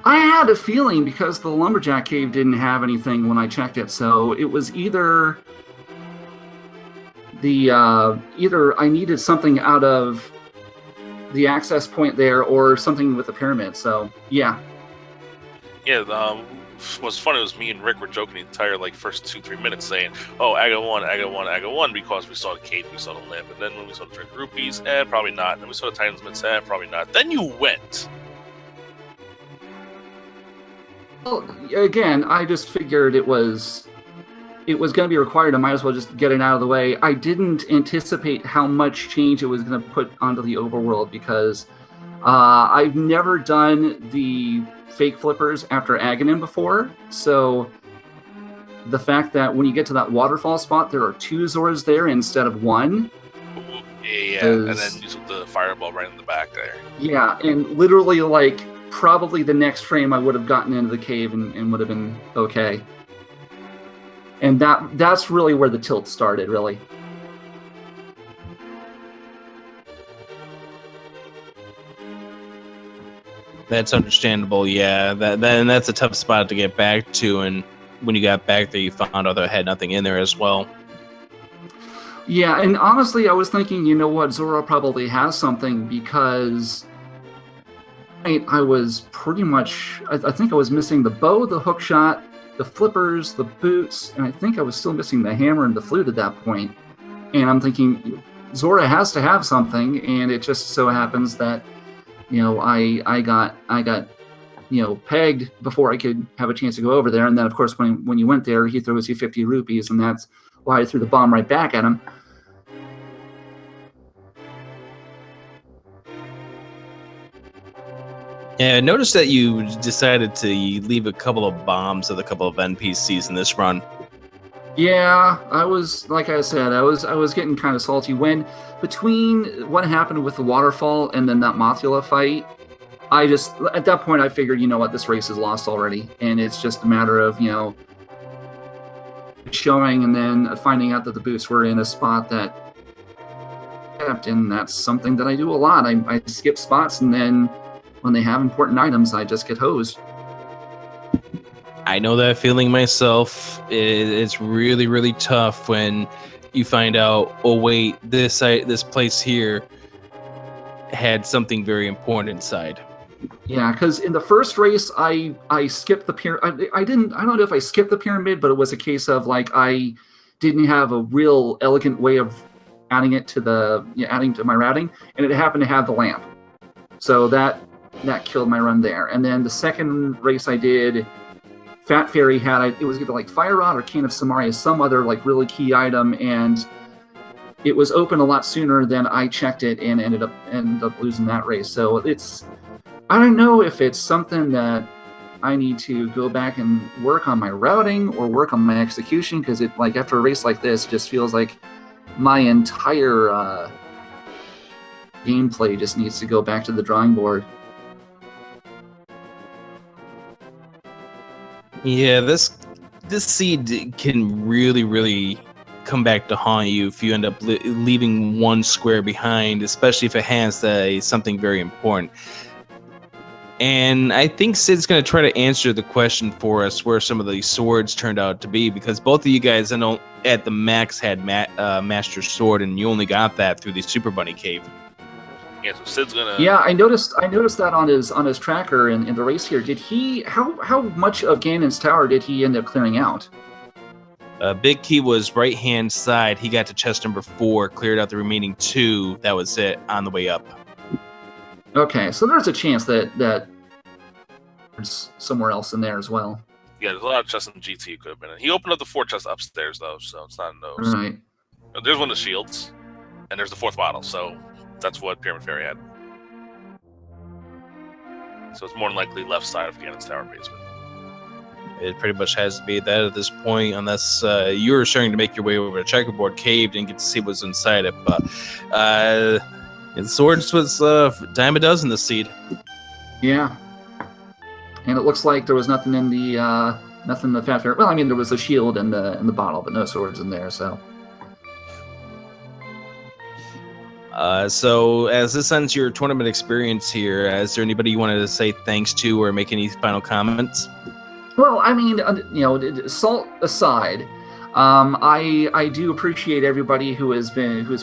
I had a feeling because the Lumberjack Cave didn't have anything when I checked it, so it was either either I needed something out of the access point there or something with the pyramid. So yeah. Yeah, what's funny was me and Rick were joking the entire first 2-3 minutes saying, "Oh, Aga 1, Aga 1, Aga 1," because we saw the cave, we saw the lamp, and then when we saw the Treasure Rupees, probably not. And then we saw the Titan's Mitts, probably not. Then you went. Well, again, I just figured it was going to be required. I might as well just get it out of the way. I didn't anticipate how much change it was going to put onto the overworld because I've never done the fake flippers after Aghanim before. So the fact that when you get to that waterfall spot, there are 2 Zords there instead of 1. Yeah, and then you took the fireball right in the back there. Yeah, and literally probably the next frame I would have gotten into the cave and would have been okay. And that's really where the tilt started, really. That's understandable, yeah. That's a tough spot to get back to, and when you got back there, you found out there had nothing in there as well. Yeah, and honestly, I was thinking, you know what, Zora probably has something because I was pretty much, I think I was missing the bow, the hook shot, the flippers, the boots, and I think I was still missing the hammer and the flute at that point. And I'm thinking, Zora has to have something, and it just so happens that, I got pegged before I could have a chance to go over there. And then, of course, when you went there, he throws you 50 rupees, and that's why I threw the bomb right back at him. Yeah, I noticed that you decided to leave a couple of bombs with a couple of NPCs in this run. Yeah, I was, like I said, I was getting kind of salty when between what happened with the waterfall and then that Mothula fight. At that point, I figured, you know what, this race is lost already, and it's just a matter of showing and then finding out that the boosts were in a spot that kept, and that's something that I do a lot. I skip spots, and then when they have important items, I just get hosed. I know that feeling myself. It's really, really tough when you find out, oh wait, this place here had something very important inside. Yeah, because in the first race, I skipped the pyramid. I don't know if I skipped the pyramid, but it was a case of I didn't have a real elegant way of adding it to adding to my routing, and it happened to have the lamp, so that killed my run there. And then the second race I did, Fat Fairy had it was either Fire Rod or Cane of Samaria, some other really key item, and it was open a lot sooner than I checked it, and ended up losing that race. So I don't know if it's something that I need to go back and work on my routing or work on my execution, because it after a race like this, it just feels like my entire gameplay just needs to go back to the drawing board. Yeah, this seed can really, really come back to haunt you if you end up leaving one square behind, especially if it has something very important. And I think Sid's going to try to answer the question for us where some of these swords turned out to be, because both of you guys, I know, at the max had Master Sword, and you only got that through the Super Bunny Cave. Yeah, so Sid's gonna. Yeah, I noticed that on his tracker in the race here. Did he how much of Ganon's Tower did he end up clearing out? Big Key was right hand side. He got to chest number 4, cleared out the remaining 2. That was it on the way up. Okay, so there's a chance that there's somewhere else in there as well. Yeah, there's a lot of chests in GT could have been in. He opened up the 4 chests upstairs though, so it's not in those. Right. There's one of the shields, and there's the 4th bottle, so that's what Pyramid Fairy had. So it's more than likely left side of Ganon's Tower basement. It pretty much has to be that at this point, unless you were starting to make your way over to Checkerboard Cave and get to see what's inside it. But the swords was dime a dozen this seed. Yeah. And it looks like there was nothing in the Fat Fairy. Well, I mean, there was a shield in the bottle, but no swords in there. So. So as this ends your tournament experience here, is there anybody you wanted to say thanks to or make any final comments? Well, I mean, salt aside, I do appreciate everybody who has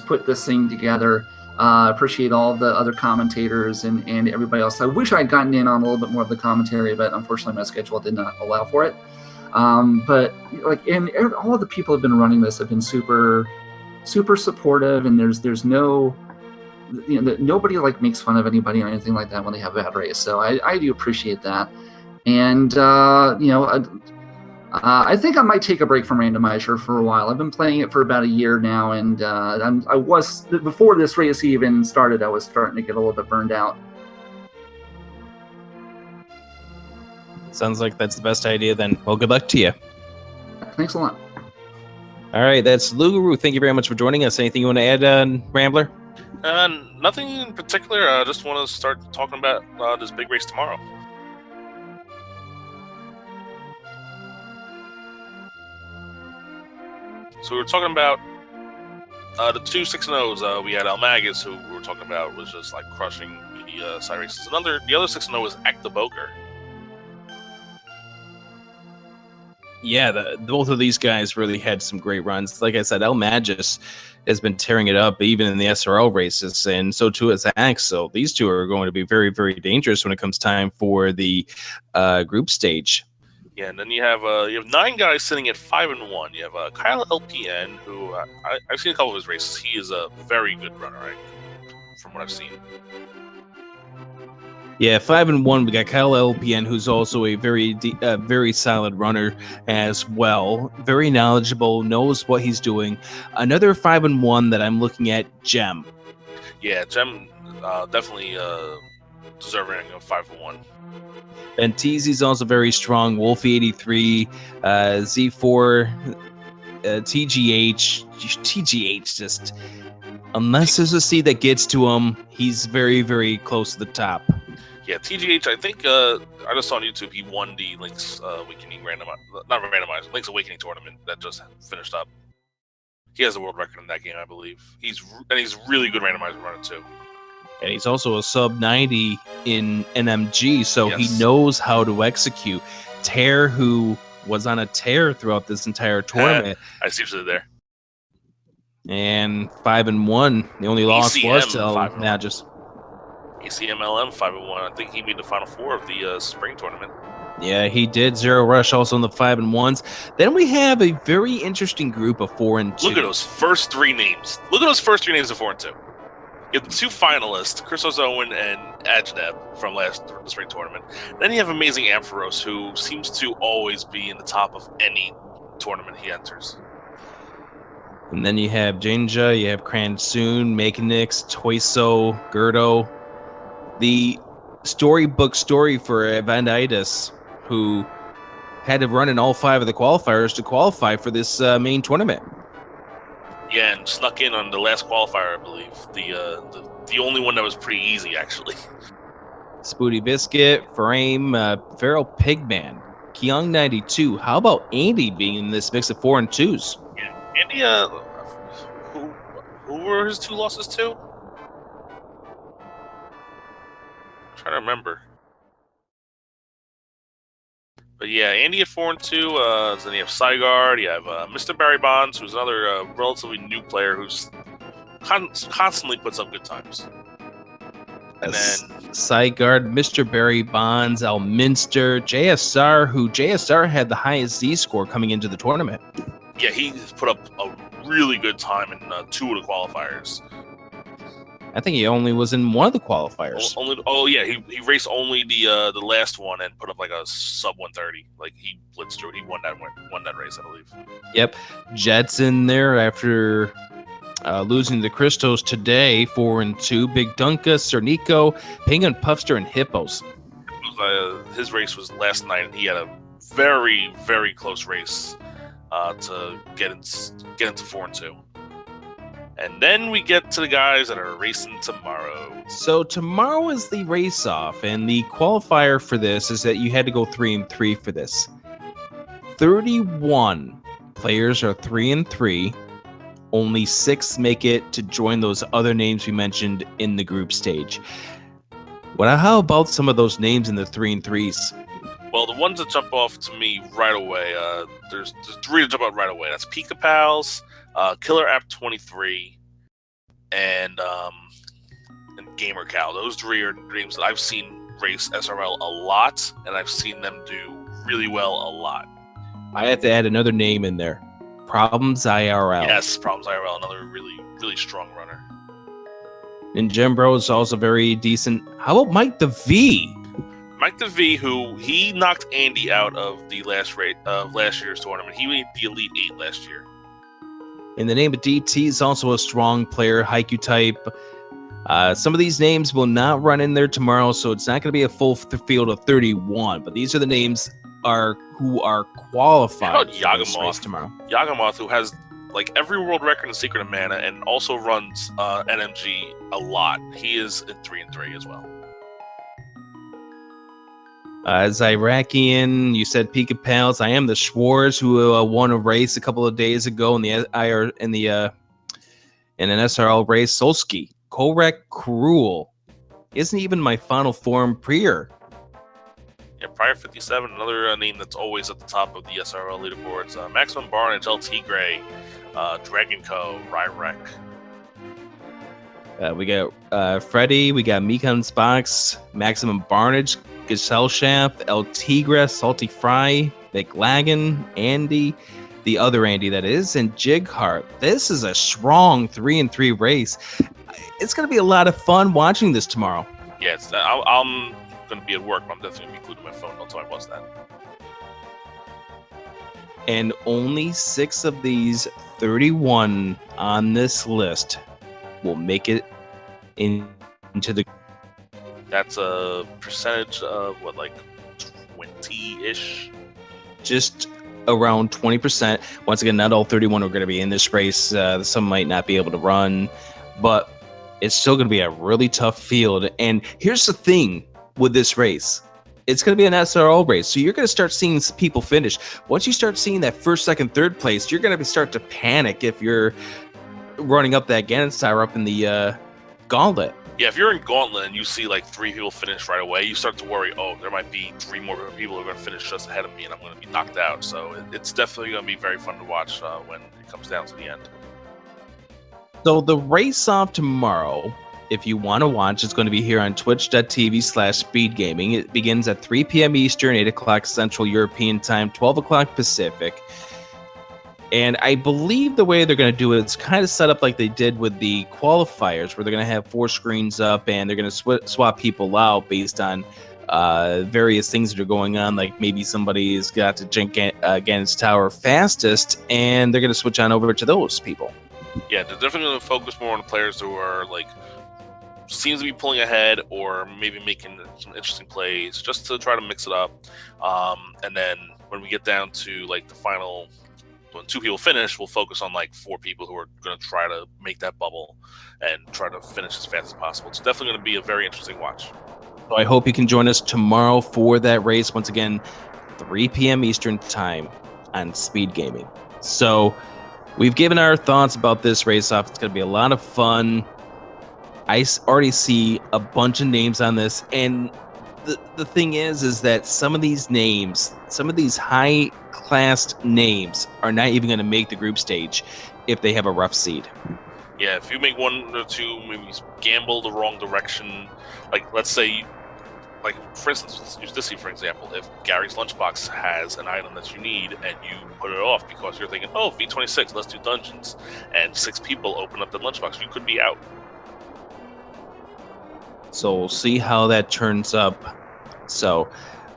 put this thing together. Appreciate all the other commentators and everybody else. I wish I'd gotten in on a little bit more of the commentary, but unfortunately my schedule did not allow for it. But like, and all of the people who have been running this have been super supportive, and there's no, nobody like makes fun of anybody or anything like that when they have a bad race. So I do appreciate that. And I think I might take a break from Randomizer for a while. I've been playing it for about a year now, and I was, before this race even started, I was starting to get a little bit burned out. Sounds like that's the best idea then. Well, good luck to you. Thanks a lot. All right, that's Loogaroo. Thank you very much for joining us. Anything you want to add, Rambler? Nothing in particular. I just want to start talking about this big race tomorrow. So we were talking about the 2 6-0s. We had Almagus, who we were talking about was just like crushing the side races. The other 6-0 was Actaboker. Yeah, both of these guys really had some great runs. Like I said, El Magis has been tearing it up even in the SRL races, and so too has Axel. These two are going to be very, very dangerous when it comes time for the group stage. Yeah, and then you have 9 guys sitting at 5-1. You have Kyle LPN, who I've seen a couple of his races. He is a very good runner, right? From what I've seen. Yeah, 5-1. We got Kyle LPN, who's also a very solid runner as well. Very knowledgeable, knows what he's doing. Another 5-1 that I'm looking at, Gem. Yeah, Gem definitely deserving of 5-1. And TZ's also very strong. Wolfie 83, Z4, TGH just, unless there's a seed that gets to him, he's very, very close to the top. Yeah, TGH, I think, I just saw on YouTube, he won the Link's Awakening Link's Awakening tournament that just finished up. He has the world record in that game, I believe. He's really good randomizer runner, too. And he's also a sub 90 in NMG, so Yes. he knows how to execute. Tear, who was on a tear throughout this entire tournament. I see what you did there. And 5-1. The only loss was to El 5-1. Magis. ACMLM 5-1. I think he made the final 4 of the spring tournament. Yeah, he did. Zero Rush also in the 5-1s. Then we have a very interesting group of 4-2. Look at those first 3 names. Look at those first 3 names of 4-2. You have the 2 finalists, Christos Owen and Ajneb from the spring tournament. Then you have Amazing Ampharos, who seems to always be in the top of any tournament he enters. And then you have Jinja, you have Kransoon, Makenix, Toiso, Gerdo. The storybook story for Evanditis, who had to run in all 5 of the qualifiers to qualify for this main tournament. Yeah, and snuck in on the last qualifier, I believe. The only one that was pretty easy, actually. Spooty Biscuit, Frame, Feral Pigman, Kyung 92. How about Andy being in this mix of 4-2s? Yeah, Andy, who were his 2 losses to? I'm trying to remember. But yeah, Andy at 4-2. Then you have Sygard. You have Mr. Barry Bonds, who's another relatively new player who's constantly puts up good times. And then Sygard, Mr. Barry Bonds, Alminster, JSR, who JSR had the highest Z score coming into the tournament. Yeah, he put up a really good time in 2 of the qualifiers. I think he only was in one of the qualifiers. He raced only the last one and put up like a sub 130. Like he blitzed through. He won that race, I believe. Yep, Jet's in there after losing to Christos today, 4-2. Big Dunka, Cernico, Penguin Puffster, and Hippos. His race was last night, and he had a very, very close race to get into 4-2. And then we get to the guys that are racing tomorrow. So tomorrow is the race-off, and the qualifier for this is that you had to go 3-3 for this. 31 players are 3-3. Only 6 make it to join those other names we mentioned in the group stage. How about some of those names in the 3 and 3s? Well, the ones that jump off to me right away, there's 3 that jump out right away. That's Pika Pals, Killer App 23, and Gamer Cow. Those 3 are names that I've seen race SRL a lot, and I've seen them do really well a lot. I have to add another name in there. Problems IRL. Yes, Problems IRL, another really, really strong runner. And Jim Bro is also very decent. How about Mike the V? Mike the V, who he knocked Andy out of the last year's tournament. He made the Elite 8 last year. In the name of DT is also a strong player, Haikyuu type. Some of these names will not run in there tomorrow, so it's not going to be a full field of 31. But these are the names who are qualified for this race tomorrow. Yagamoth, who has like every world record in Secret of Mana and also runs NMG a lot. He is in 3 and 3 as well. Zyrakian, you said Pika Pals. I am the Schwartz, who won a race a couple of days ago in an SRL race. Solski, Korek Cruel. Isn't even my final form Prier. Yeah, Prior 57, another name that's always at the top of the SRL leaderboards. Maximum Barnage, LT Gray, Dragon Co, Ryrek. We got Freddy, we got Mikan's Box, Maximum Barnage, Gazelle Shaft, El Tigre, Salty Fry, McLagan, Andy, the other Andy that is, and Jigheart. This is a strong 3 and 3 race. It's going to be a lot of fun watching this tomorrow. Yeah, I'm going to be at work, but I'm definitely going to be glued to my phone until I watch that. And only 6 of these 31 on this list will make it into the... That's a percentage of, what, like 20-ish? Just around 20%. Once again, not all 31 are going to be in this race. Some might not be able to run, but it's still going to be a really tough field. And here's the thing with this race. It's going to be an SRL race, so you're going to start seeing people finish. Once you start seeing that first, second, third place, you're going to start to panic if you're running up that Ganon Tower up in the Gauntlet. Yeah, if you're in Gauntlet and you see like 3 people finish right away, you start to worry, oh, there might be 3 more people who are going to finish just ahead of me and I'm going to be knocked out. So it's definitely going to be very fun to watch when it comes down to the end. So the race off tomorrow, if you want to watch, it's going to be here on twitch.tv/speedgaming. It begins at 3 p.m. Eastern, 8 o'clock Central European Time, 12 o'clock Pacific. And I believe the way they're going to do it, it's kind of set up like they did with the qualifiers, where they're going to have 4 screens up and they're going to swap people out based on various things that are going on. Like maybe somebody's got to jump Ganon's Tower fastest, and they're going to switch on over to those people. Yeah, they're definitely going to focus more on the players who are like seems to be pulling ahead or maybe making some interesting plays just to try to mix it up. And then when we get down to like the final, when 2 people finish, we'll focus on like 4 people who are going to try to make that bubble and try to finish as fast as possible. It's definitely going to be a very interesting watch. So I hope you can join us tomorrow for that race. Once again, 3 p.m. Eastern Time on Speed Gaming. So we've given our thoughts about this race off. It's going to be a lot of fun. I already see a bunch of names on this, and the thing is that some of these names, some of these high-classed names are not even going to make the group stage if they have a rough seed. Yeah, if you make 1 or 2, maybe gamble the wrong direction, like let's say, like for instance, let's use this for example. If Gary's Lunchbox has an item that you need and you put it off because you're thinking, oh, V26, let's do dungeons, and 6 people open up the lunchbox, you could be out. So we'll see how that turns up. So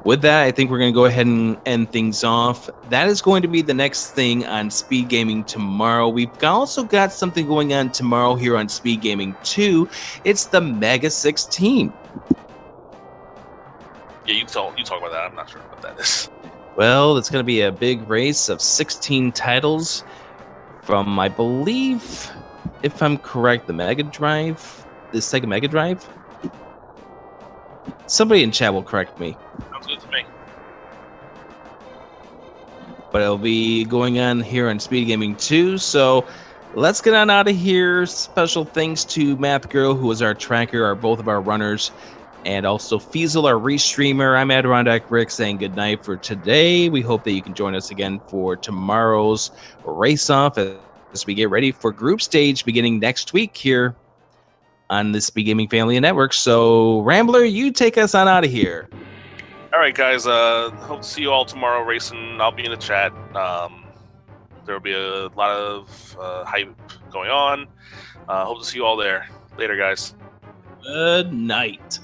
with that, I think we're going to go ahead and end things off. That is going to be the next thing on Speed Gaming tomorrow. We've also got something going on tomorrow here on Speed Gaming 2. It's the Mega 16. Yeah, you talk about that. I'm not sure what that is. Well, it's going to be a big race of 16 titles from, I believe, if I'm correct, the Mega Drive, the Sega Mega Drive. Somebody in chat will correct me. Sounds good to me. But it'll be going on here on Speed Gaming 2. So let's get on out of here. Special thanks to Math Girl, who was our tracker, both of our runners, and also Feasel, our restreamer. I'm Adirondack Rick saying goodnight for today. We hope that you can join us again for tomorrow's race-off as we get ready for group stage beginning next week here on the Speed Gaming Family Network. So, Rambler, you take us on out of here. All right, guys. Hope to see you all tomorrow racing. I'll be in the chat. There will be a lot of hype going on. Hope to see you all there. Later, guys. Good night.